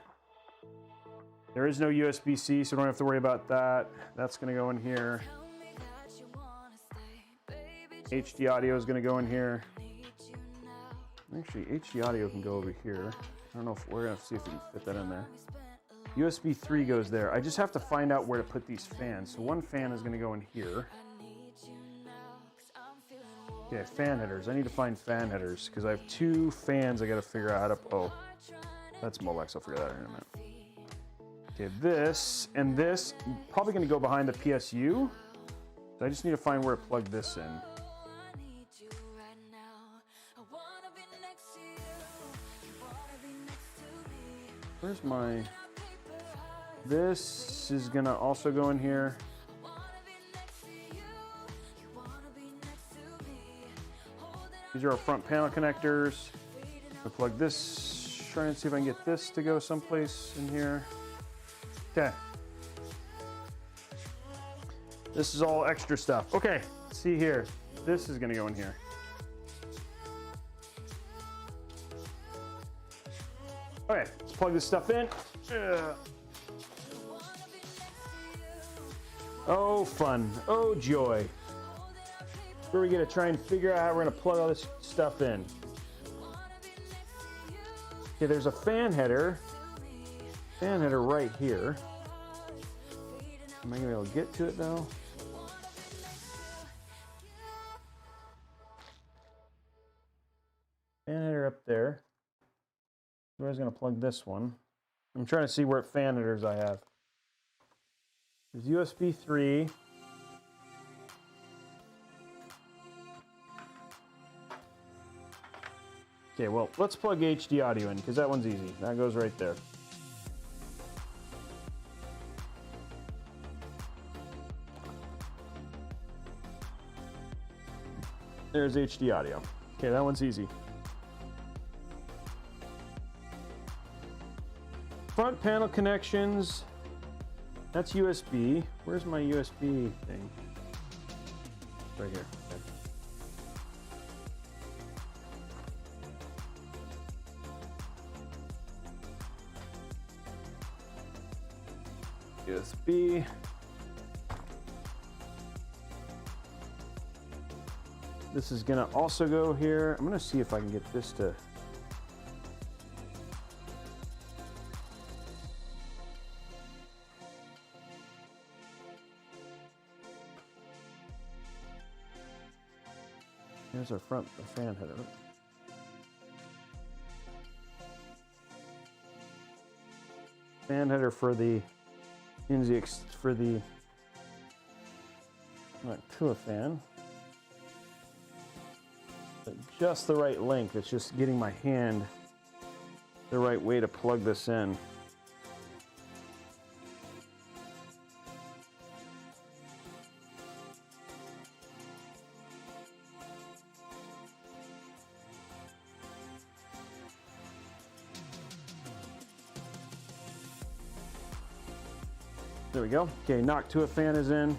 There is no USB-C, so don't have to worry about that. That's gonna go in here. HD audio is gonna go in here. Actually, HD audio can go over here. I don't know if we're gonna see if we can fit that in there. USB 3 goes there. I just have to find out where to put these fans. So one fan is gonna go in here. Okay, fan headers. I need to find fan headers because I have 2 fans I gotta figure out how to, oh, that's Molex, I'll figure that out in a minute. Okay, this and this, probably gonna go behind the PSU. So I just need to find where to plug this in. Where's my, this is gonna also go in here. These are our front panel connectors. I'll plug this, try and see if I can get this to go someplace in here. Okay. This is all extra stuff. Okay, see here. This is gonna go in here. Okay, let's plug this stuff in. Oh, fun. Oh, joy. Where we gonna try and figure out how we're gonna plug all this stuff in. Okay, there's a fan header. Fan header right here. Am I gonna be able to get to it though? Fan header up there. Where's gonna plug this one? I'm trying to see where fan headers I have. There's USB 3. Okay, well, let's plug HD audio in because that one's easy. That goes right there. There's HD audio. Okay, that one's easy. Front panel connections. That's USB. Where's my USB thing? Right here. Okay. USB. This is gonna also go here. I'm gonna see if I can get this to. Here's our front fan header. Fan header for the for the to a fan. But just the right length. It's just getting my hand the right way to plug this in. There we go. Okay, knock to a fan is in.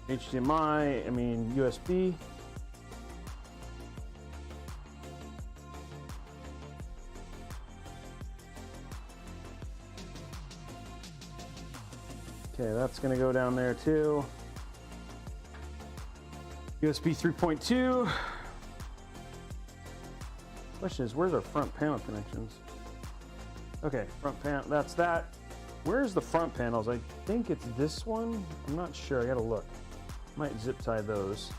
HDMI, USB. Okay, that's gonna go down there too. USB 3.2. Question is, where's our front panel connections? Okay, front panel, that's that. Where's the front panels? I think it's this one. I'm not sure, I gotta look. Might zip tie those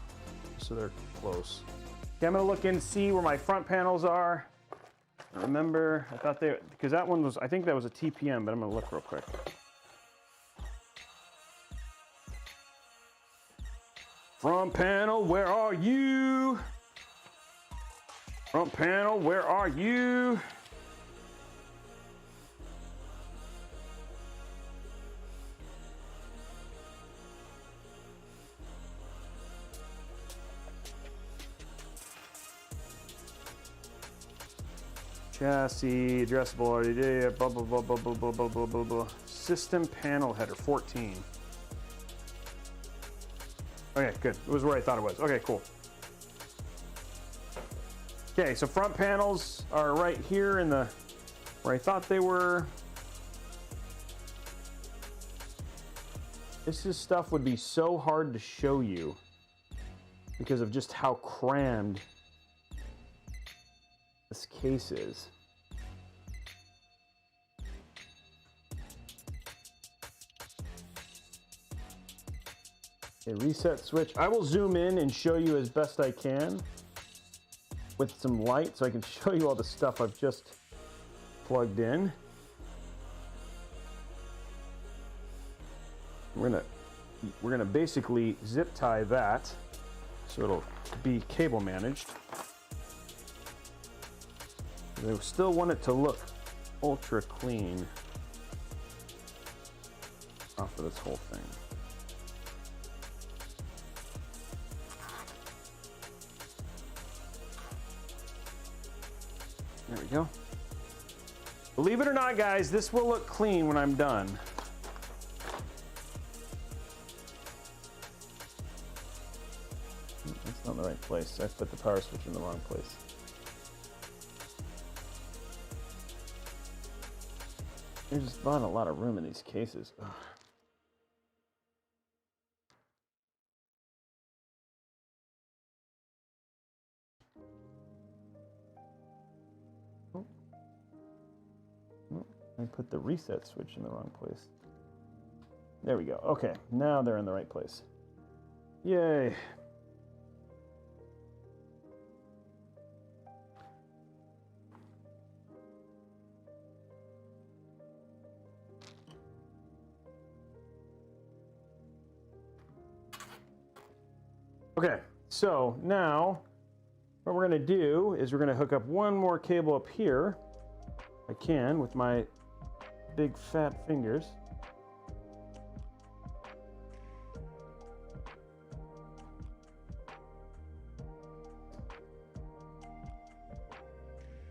so they're close. Okay, I'm gonna look and see where my front panels are. I remember, I thought they, because that one was, I think that was a TPM, but I'm gonna look real quick. Front panel, where are you? Front panel, where are you? Chassis, addressable RDD, blah, blah, blah, blah, blah, blah, blah, blah, blah, blah. System panel header, 14. Okay, good. It was where I thought it was. Okay, cool. Okay, so front panels are right here in the, where I thought they were. This is stuff would be so hard to show you because of just how crammed this case is. A reset switch. I will zoom in and show you as best I can with some light so I can show you all the stuff I've just plugged in. We're gonna basically zip tie that so it'll be cable managed. I still want it to look ultra clean off of this whole thing. There we go. Believe it or not, guys, this will look clean when I'm done. That's not the right place. I put the power switch in the wrong place. There's just not a lot of room in these cases. Ugh. I put the reset switch in the wrong place. There we go. Okay, now they're in the right place. Yay. Okay, so now what we're going to do is we're going to hook up one more cable up here. I can with my big fat fingers.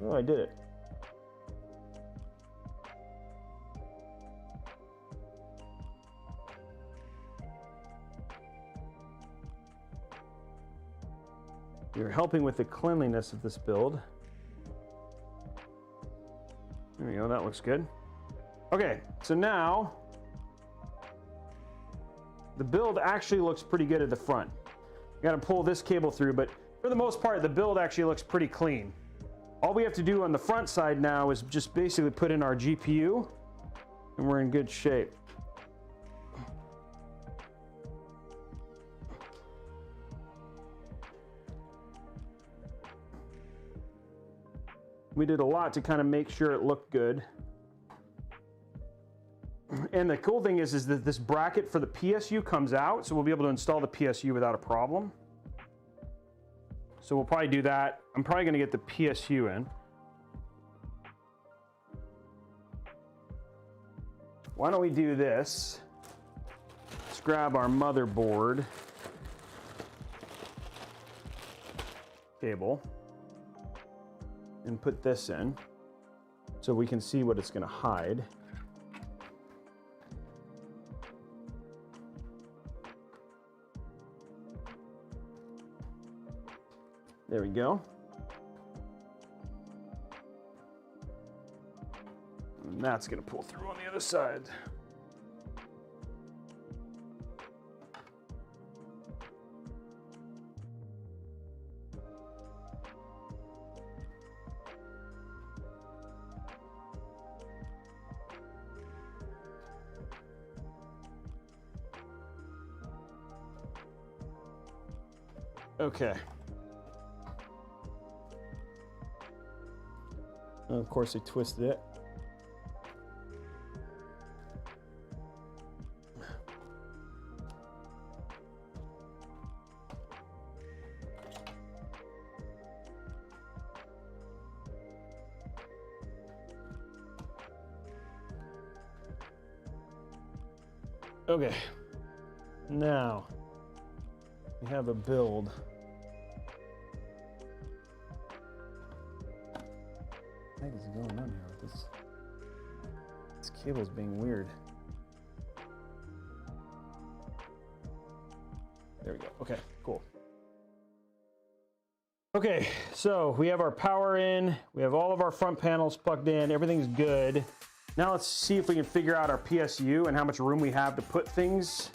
Oh, I did it. You're helping with the cleanliness of this build. There we go, that looks good. Okay, so now the build actually looks pretty good at the front. You gotta pull this cable through, but for the most part, the build actually looks pretty clean. All we have to do on the front side now is just basically put in our GPU, and we're in good shape. We did a lot to kind of make sure it looked good. And the cool thing is that this bracket for the PSU comes out, so we'll be able to install the PSU without a problem. So we'll probably do that. I'm probably going to get the PSU in. Why don't we do this? Let's grab our motherboard cable and put this in so we can see what it's going to hide. There we go. And that's going to pull through on the other side. Okay. And of course, they twisted it. Okay, now we have a build. What is going on here with this? This cable's being weird. There we go. Okay, cool. Okay, so we have our power in. We have all of our front panels plugged in. Everything's good. Now let's see if we can figure out our PSU and how much room we have to put things.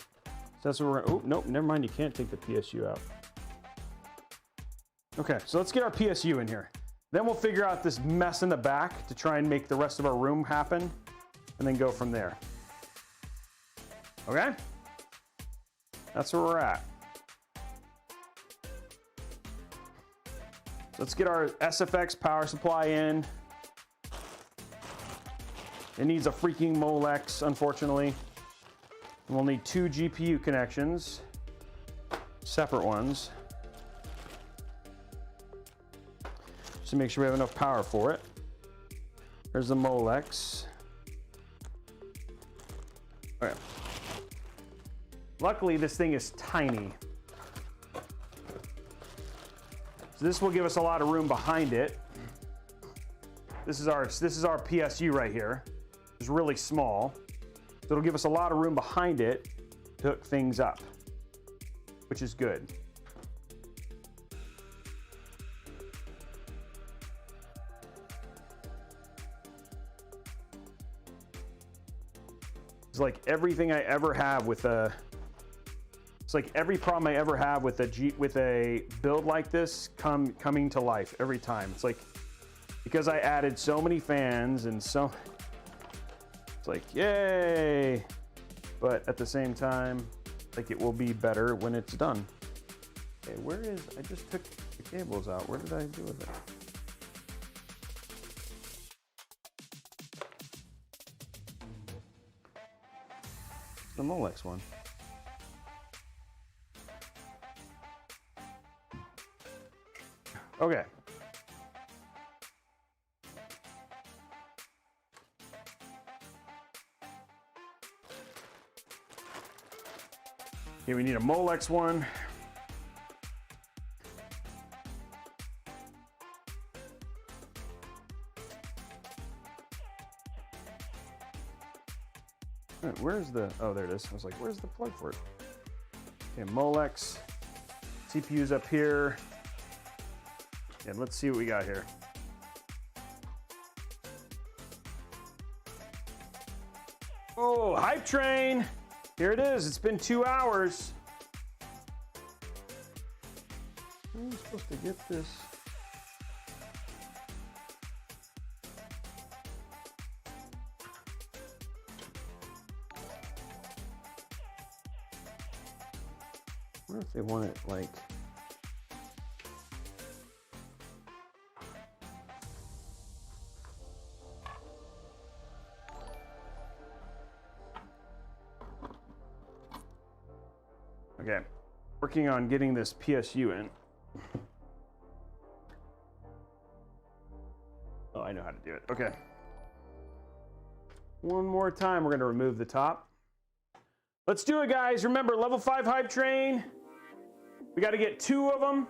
So that's what we're, oh, nope, never mind, you can't take the PSU out. Okay, so let's get our PSU in here. Then we'll figure out this mess in the back to try and make the rest of our room happen, and then go from there. Okay? That's where we're at. Let's get our SFX power supply in. It needs a freaking Molex, unfortunately. And we'll need 2 GPU connections, separate ones, just to make sure we have enough power for it. There's the Molex. Okay. Luckily, this thing is tiny. So this will give us a lot of room behind it. This is our PSU right here. It's really small, so it'll give us a lot of room behind it to hook things up, which is good. It's like everything I ever have with a, it's like every problem I ever have with a build like this coming to life every time. It's like, because I added so many fans and so, it's like, yay. But at the same time, like it will be better when it's done. Okay, where is, I just took the cables out. Where did I do with it? The Molex one. Okay. Okay, we need a Molex one. Where's the, oh, there it is. I was like, where's the plug for it? Okay, Molex. CPU's up here. And let's see what we got here. Oh, hype train. Here it is. It's been 2 hours. How am I supposed to get this? I wonder if they want it like... Okay, working on getting this PSU in. Oh, I know how to do it. Okay. One more time, we're gonna remove the top. Let's do it, guys. Remember, level 5 hype train. We gotta get 2 of them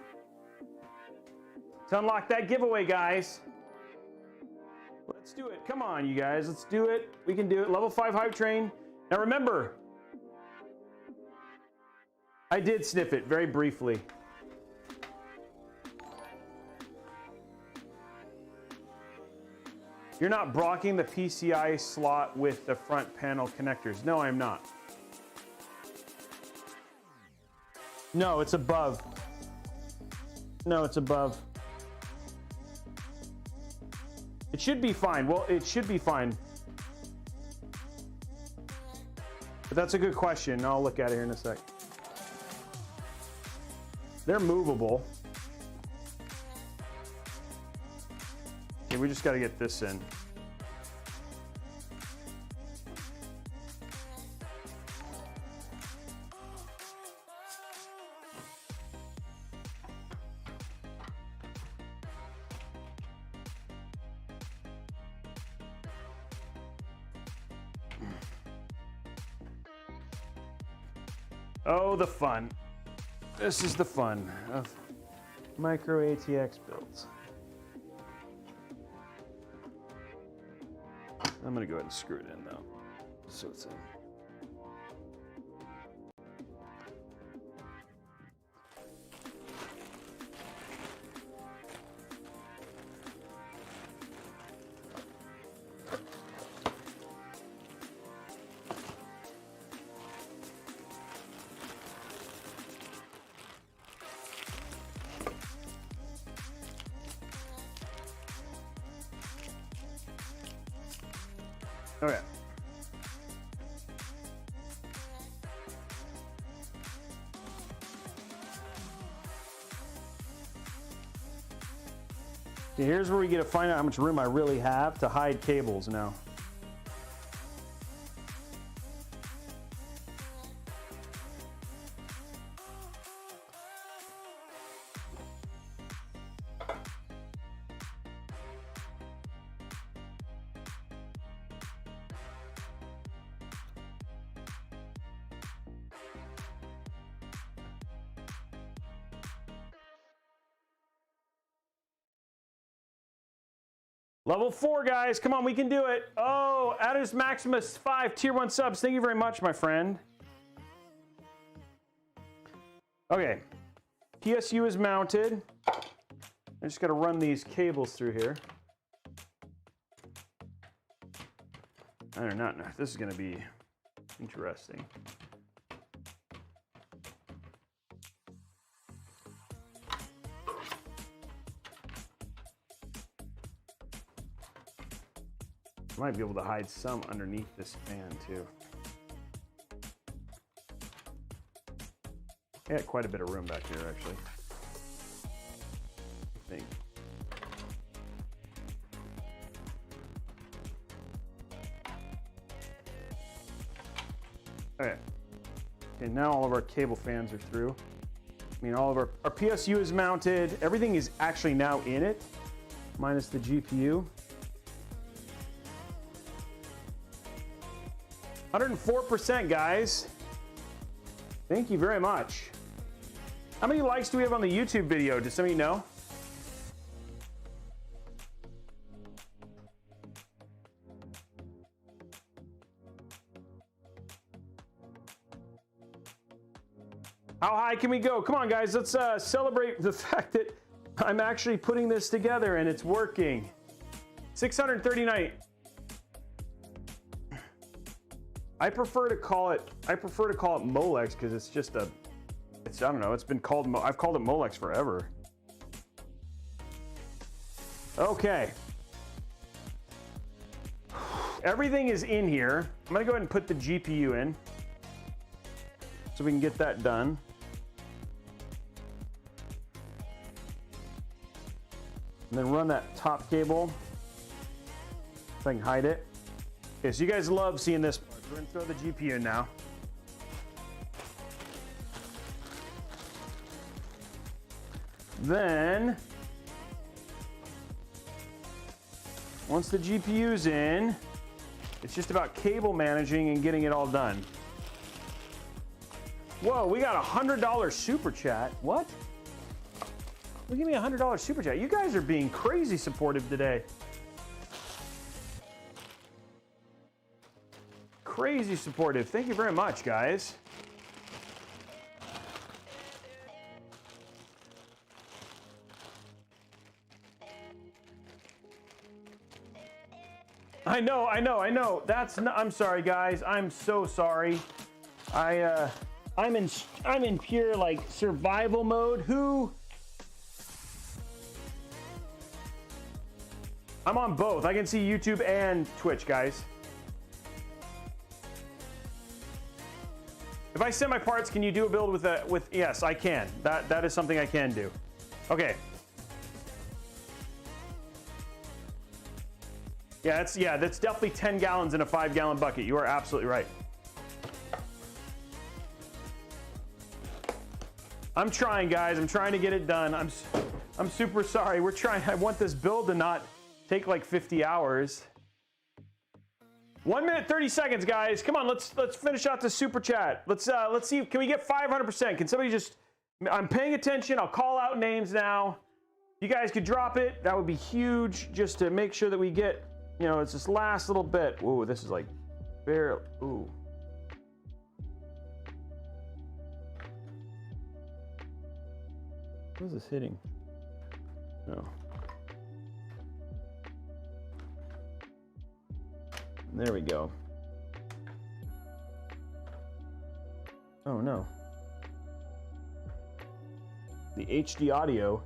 to unlock that giveaway, guys. Let's do it. Come on, you guys. Let's do it. We can do it. Level 5 hype train. Now remember, I did sniff it very briefly. You're not blocking the PCI slot with the front panel connectors. No, I'm not. No, it's above. No, it's above. It should be fine. Well, it should be fine. But that's a good question. I'll look at it here in a sec. They're movable. Okay, we just got to get this in. Oh, the fun. This is the fun of micro ATX builds. I'm gonna go ahead and screw it in though, so it's in. Okay. Okay, here's where we get to find out how much room I really have to hide cables now. Level 4, guys. Come on, we can do it. Oh, Adams Maximus 5 tier 1 subs. Thank you very much, my friend. Okay. PSU is mounted. I just got to run these cables through here. I do not know. This is going to be interesting. I might be able to hide some underneath this fan too. I got quite a bit of room back here actually, I think. Okay. Okay, now all of our cable fans are through. I mean, all of our PSU is mounted. Everything is actually now in it, minus the GPU. 104%, guys. Thank you very much. How many likes do we have on the YouTube video? Does somebody know? How high can we go? Come on, guys. Let's celebrate the fact that I'm actually putting this together and it's working. 639. I prefer to call it Molex because it's just I don't know, it's been called, I've called it Molex forever. Okay. Everything is in here. I'm gonna go ahead and put the GPU in so we can get that done. And then run that top cable so I can hide it. Okay, so you guys love seeing this. We're gonna throw the GPU in now. Then, once the GPU's in, it's just about cable managing and getting it all done. Whoa, we got a $100 super chat. What? Give me a $100 super chat. You guys are being crazy supportive today. Crazy supportive. Thank you very much, guys. I know. That's not, I'm sorry, guys. I'm so sorry. I'm in pure like survival mode. I'm on both. I can see YouTube and Twitch, guys. If I send my parts, can you do a build with yes, I can. That is something I can do. Okay. Yeah, that's definitely 10 gallons in a 5-gallon bucket. You are absolutely right. I'm trying, guys. I'm trying to get it done. I'm super sorry. We're trying. I want this build to not take like 50 hours. 1 minute 30 seconds, guys. Come on, let's finish out the super chat. Let's see. Can we get 500%? Can somebody just? I'm paying attention. I'll call out names now. You guys could drop it. That would be huge, just to make sure that we get. You know, it's this last little bit. Ooh, this is like barely. Ooh. What is this hitting? No. There we go. Oh no. The HD audio.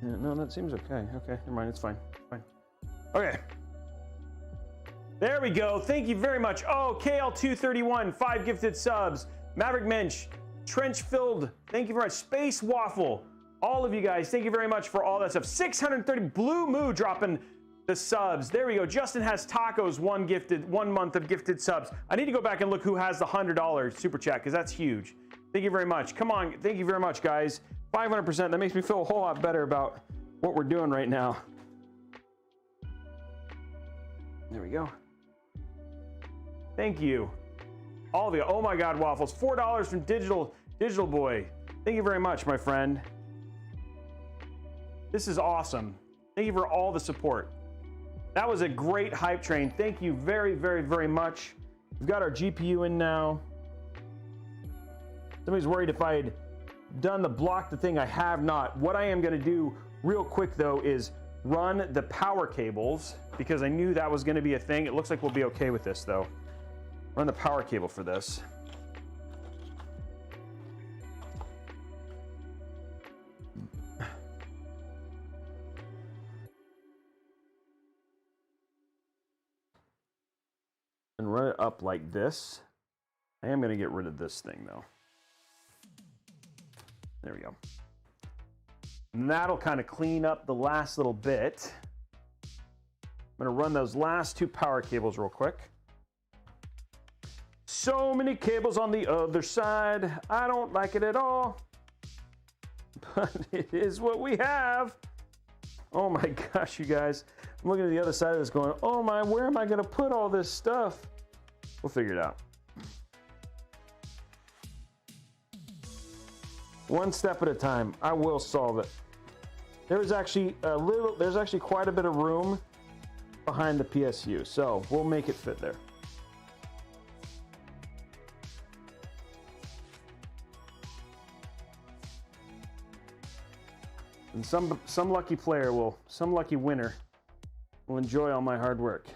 Yeah, no, that seems okay. Okay, never mind. It's fine. Fine. Okay. There we go. Thank you very much. Oh, KL231, 5 gifted subs. Maverick Mensch, Trench Filled. Thank you very much. Space Waffle. All of you guys, thank you very much for all that stuff. 630 Blue Moo dropping the subs. There we go. Justin has tacos. 1 month of gifted subs. I need to go back and look who has the $100 super chat because that's huge. Thank you very much. Come on. Thank you very much, guys. 500%. That makes me feel a whole lot better about what we're doing right now. There we go. Thank you. All of you. Oh my God, Waffles. $4 from Digital Boy. Thank you very much, my friend. This is awesome. Thank you for all the support. That was a great hype train. Thank you very, very, very much. We've got our GPU in now. Somebody's worried if I had done the block the thing. I have not. What I am going to do real quick though is run the power cables because I knew that was going to be a thing. It looks like we'll be okay with this though. Run the power cable for this. And run it up like this. I am going to get rid of this thing though. There we go. And that'll kind of clean up the last little bit. I'm going to run those last 2 power cables real quick. So many cables on the other side. I don't like it at all. But it is what we have. Oh my gosh, you guys. I'm looking at the other side of this going, oh my, where am I going to put all this stuff? We'll figure it out. One step at a time. I will solve it. There's actually quite a bit of room behind the PSU, so we'll make it fit there. And some lucky player some lucky winner will enjoy all my hard work.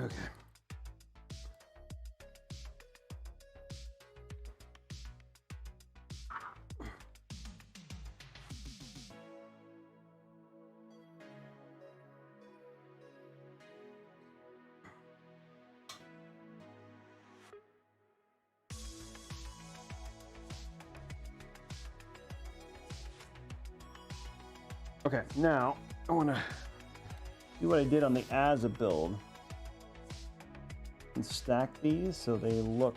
Okay. Okay, now I want to do what I did on the as a build and stack these so they look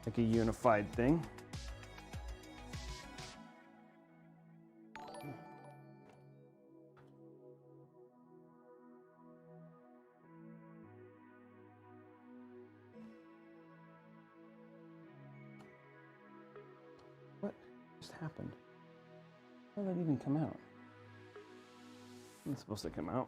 like a unified thing. What just happened? How did that even come out? It's supposed to come out.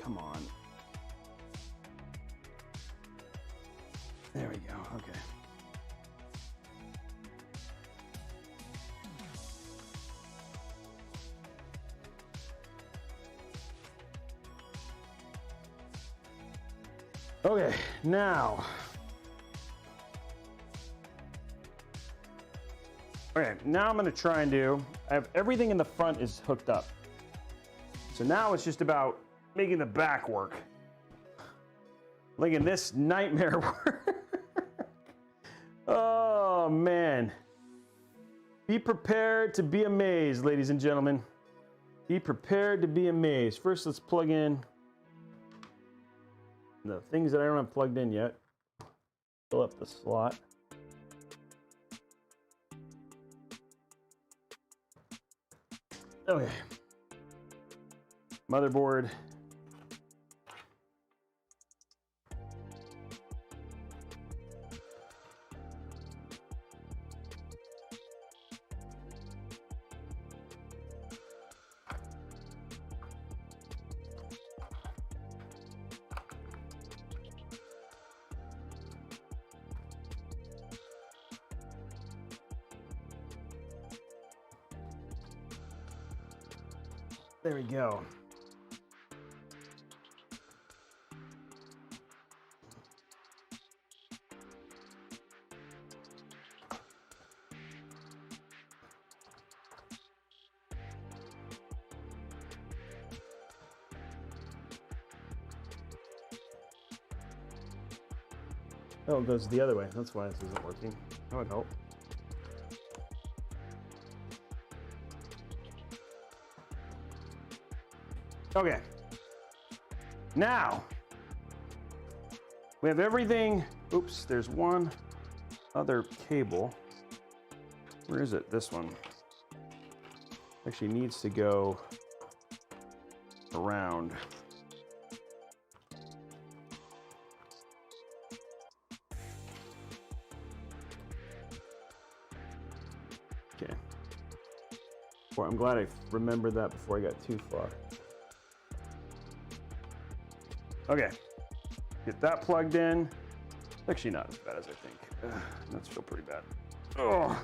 Come on. There we go. Okay. Okay, now. Okay, now I'm gonna try and I have everything in the front is hooked up. So now it's just about making the back work. Look at this nightmare work. Oh man. Be prepared to be amazed, ladies and gentlemen. Be prepared to be amazed. First, let's plug in the things that I don't have plugged in yet. Fill up the slot. Okay. Motherboard. There we go. Oh, it goes the other way. That's why this isn't working. That would help. Okay. Now, we have everything. Oops, there's one other cable. Where is it? This one. Actually needs to go around. Okay. Boy, I'm glad I remembered that before I got too far. Okay, get that plugged in. Actually not as bad as I think. That's still pretty bad. Oh.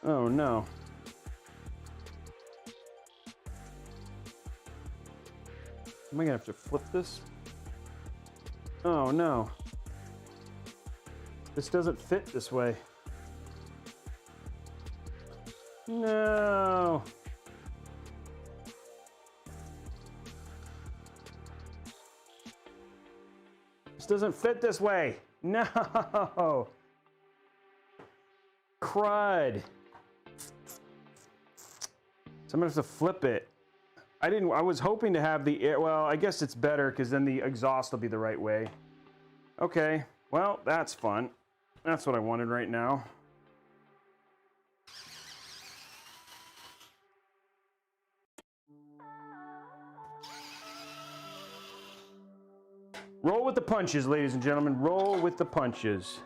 Oh no. Am I gonna have to flip this? Oh no. This doesn't fit this way. No. This doesn't fit this way. No. Crud. So I'm gonna have to flip it. I was hoping to have the air. Well, I guess it's better because then the exhaust will be the right way. Okay. Well, that's fun. That's what I wanted right now. Roll with the punches, ladies and gentlemen. Roll with the punches.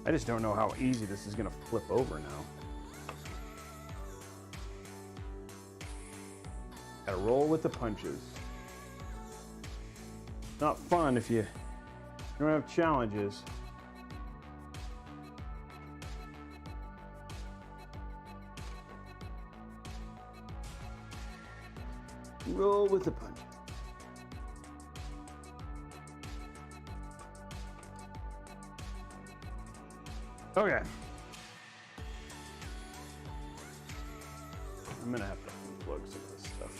I just don't know how easy this is going to flip over now. Gotta roll with the punches. Not fun if you don't have challenges. Roll with the punches. Okay. I'm gonna have to unplug some of this stuff.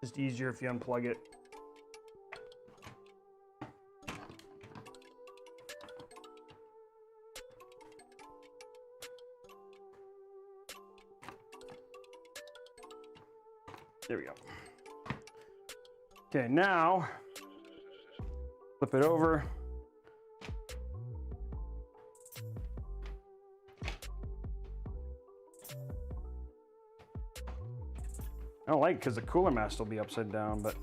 Just easier if you unplug it. There we go. Okay, now flip it over. I don't like it because the cooler mask will be upside down, but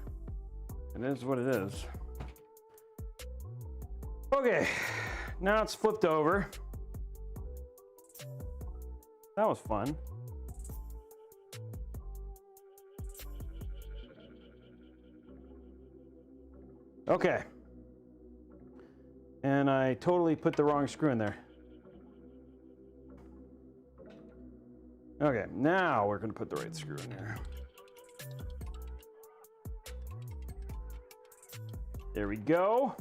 it is what it is. Okay, now it's flipped over. That was fun. Okay. And I totally put the wrong screw in there. Okay, now we're going to put the right screw in there. There we go.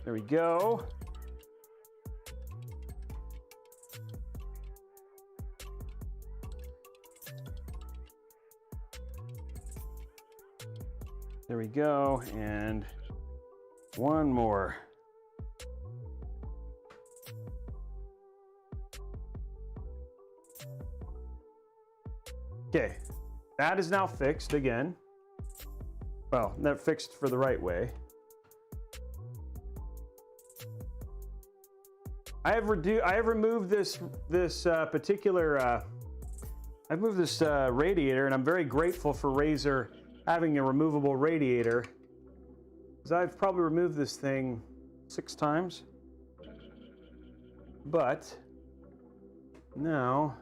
There we go. There we go, and one more. Okay, that is now fixed again. Well, not fixed for the right way. I have removed this particular I've moved this radiator, and I'm very grateful for Razer having a removable radiator, because I've probably removed this thing 6 times. But now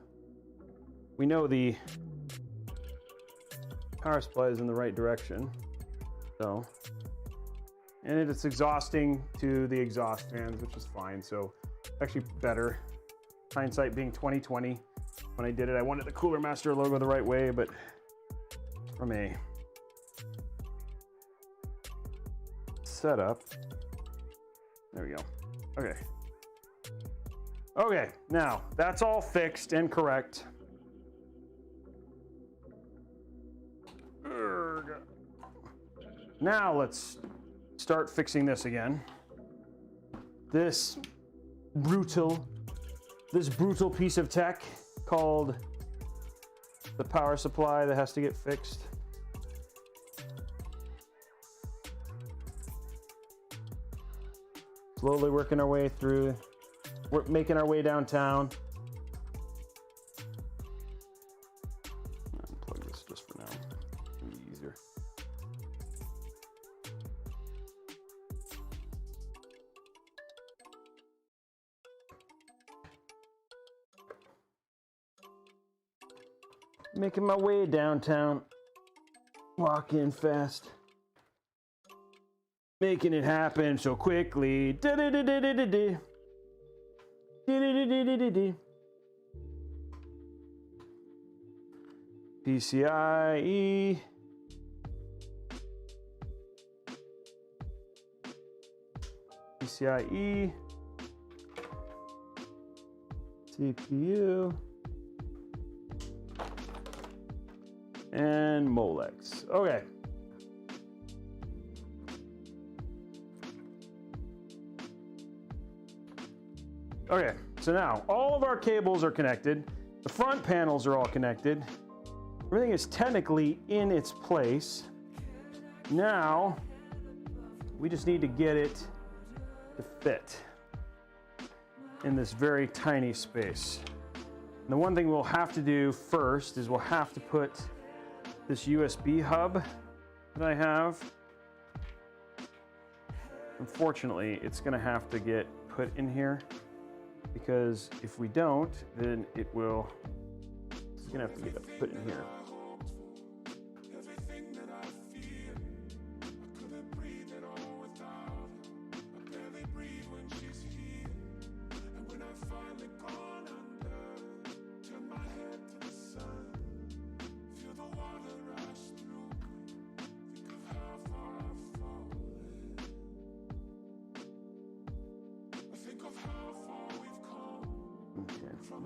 we know the power supply is in the right direction. So, and it's exhausting to the exhaust fans, which is fine. So actually better. Hindsight being 2020. When I did it, I wanted the Cooler Master logo the right way, but from a setup, there we go. Okay. Okay, now that's all fixed and correct. Now let's start fixing this again. This brutal piece of tech called the power supply that has to get fixed. Slowly working our way through. We're making our way downtown. Unplug this just for now. It'll be easier. Making my way downtown. Walking fast. Making it happen so quickly. Da-da-da-da-da-da-da. PCIe. PCIe. CPU. And Molex. Okay. Okay, so now all of our cables are connected. The front panels are all connected. Everything is technically in its place. Now, we just need to get it to fit in this very tiny space. And the one thing we'll have to do first is we'll have to put this USB hub that I have. Unfortunately, it's gonna have to get put in here, because if we don't, then it's gonna have to get put in here.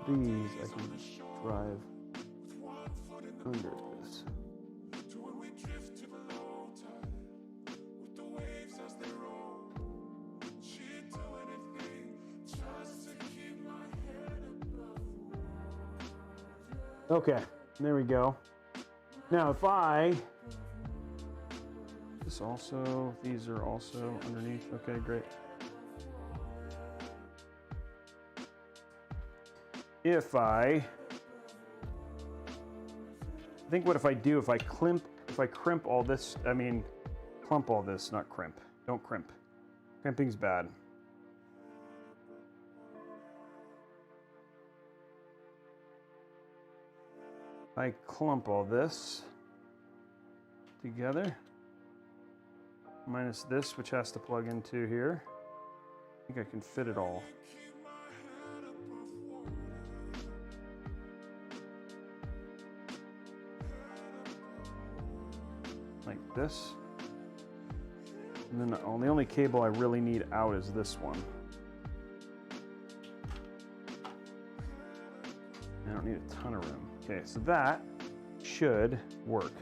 these I can drive under this. Okay, there we go. Now if these are also underneath. Okay, great. I think what if I do, if I crimp all this, I mean, clump all this, not crimp. Don't crimp. Crimping's bad. I clump all this together, minus this, which has to plug into here. I think I can fit it all. Like this. And then the only cable I really need out is this one. I don't need a ton of room. Okay, so that should work.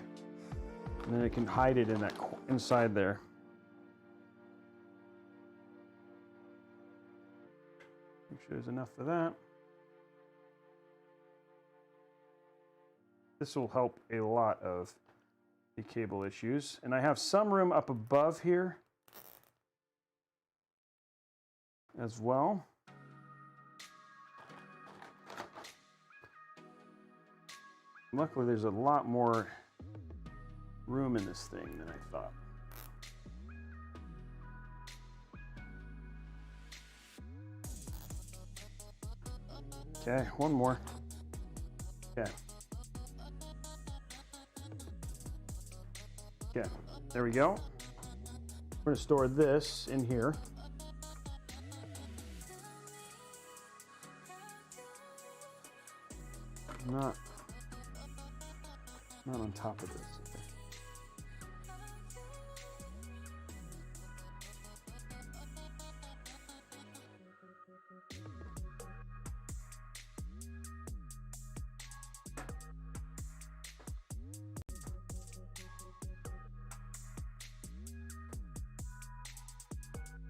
And then I can hide it in that inside there. Make sure there's enough for that. This will help a lot of the cable issues. And I have some room up above here as well. Luckily, there's a lot more room in this thing than I thought. Okay, one more. Okay. Okay, there we go. We're gonna store this in here. Not on top of this.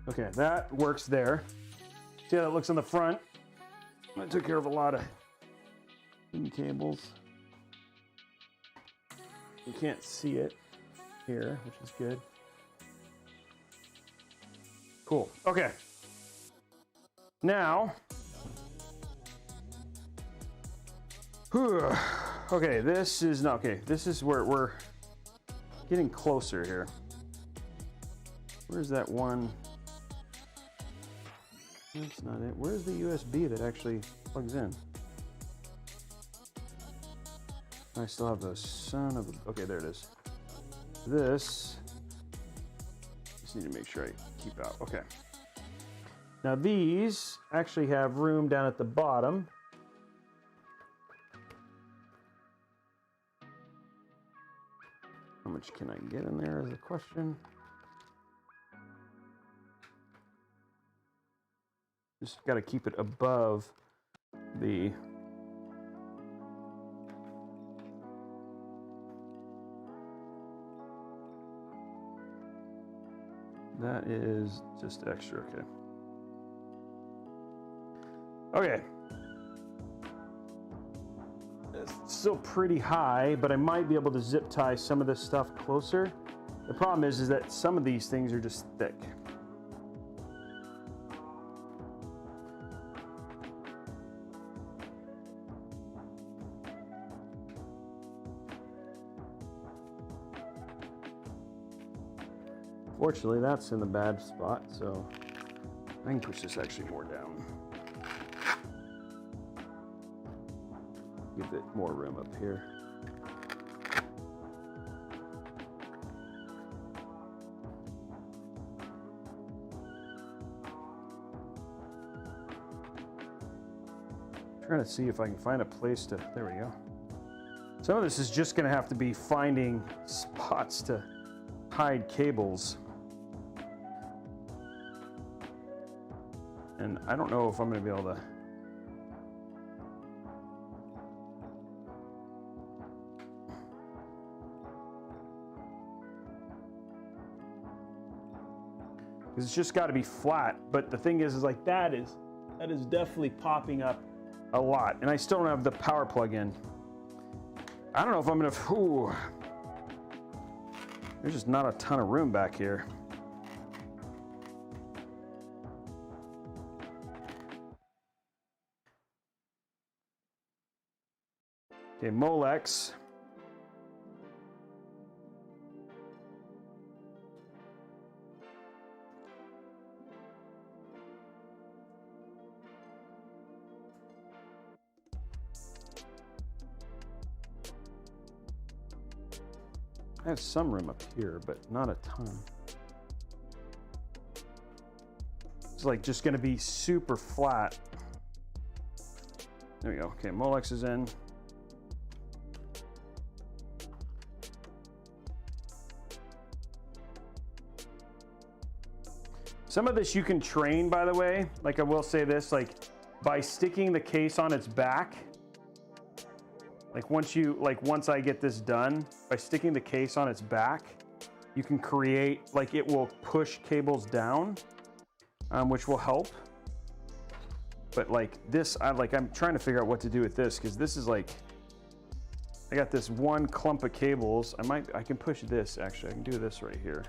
Okay, that works there. See how that looks on the front? I took care of a lot of cables. You can't see it here, which is good. Cool. Okay. Now, okay, this is not okay. This is where we're getting closer here. Where's that one? That's not it. Where's the USB that actually plugs in? I still have the son of a... Okay, there it is. This... Just need to make sure I keep out. Okay. Now these actually have room down at the bottom. How much can I get in there is the question. Just got to keep it above the... That is just extra, okay. Okay. It's still pretty high, but I might be able to zip tie some of this stuff closer. The problem is that some of these things are just thick. Fortunately, that's in the bad spot, so I can push this actually more down. Give it more room up here. Trying to see if I can find a place to, there we go. Some of this is just gonna have to be finding spots to hide cables. And I don't know if I'm going to be able to because it's just got to be flat. But the thing is like that is definitely popping up a lot, and I still don't have the power plug in. I don't know if I'm gonna. Ooh, there's just not a ton of room back here. Okay, Molex. I have some room up here, but not a ton. It's like just gonna be super flat. There we go. Okay, Molex is in. Some of this you can train, by the way. Like I will say this, like by sticking the case on its back, like once I get this done, by sticking the case on its back, you can create, like it will push cables down, which will help. But like this, I'm trying to figure out what to do with this, because this is like, I got this one clump of cables. I can push this, actually. I can do this right here.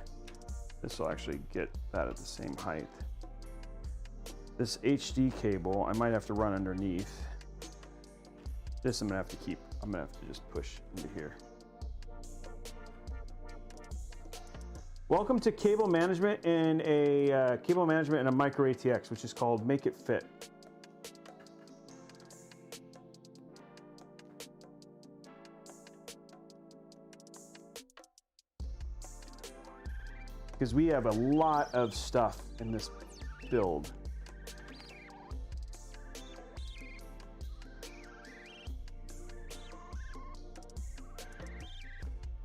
This will actually get that at the same height. This HD cable, I might have to run underneath. This I'm gonna have to just push into here. Welcome to cable management in a micro ATX, which is called Make It Fit. Because we have a lot of stuff in this build.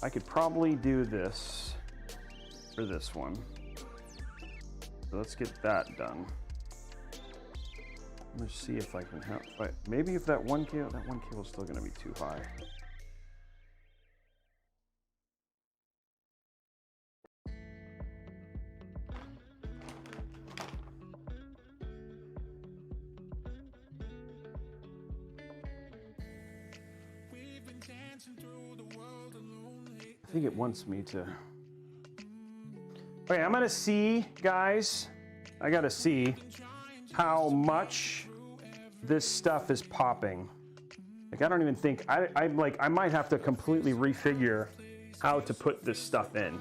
I could probably do this for this one. So let's get that done. Let's see if I can help. Maybe if that one cable is still going to be too high. I think it wants me to. Okay, I'm gonna see, guys. I gotta see how much this stuff is popping. Like, I don't even think I might have to completely refigure how to put this stuff in.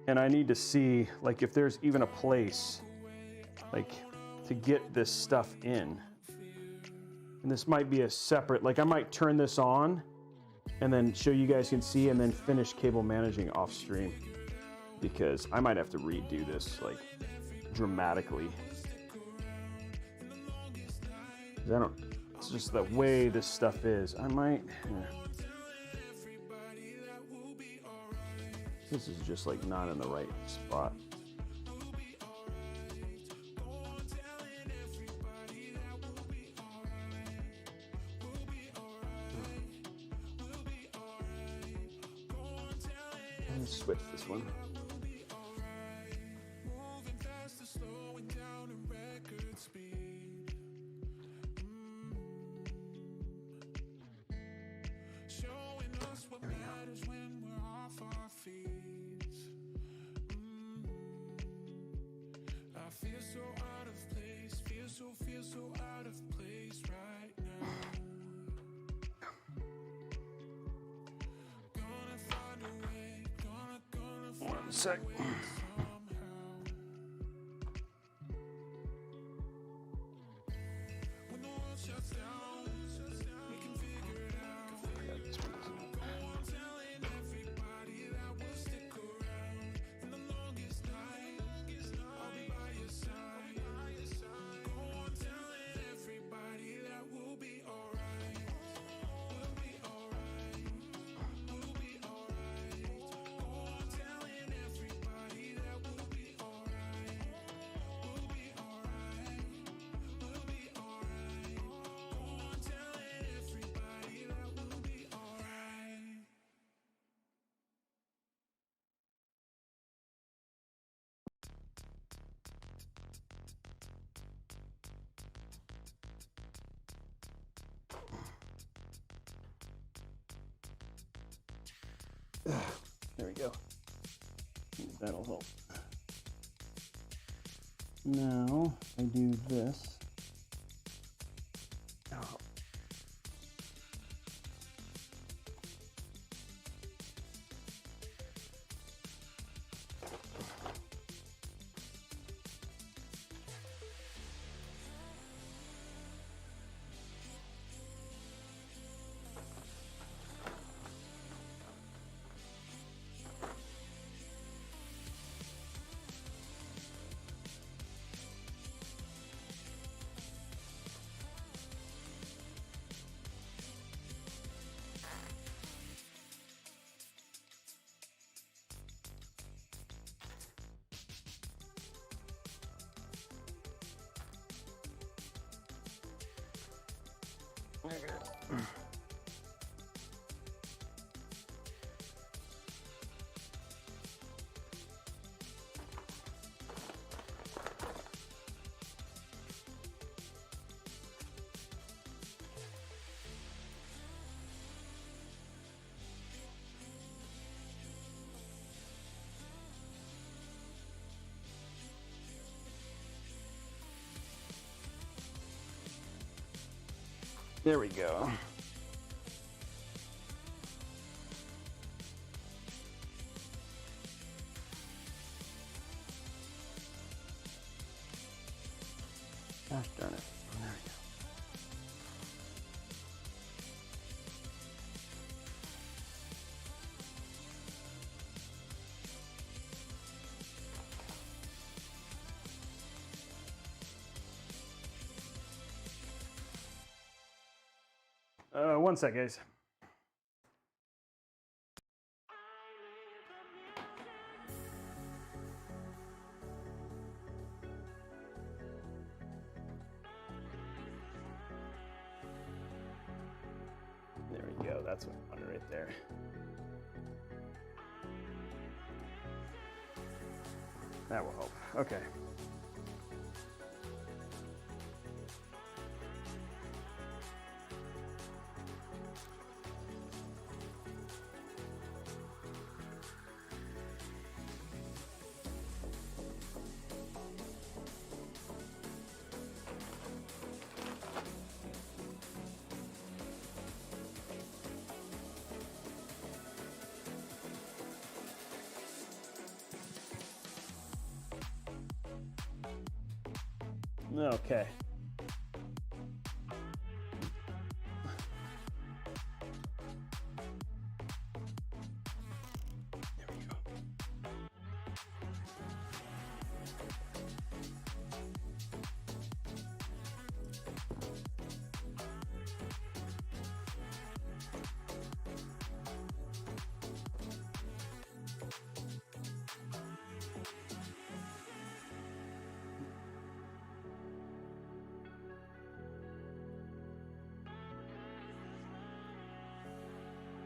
And I need to see, like, if there's even a place, like, to get this stuff in. And this might be a separate, like I might turn this on and then show you guys can see and then finish cable managing off stream, because I might have to redo this like dramatically. It's just the way this stuff is. I might, This is just like not in the right spot. Switch this one. One sec. There we go. That'll help. Now I do this. Oh. There we go. Gosh darn it. There we go. One sec, guys. There we go. That's what I wanted right there. That will help. Okay. Okay. There we go.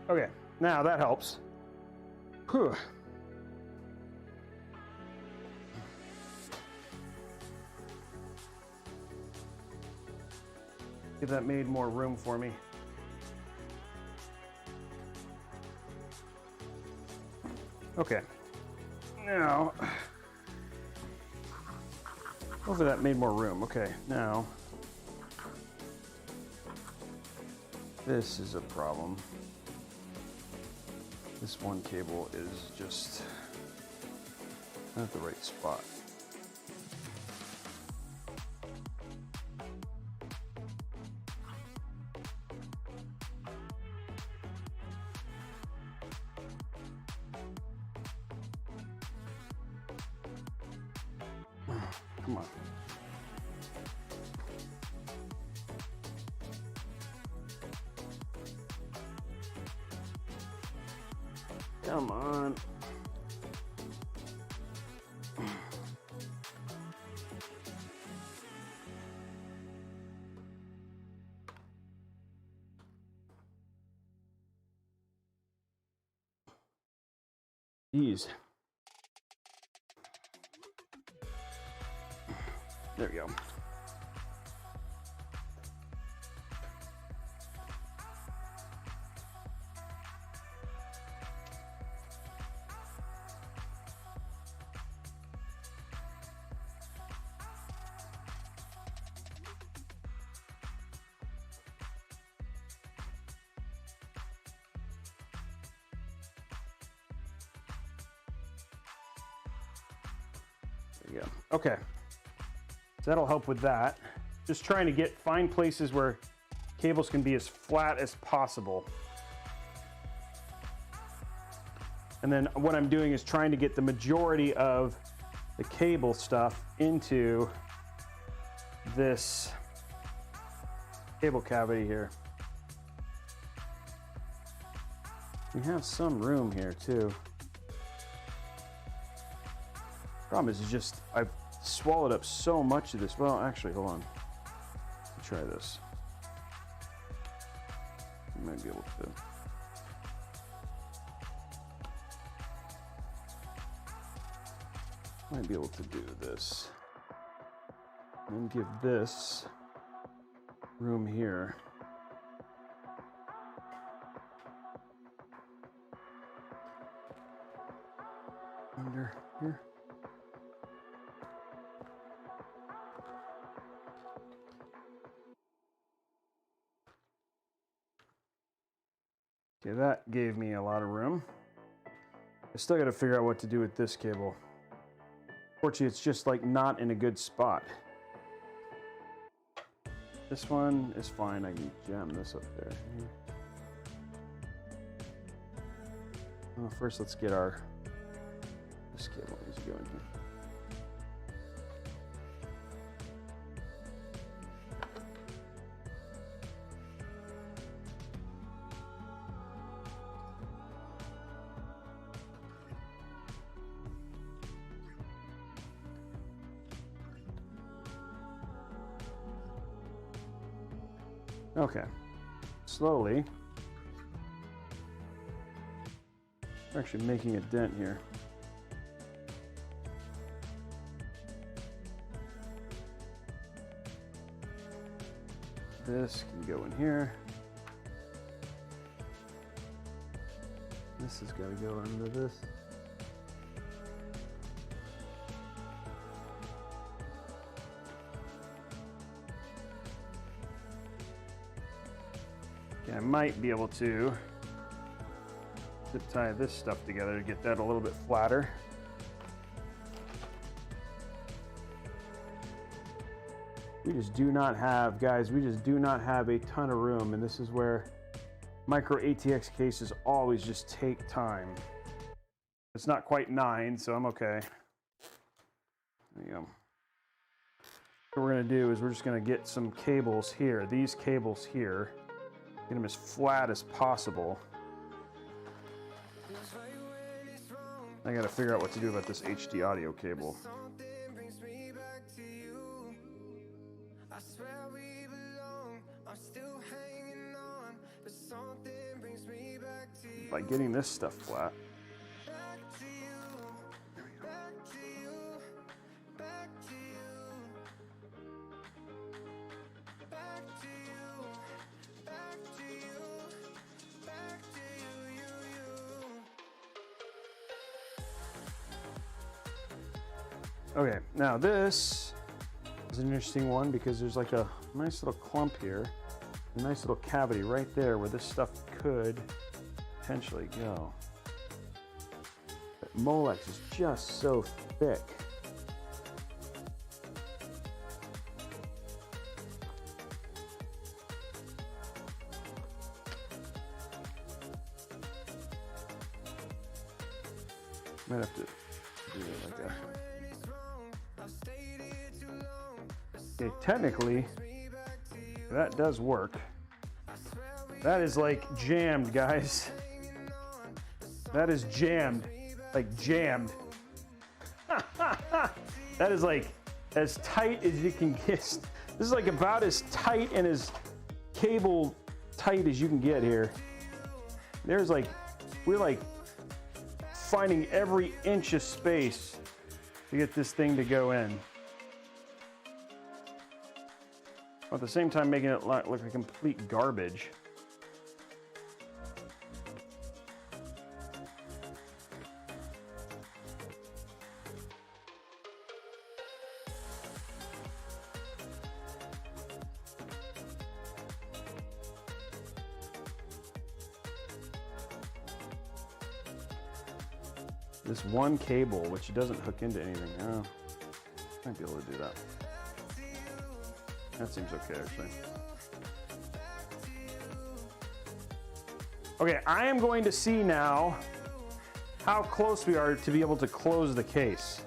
Okay, now that helps. Whew. If that made more room for me. Okay, now, hopefully that made more room. Okay, now, this is a problem. This one cable is just not the right spot. Come on. Come on. Jeez. There we go. There you go. Okay. So that'll help with that. Just trying to find places where cables can be as flat as possible. And then what I'm doing is trying to get the majority of the cable stuff into this cable cavity here. We have some room here too. Problem is just I've swallowed up so much of this. Well, actually, hold on. Let's try this. You might be able to. Might be able to do this. And give this room here. Under here. Okay, that gave me a lot of room. I still got to figure out what to do with this cable. Fortunately, it's just like not in a good spot. This one is fine. I can jam this up there. Well, first let's get this cable needs to go in here. Okay, slowly. We're actually making a dent here. This can go in here. This has got to go under this. I might be able to zip tie this stuff together to get that a little bit flatter. We just do not have, guys, we just do not have a ton of room, and this is where micro ATX cases always just take time. It's not quite 9, so I'm okay. There you go. What we're gonna do is we're just gonna get some cables here, these cables here, get them as flat as possible. I gotta figure out what to do about this HD audio cable. By getting this stuff flat. Okay, now this is an interesting one because there's like a nice little clump here, a nice little cavity right there where this stuff could potentially go. But Molex is just so thick. Might have to do it like that. Okay, technically, that does work. That is like jammed, guys. That is jammed, like jammed. That is like as tight as you can get. This is like about as tight and as cable tight as you can get here. There's like, we're like finding every inch of space to get this thing to go in. At the same time making it look like complete garbage. This one cable, which doesn't hook into anything. Oh. Might be able to do that. That seems okay, actually. Okay, I am going to see now how close we are to be able to close the case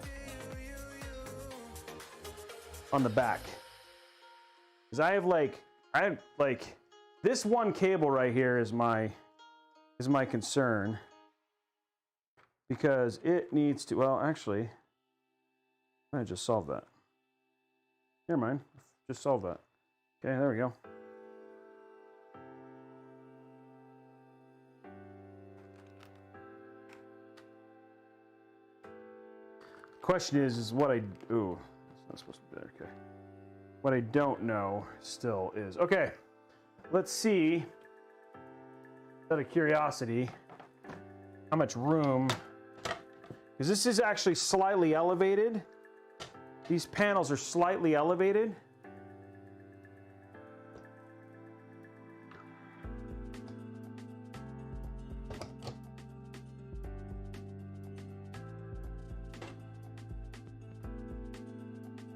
on the back. Because I have like this one cable right here is my concern, because it needs to, well, actually, I just solved that. Never mind, just solved that. Okay, there we go. Question is what I, ooh, it's not supposed to be there, okay. What I don't know still is, okay, let's see, out of curiosity, how much room, because this is actually slightly elevated. These panels are slightly elevated.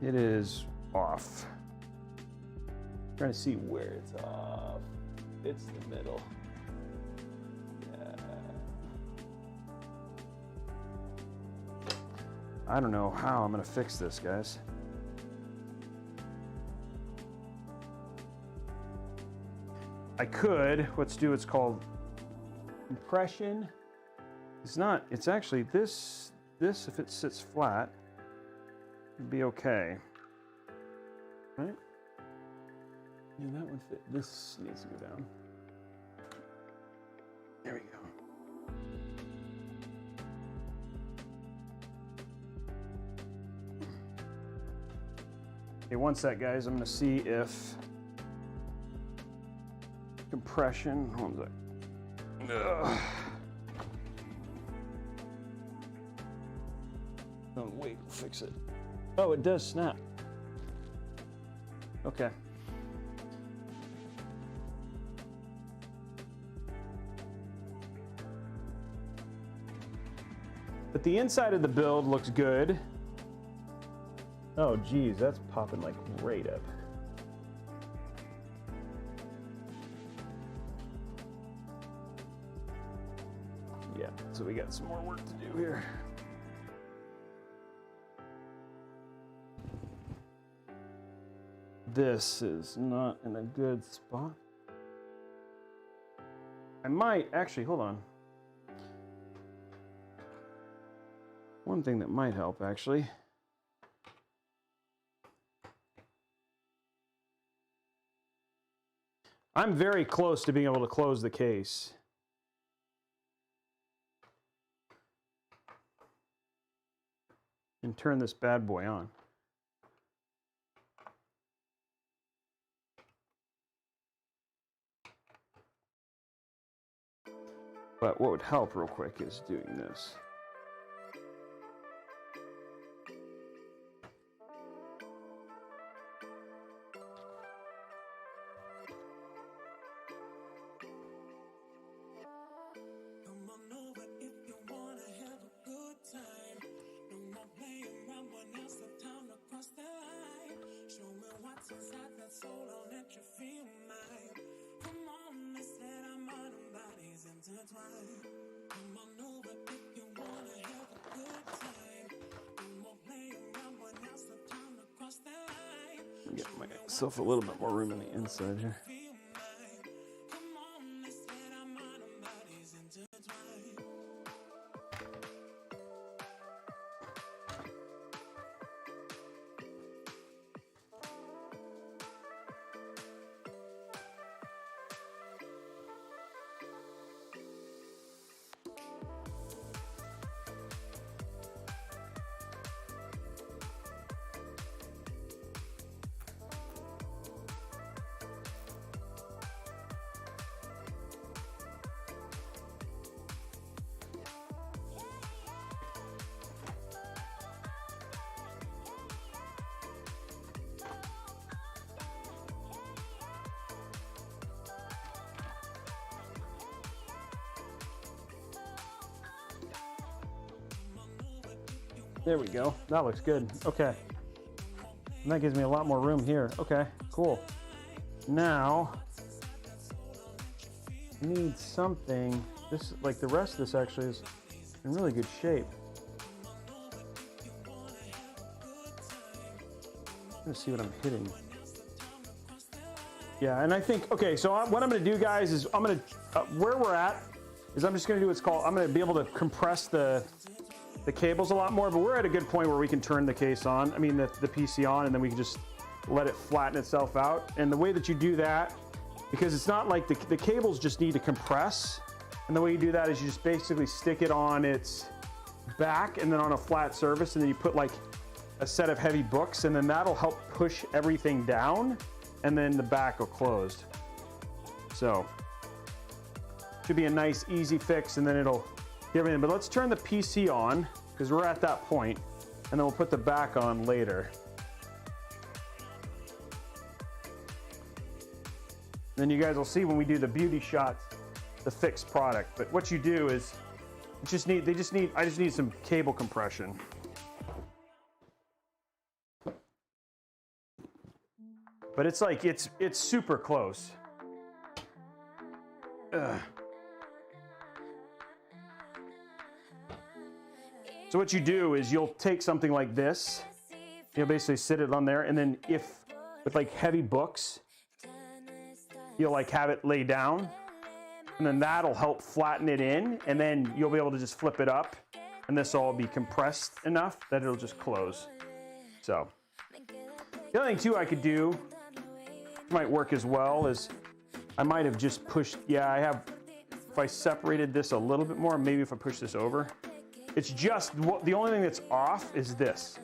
It is off. I'm trying to see where it's off. It's the middle. Yeah. I don't know how I'm gonna fix this, guys. I could, let's do what's called compression. It's not, it's actually this if it sits flat, be okay, right? Yeah, that one fit. This needs to go down. There we go. Okay, one sec, guys. I'm gonna see if compression. Hold on a sec. Oh wait, we'll fix it. Oh, it does snap. Okay. But the inside of the build looks good. Oh, geez, that's popping like right up. Yeah, so we got some more work to do here. This is not in a good spot. I might actually, hold on. One thing that might help actually. I'm very close to being able to close the case. And turn this bad boy on. But what would help real quick is doing this. Get myself a little bit more room on the inside here. There we go. That looks good. Okay. And that gives me a lot more room here. Okay, cool. Now, I need something. This, like the rest of this actually is in really good shape. Let's see what I'm hitting. Yeah, and I think, okay, so what I'm gonna do, guys, is I'm gonna, where we're at, is I'm just gonna do what's called, I'm gonna be able to compress the cables a lot more, but we're at a good point where we can turn the case on, I mean the PC on, and then we can just let it flatten itself out. And the way that you do that, because it's not like the cables just need to compress, and the way you do that is you just basically stick it on its back and then on a flat surface, and then you put like a set of heavy books, and then that'll help push everything down, and then the back will close. So should be a nice easy fix, and then it'll get everything. But let's turn the PC on, because we're at that point, and then we'll put the back on later. Then you guys will see when we do the beauty shots, the fixed product. But what you do is, I just need some cable compression. But it's like, it's super close. Ugh. So what you do is you'll take something like this, you'll basically sit it on there, and then if, with like heavy books, you'll like have it lay down, and then that'll help flatten it in, and then you'll be able to just flip it up, and this will all be compressed enough that it'll just close. So, the other thing too I could do, might work as well, is I might have just pushed, yeah, I have, if I separated this a little bit more, maybe if I push this over, it's just, the only thing that's off is this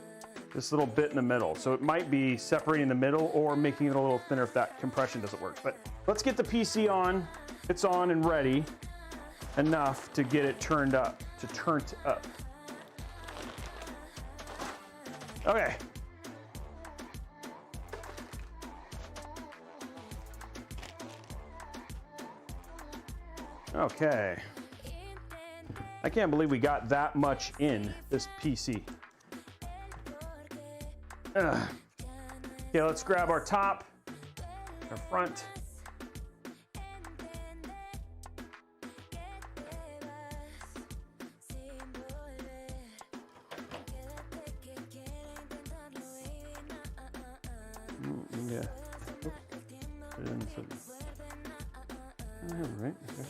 little bit in the middle. So it might be separating the middle or making it a little thinner if that compression doesn't work. But let's get the PC on. It's on and ready enough to get it turned up, Okay. Okay. I can't believe we got that much in this PC. Okay, let's grab our top, our front. Yeah. All right. Okay.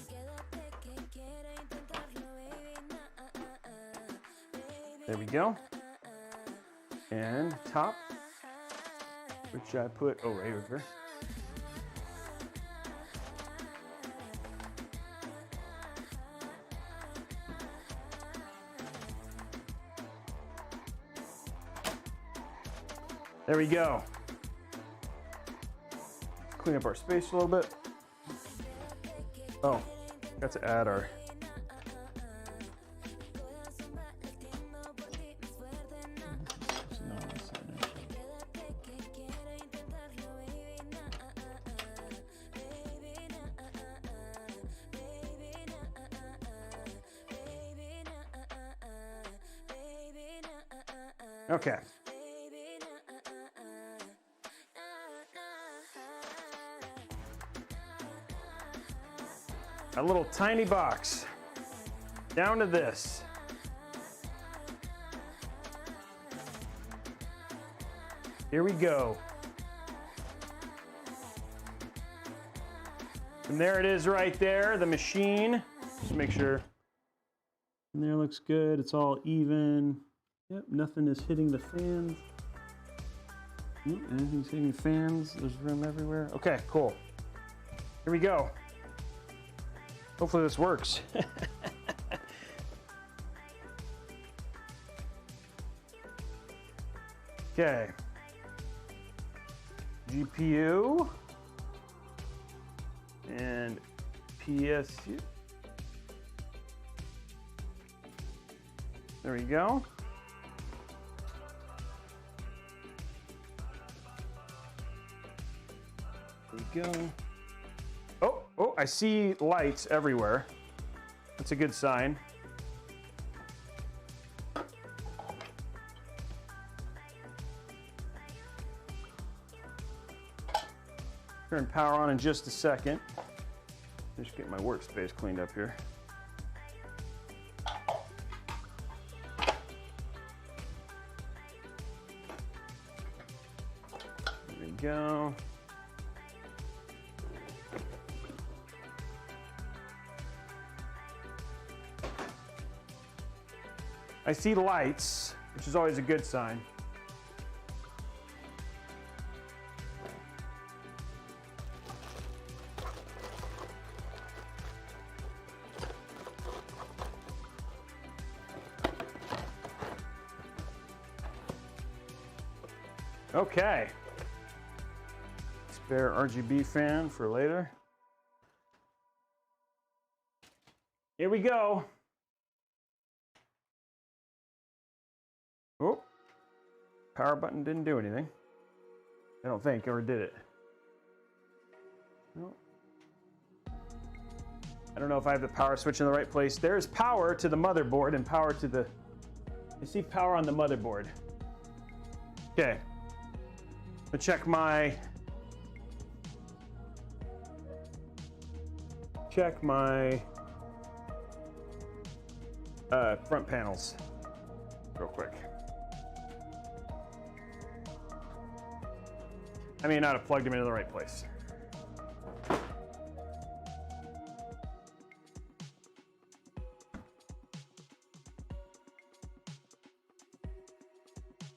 There we go. And top, which I put, oh, right over. There we go. Clean up our space a little bit. Oh, got to add our okay. A little tiny box down to this. Here we go. And there it is right there, the machine. Just make sure. And there looks good. It's all even. Yep, nothing is hitting the fans. Nope, anything's hitting fans. There's room everywhere. Okay, cool. Here we go. Hopefully this works. Okay. GPU and PSU. There we go. There we go. Oh, I see lights everywhere. That's a good sign. Turn power on in just a second. Just get my workspace cleaned up here. There we go. I see lights, which is always a good sign. Okay. Spare RGB fan for later. Here we go. Oh, power button didn't do anything. I don't think, or did it? No. I don't know if I have the power switch in the right place. There's power to the motherboard and power to the... I see power on the motherboard. Okay. I'll check my front panels real quick. I may not have plugged them into the right place.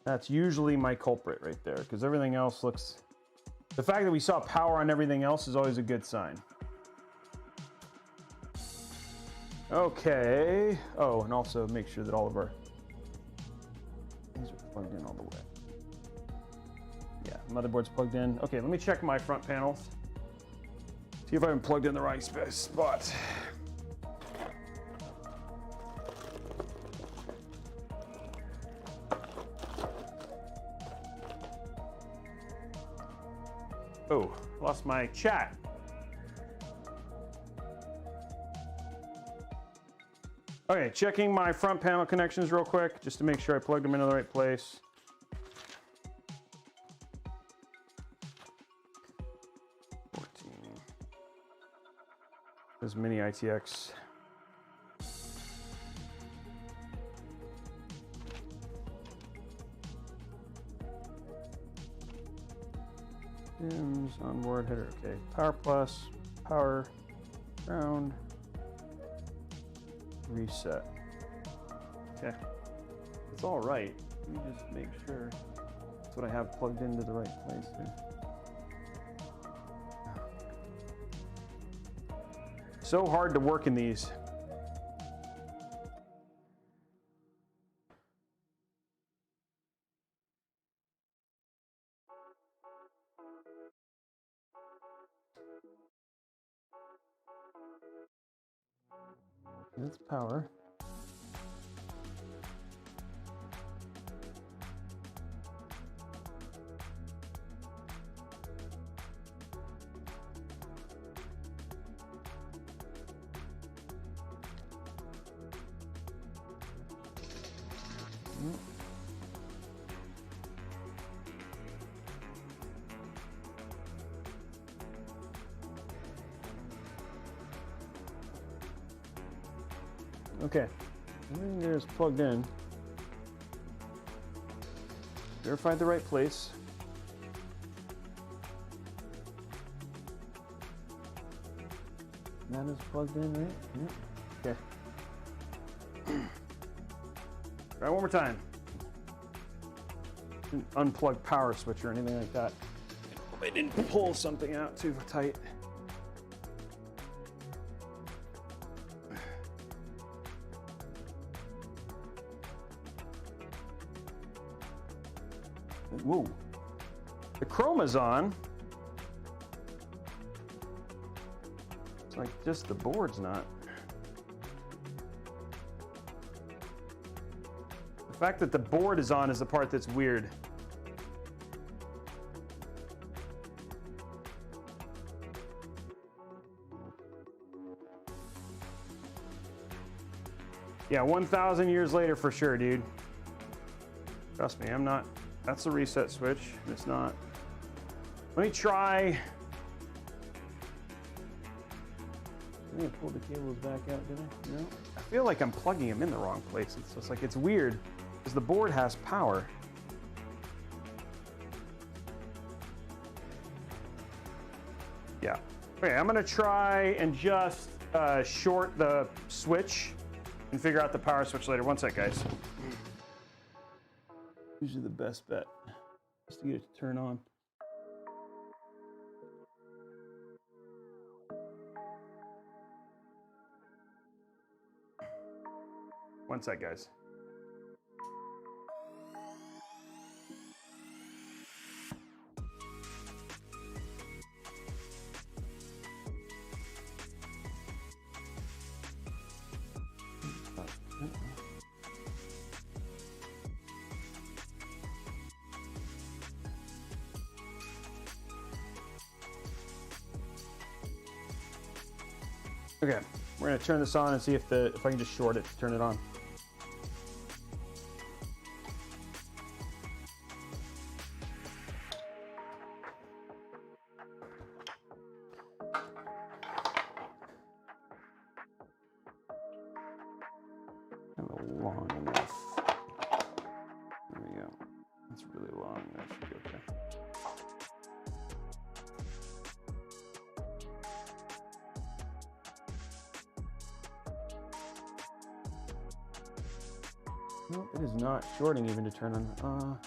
That's usually my culprit right there, because everything else looks... The fact that we saw power on everything else is always a good sign. Okay. Oh, and also make sure that all of our things are plugged in all the way. Yeah, motherboard's plugged in. Okay, let me check my front panels. See if I haven't plugged in the right spot. Oh, lost my chat. Okay, checking my front panel connections real quick, just to make sure I plugged them into the right place. This Mini-ITX. Dims, onboard header, okay. Power plus, power, ground, reset. Okay, it's all right. Let me just make sure that's what I have plugged into the right place here. So hard to work in these. That's power. Okay, everything there is plugged in. Verified the right place. That is plugged in, right? Yep. Okay. Try one more time. Didn't unplug power switch or anything like that. I didn't pull something out too tight. Whoa, the chroma's on. It's like just the board's not. The fact that the board is on is the part that's weird. Yeah, 1,000 years later for sure, dude. Trust me, I'm not. That's the reset switch. It's not. Let me try I didn't pull the cables back out, did I? No. I feel like I'm plugging them in the wrong place. It's just like, it's weird because the board has power. Yeah. Okay, I'm gonna try and just short the switch and figure out the power switch later. One sec, guys. Usually the best bet is to get it to turn on. One sec, guys. Okay, we're gonna turn this on and see if I can just short it to turn it on. Kind of long enough. There we go. That's really long. That should be okay. Nope, it is not shorting even to turn on.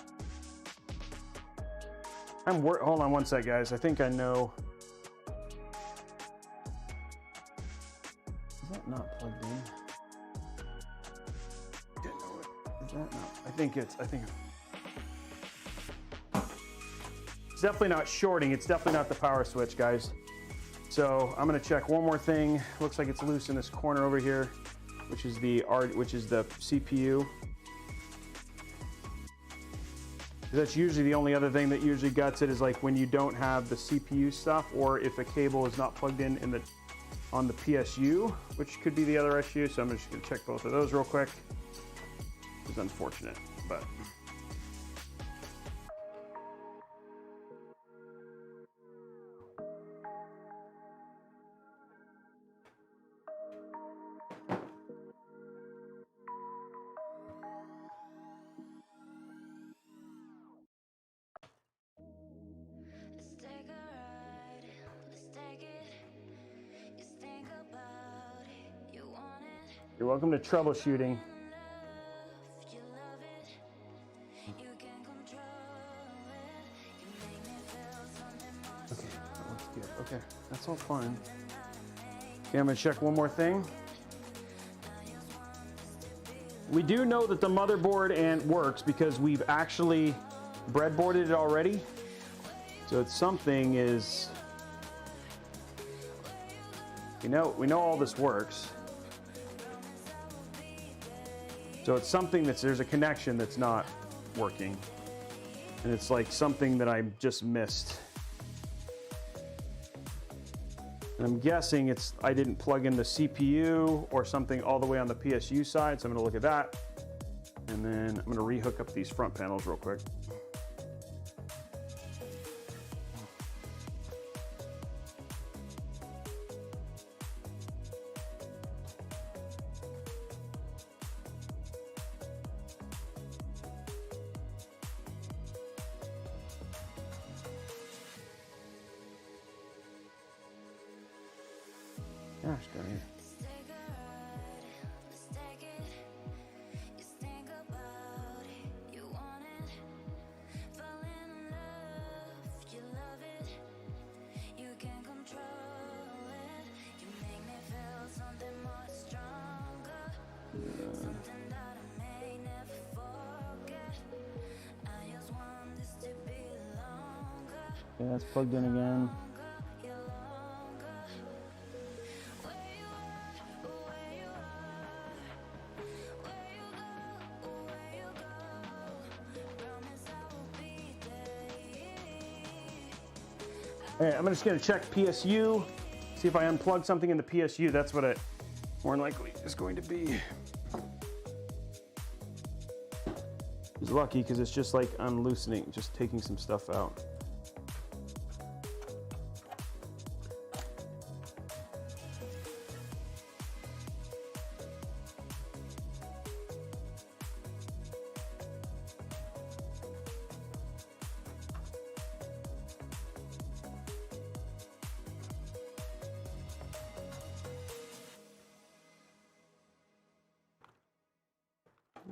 Hold on one sec, guys. I think I know. Is that not plugged in? Didn't know it. Is that not? I think it's definitely not shorting. It's definitely not the power switch, guys. So I'm gonna check one more thing. Looks like it's loose in this corner over here, which is the CPU. That's usually the only other thing that usually guts it, is like when you don't have the CPU stuff, or if a cable is not plugged in on the PSU, which could be the other issue. So I'm just gonna check both of those real quick. It's unfortunate, but. You're welcome to troubleshooting. Okay, that looks good. Okay, that's all fine. Okay, I'm gonna check one more thing. We do know that the motherboard works because we've actually breadboarded it already. So it's something is, we know all this works. So it's something there's a connection that's not working. And it's like something that I just missed. And I'm guessing I didn't plug in the CPU or something all the way on the PSU side. So I'm gonna look at that. And then I'm gonna rehook up these front panels real quick. Gosh darn it. Yeah, it's plugged in again. All right, I'm just gonna check PSU, see if I unplug something in the PSU. That's what it more than likely is going to be. It's lucky because it's just like unloosening, just taking some stuff out.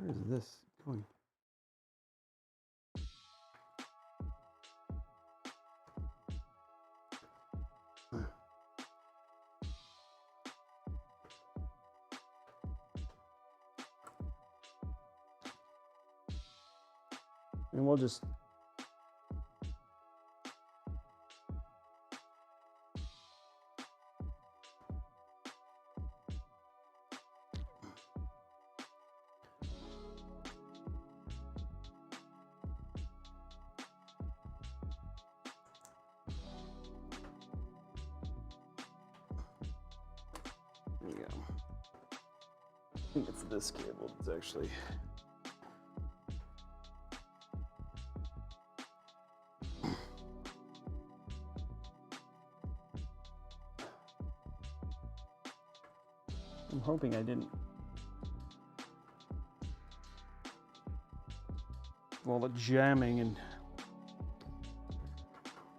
Where is this going? And we'll just there you go. I think it's this cable that's actually I'm hoping I didn't. All the jamming and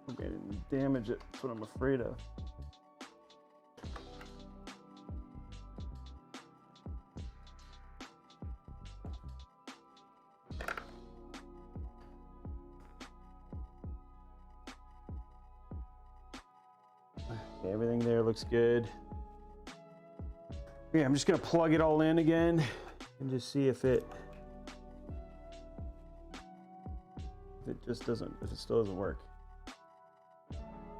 hope I didn't damage it. That's what I'm afraid of. Okay, everything there looks good. Yeah, I'm just gonna plug it all in again and just see if it just doesn't, if it still doesn't work.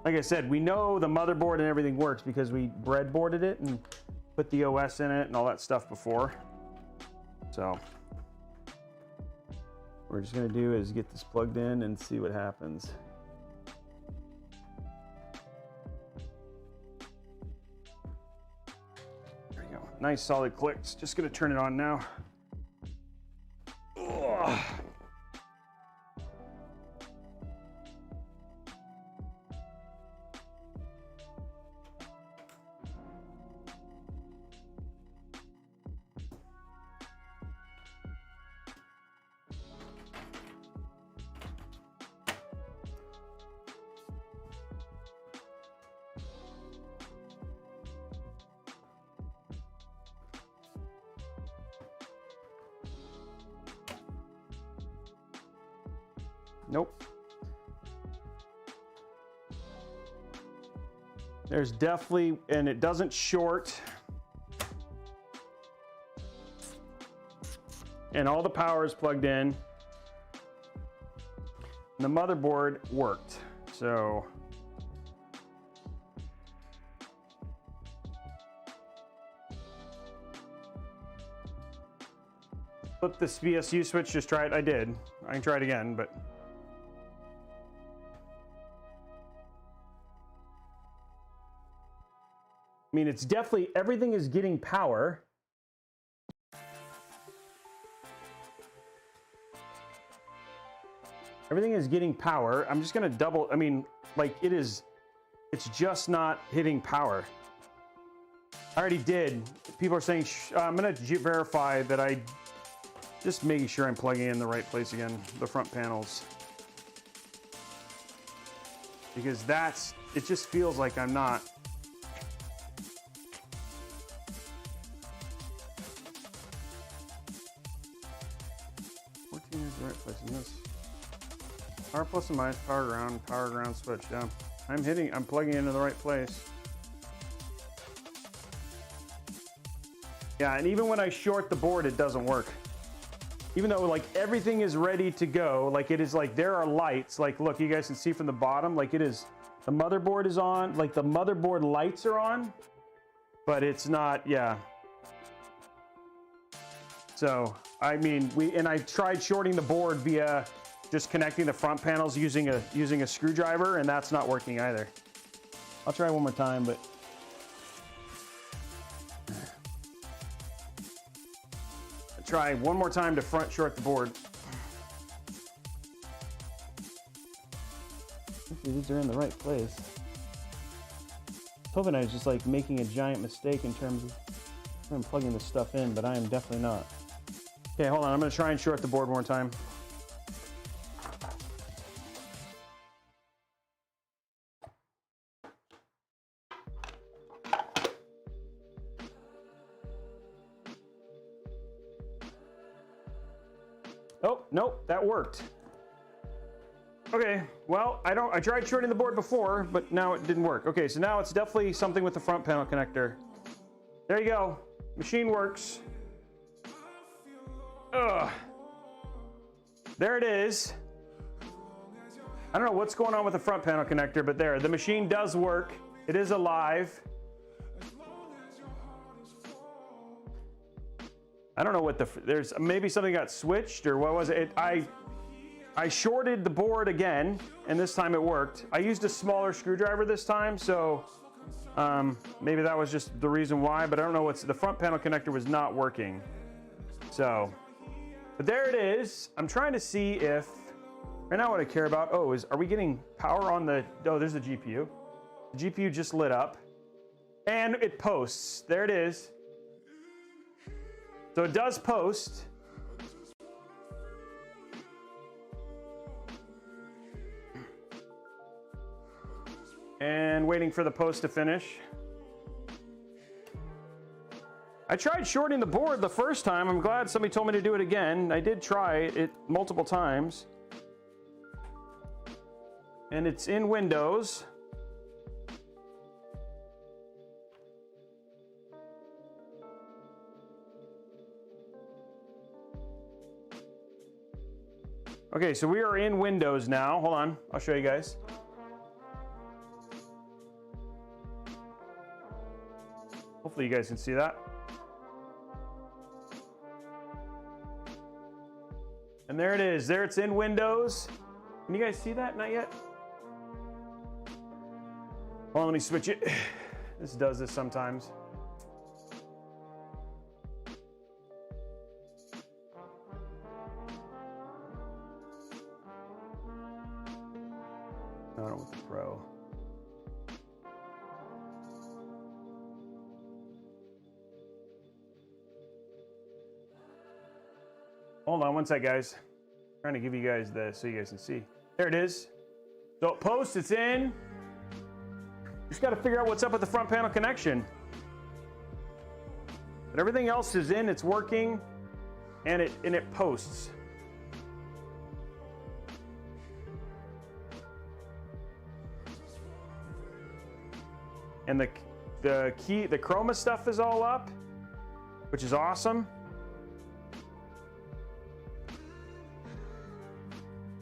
Like I said, we know the motherboard and everything works because we breadboarded it and put the OS in it and all that stuff before. So what we're just gonna do is get this plugged in and see what happens. Nice solid clicks. Just gonna turn it on now. Ugh. Nope. There's definitely, and it doesn't short. And all the power is plugged in. And the motherboard worked. So flip this PSU switch, just try it. I did. I can try it again, but I mean, it's definitely, everything is getting power. Everything is getting power. I'm just gonna double, I mean, like it is, it's just not hitting power. I already did. People are saying, I'm gonna verify that I, just making sure I'm plugging in the right place again, the front panels. Because that's, it just feels like I'm not. 14 is the right place in this. Power plus and minus, power ground switch, yeah. I'm plugging into the right place. Yeah, and even when I short the board, it doesn't work. Even though like everything is ready to go, like it is like there are lights, like look, you guys can see from the bottom, like it is, the motherboard is on, like the motherboard lights are on, but it's not, yeah. So, I mean, I tried shorting the board via just connecting the front panels using a screwdriver, and that's not working either. I'll try one more time, but try one more time to front short the board. Hopefully these are in the right place. I was hoping I was just like making a giant mistake in terms of I'm plugging this stuff in, but I am definitely not. Okay, hold on. I'm going to try and short the board one more time. Oh, nope, that worked. Okay, well, I tried shorting the board before, but now it didn't work. Okay, so now it's definitely something with the front panel connector. There you go. Machine works. Ugh. There it is. I don't know what's going on with the front panel connector, but there, the machine does work. It is alive. I don't know what there's maybe something got switched or what was it? I shorted the board again, and this time it worked. I used a smaller screwdriver this time, so maybe that was just the reason why, but I don't know the front panel connector was not working. So, but there it is. I'm trying to see if, right now what I care about, are we getting power on there's the GPU. The GPU just lit up, and it posts. There it is. So it does post. And waiting for the post to finish. I tried shorting the board the first time. I'm glad somebody told me to do it again. I did try it multiple times. And it's in Windows. Okay, so we are in Windows now. Hold on, I'll show you guys. Hopefully you guys can see that. And there it is. There it's in Windows. Can you guys see that? Not yet? Hold on, let me switch it. This does this sometimes. No, I don't want the Pro. Hold on one sec, guys. I'm trying to give you guys this so you guys can see. There it is. So it posts, it's in. Just got to figure out what's up with the front panel connection. But everything else is in, it's working, and it posts. And the chroma stuff is all up, which is awesome.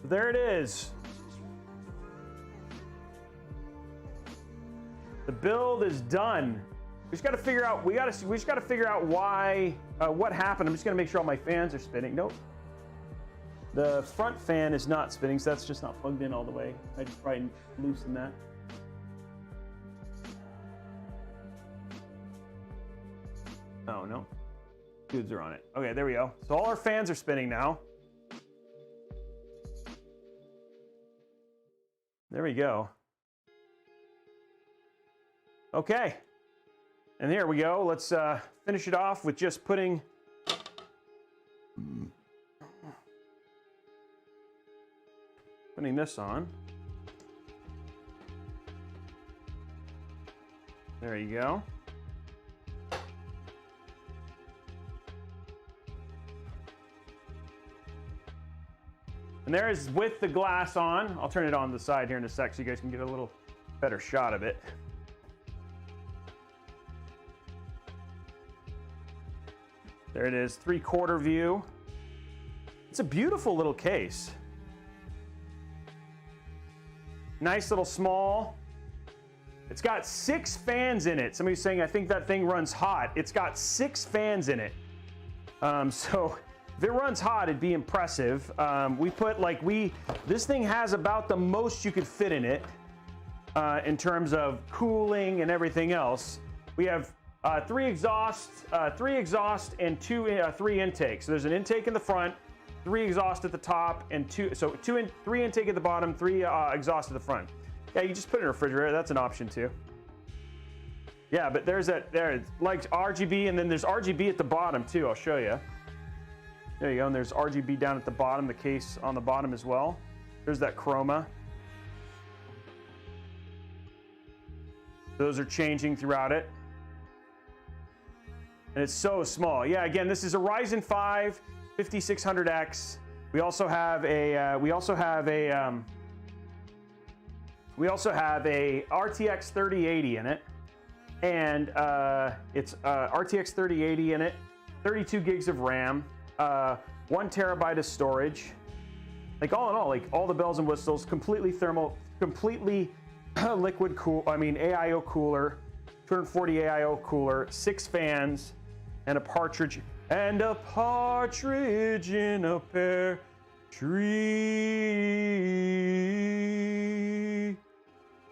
There it is. The build is done. We just got to figure out. We just got to figure out why. What happened? I'm just gonna make sure all my fans are spinning. Nope. The front fan is not spinning, so that's just not plugged in all the way. I just probably loosen that. Oh no. Dudes are on it. Okay, there we go. So all our fans are spinning now. There we go. Okay. And here we go. Let's finish it off with just putting this on. There you go. And there is with the glass on. I'll turn it on the side here in a sec so you guys can get a little better shot of it. There it is, 3/4 view. It's a beautiful little case. Nice little small. It's got 6 fans in it. Somebody's saying, I think that thing runs hot. It's got 6 fans in it. So if it runs hot, it'd be impressive. This thing has about the most you could fit in it in terms of cooling and everything else. We have 3 exhaust and 3 intakes. So there's an intake in the front, 3 exhaust at the top, and 3 intake at the bottom, 3 exhaust at the front. Yeah, you just put it in a refrigerator. That's an option too. Yeah, but there's like RGB, and then there's RGB at the bottom too. I'll show you. There you go, and there's RGB down at the bottom, the case on the bottom as well. There's that chroma. Those are changing throughout it. And it's so small. Yeah, again, this is a Ryzen 5 5600X. We also have a RTX 3080 in it, and it's RTX 3080 in it, 32 gigs of RAM, 1 terabyte of storage. Like all in all, like all the bells and whistles, completely thermal, completely liquid cool. I mean AIO cooler, 240 AIO cooler, 6 fans, and a partridge in a pear tree.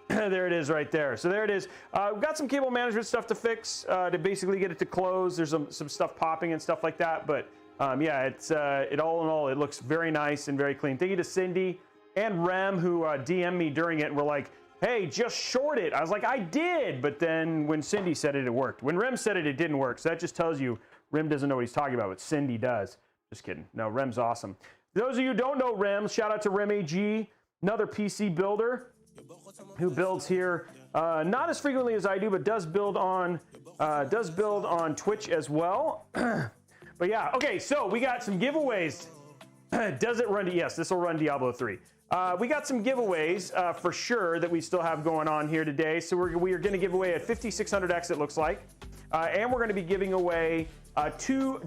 There it is right there. So there it is. We've got some cable management stuff to fix to basically get it to close. There's some stuff popping and stuff like that. But yeah, it's it all in all, it looks very nice and very clean. Thank you to Cindy and Rem who DM'd me during it and were like, hey, just short it. I was like, I did. But then when Cindy said it, it worked. When Rem said it, it didn't work. So that just tells you Rem doesn't know what he's talking about, but Cindy does. Just kidding. No, Rem's awesome. Those of you who don't know Rem, shout out to Rem AG, another PC builder who builds here not as frequently as I do, but does build on Twitch as well. But yeah, okay, so we got some giveaways. Does it run? Yes, this will run Diablo 3. We got some giveaways for sure that we still have going on here today. So we are going to give away a 5600X, it looks like. And we're going to be giving away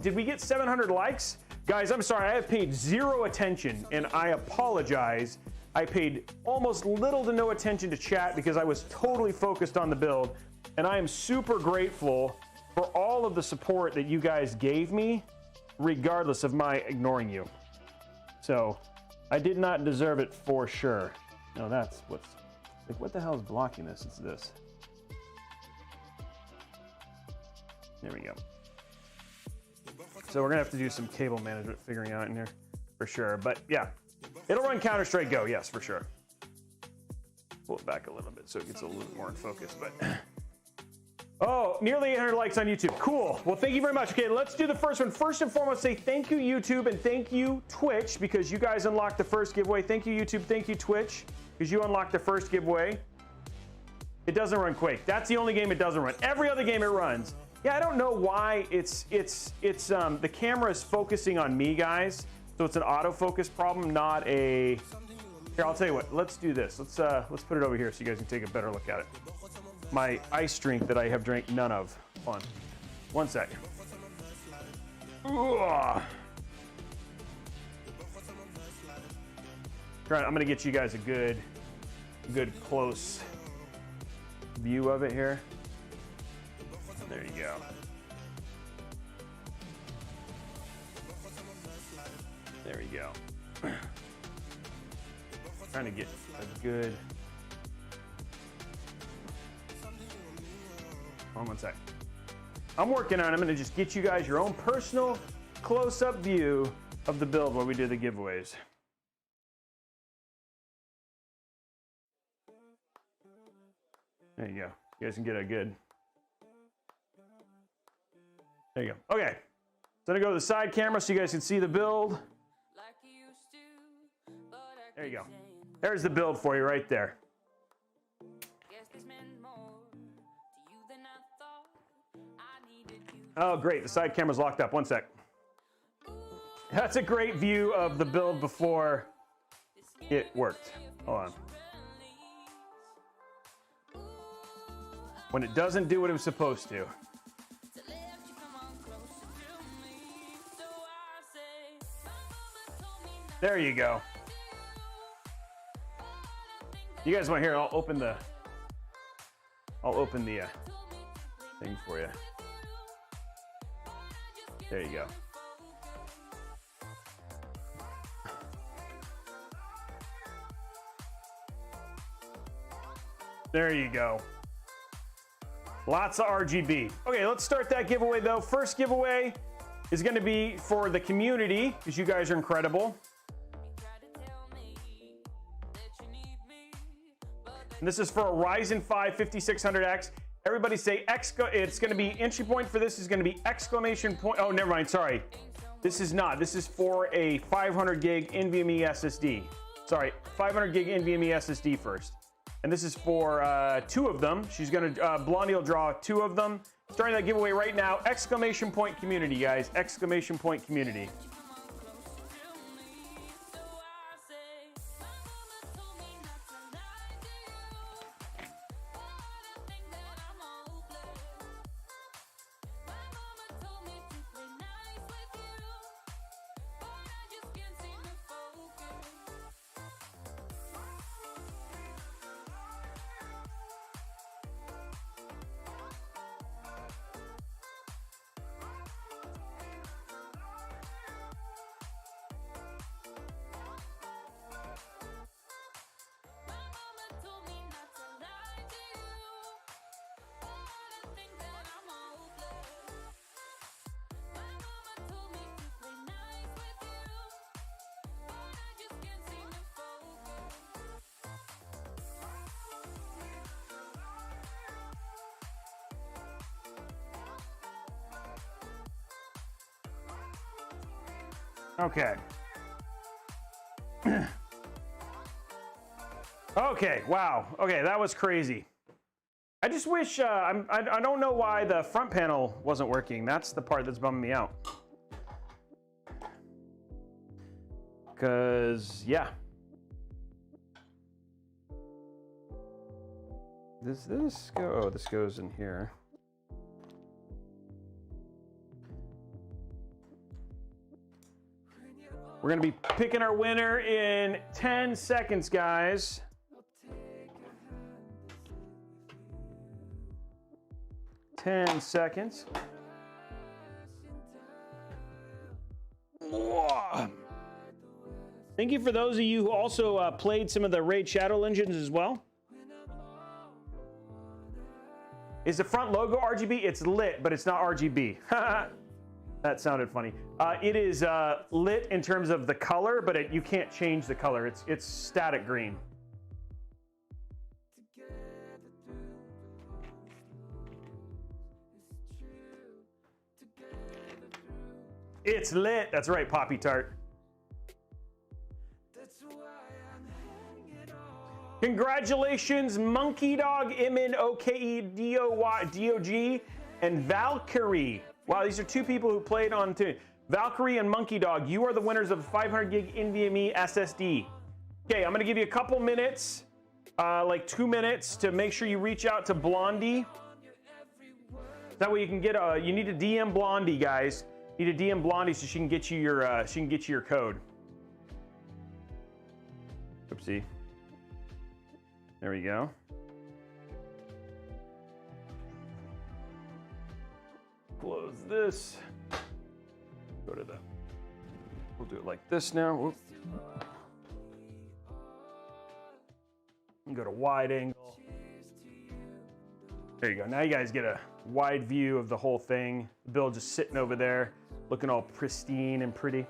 did we get 700 likes? Guys, I'm sorry, I have paid zero attention, and I apologize. I paid almost little to no attention to chat because I was totally focused on the build, and I am super grateful for all of the support that you guys gave me, regardless of my ignoring you. So, I did not deserve it for sure. No, that's what's, like, what the hell is blocking this? It's this. There we go. So we're gonna have to do some cable management figuring out in here for sure. But yeah, it'll run Counter-Strike Go, yes, for sure. Pull it back a little bit so it gets a little more in focus. But oh, nearly 800 likes on YouTube. Cool. Well, thank you very much. Okay, let's do the first one. First and foremost, say thank you, YouTube, and thank you, Twitch, because you guys unlocked the first giveaway. Thank you, YouTube. Thank you, Twitch, because you unlocked the first giveaway. It doesn't run Quake. That's the only game it doesn't run. Every other game it runs. Yeah, I don't know why the camera is focusing on me, guys. So it's an autofocus problem, not a. Here, I'll tell you what. Let's do this. Let's put it over here so you guys can take a better look at it. My ice drink that I have drank none of. Hold on. 1 sec. Ugh. I'm gonna get you guys a good close view of it here. There you go. There we go. Trying to get a good. Hold on 1 sec. I'm working on it. I'm going to just get you guys your own personal close-up view of the build while we do the giveaways. There you go. You guys can get a good. There you go. Okay. So I'm going to go to the side camera so you guys can see the build. There you go. There's the build for you right there. Oh, great. The side camera's locked up. 1 sec. That's a great view of the build before it worked. Hold on. When it doesn't do what it was supposed to. There you go. You guys want to hear? I'll open the thing for you. There you go. There you go. Lots of RGB. Okay, let's start that giveaway though. First giveaway is going to be for the community because you guys are incredible. And this is for a Ryzen 5 5600X. Everybody say it's going to be entry point for this is going to be exclamation point. Oh, never mind. Sorry. This is not. This is for a 500 gig NVMe SSD. Sorry, 500 gig NVMe SSD first. And this is for 2 of them. She's going to, Blondie will draw 2 of them. Starting that giveaway right now. Exclamation point community, guys. Exclamation point community. Okay. Okay, wow. Okay, that was crazy. I just wish, I don't know why the front panel wasn't working. That's the part that's bumming me out. Because, yeah. Does this go? Oh, this goes in here. We're gonna be picking our winner in 10 seconds, guys. Ten seconds. Whoa. Thank you for those of you who also played some of the Raid Shadow Legends as well. Is the front logo RGB? It's lit, but it's not RGB. That sounded funny. It is lit in terms of the color, but you can't change the color. It's static green. It's lit. That's right, Poppy Tart. Congratulations, Monkey Dog, Imin, OKE, and Valkyrie. Wow, these are two people who played on two. Valkyrie and Monkey Dog, you are the winners of 500 gig NVMe SSD. Okay, I'm gonna give you a couple minutes, like 2 minutes, to make sure you reach out to Blondie. That way you can get you need to DM Blondie, guys. You need to DM Blondie so she can get you your code. Oopsie. There we go. Close this. Go to the. We'll do it like this now. Whoop. And go to wide angle. There you go. Now you guys get a wide view of the whole thing. Bill just sitting over there, looking all pristine and pretty.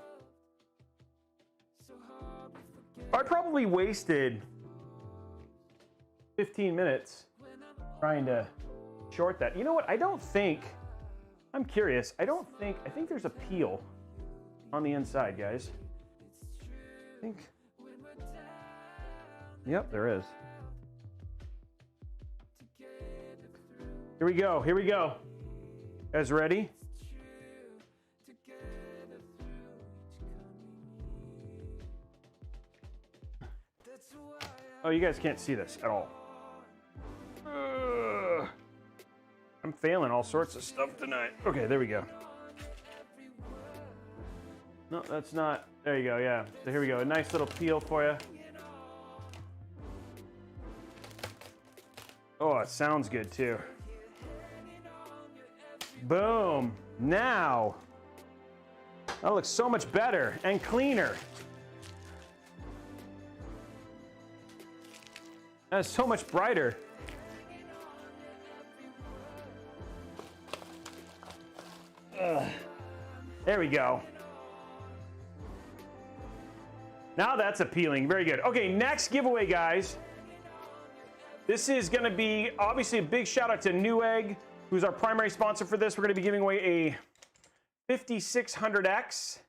I probably wasted 15 minutes trying to short that. You know what? I don't think, I'm curious. I think there's a peel on the inside, guys. I think. Yep, there is. Here we go. Here we go. Guys ready? Oh, you guys can't see this at all. I'm failing all sorts of stuff tonight. Okay, there we go. No, that's not. There you go, yeah. So here we go. A nice little peel for you. Oh, it sounds good too. Boom. Now, that looks so much better and cleaner. That's so much brighter. There we go. Now that's appealing. Very good. Okay, next giveaway, guys. This is going to be obviously a big shout out to Newegg, who's our primary sponsor for this. We're going to be giving away a 5600X.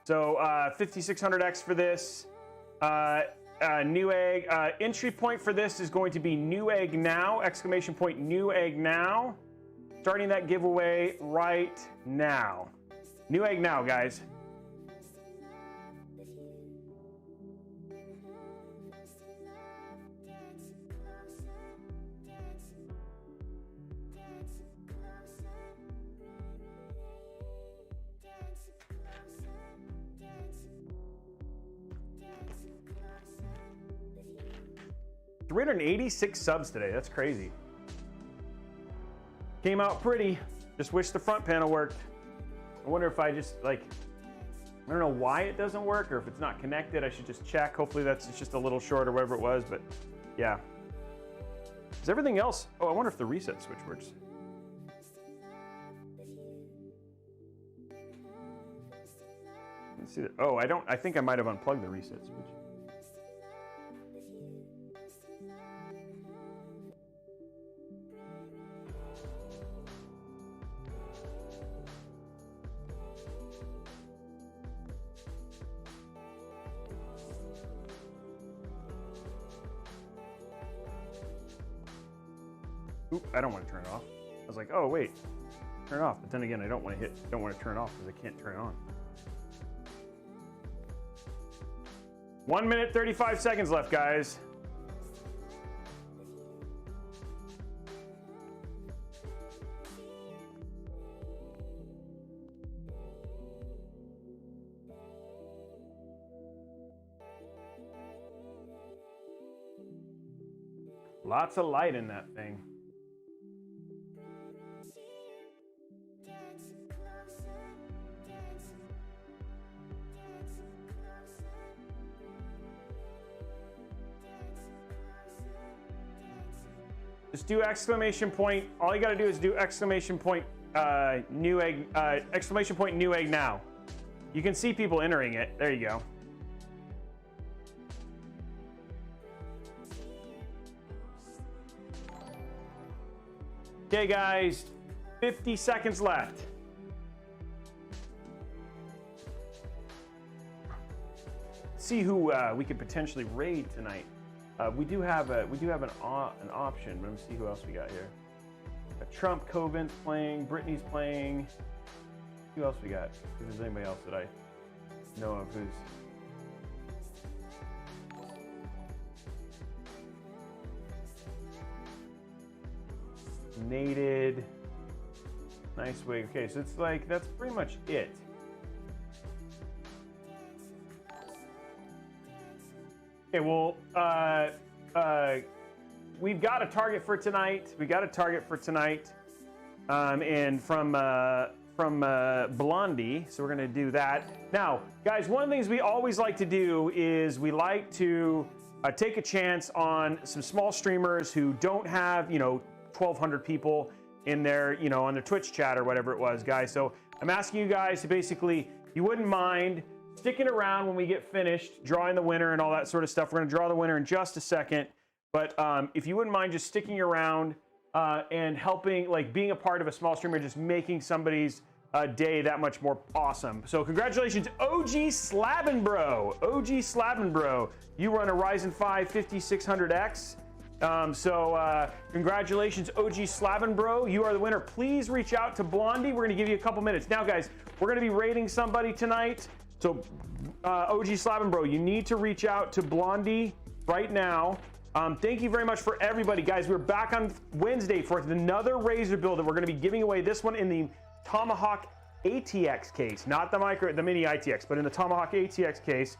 So 5600X for this. Newegg. Entry point for this is going to be Newegg now! Exclamation point Newegg now! Starting that giveaway right now. Newegg now, guys. $386 subs today. That's crazy. Came out pretty. Just wish the front panel worked. I wonder if I just I don't know why it doesn't work, or if it's not connected. I should just check. Hopefully it's just a little short or whatever it was, but yeah. Is everything else? Oh, I wonder if the reset switch works. Let's see that. Oh, I think I might have unplugged the reset switch. Oop, I don't want to turn it off. I was like, oh wait, turn it off. But then again, I don't want to turn it off because I can't turn it on. 1 minute, 35 seconds left, guys. Lots of light in that thing. Just do exclamation point. All you got to do is do exclamation point Newegg, exclamation point Newegg now. You can see people entering it. There you go. Okay, guys, 50 seconds left. See who we could potentially raid tonight. We do have an option. Let me see who else we got here. Trump, Covent's playing, Brittany's playing. Who else we got? If there's anybody else that I know of who's. Nated. Nice wig. Okay, so it's like, that's pretty much it. Okay, well, we've got a target for tonight. And from Blondie, so we're gonna do that. Now, guys, one of the things we always like to do is we like to take a chance on some small streamers who don't have, 1,200 people in their, on their Twitch chat or whatever it was, guys. So I'm asking you guys to basically, you wouldn't mind sticking around when we get finished, drawing the winner and all that sort of stuff. We're gonna draw the winner in just a second. But if you wouldn't mind just sticking around and helping, like being a part of a small streamer, just making somebody's day that much more awesome. So congratulations, OG Slavenbro. OG Slavenbro. You run a Ryzen 5 5600X. Congratulations, OG Slavenbro. You are the winner. Please reach out to Blondie. We're gonna give you a couple minutes. Now, guys, we're gonna be rating somebody tonight. So OG Slavenbro, you need to reach out to Blondie right now. Thank you very much for everybody. Guys, we're back on Wednesday for another Razer build that we're gonna be giving away. This one in the Tomahawk ATX case, not the Mini-ITX, but in the Tomahawk ATX case.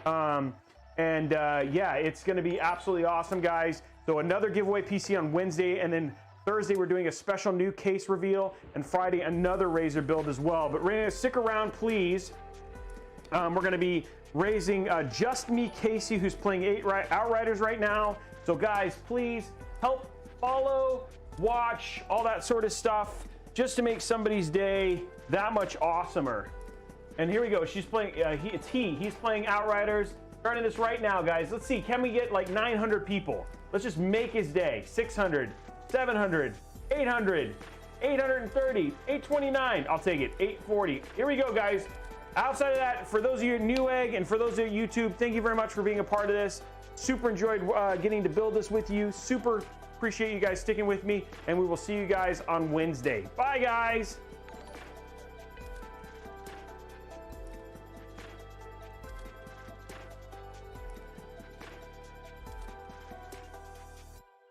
Yeah, it's gonna be absolutely awesome, guys. So another giveaway PC on Wednesday, and then Thursday we're doing a special new case reveal, and Friday another Razer build as well. But Rena, stick around, please. We're gonna be raising Just Me Casey, who's playing Outriders right now. So guys, please help follow, watch, all that sort of stuff, just to make somebody's day that much awesomer. And here we go. She's playing. He's playing Outriders. Starting this right now, guys. Let's see. Can we get like 900 people? Let's just make his day. 600, 700, 800, 830, 829. I'll take it. 840. Here we go, guys. Outside of that, for those of you at Newegg and for those of you at YouTube, thank you very much for being a part of this. Super enjoyed getting to build this with you. Super appreciate you guys sticking with me, and we will see you guys on Wednesday. Bye, guys.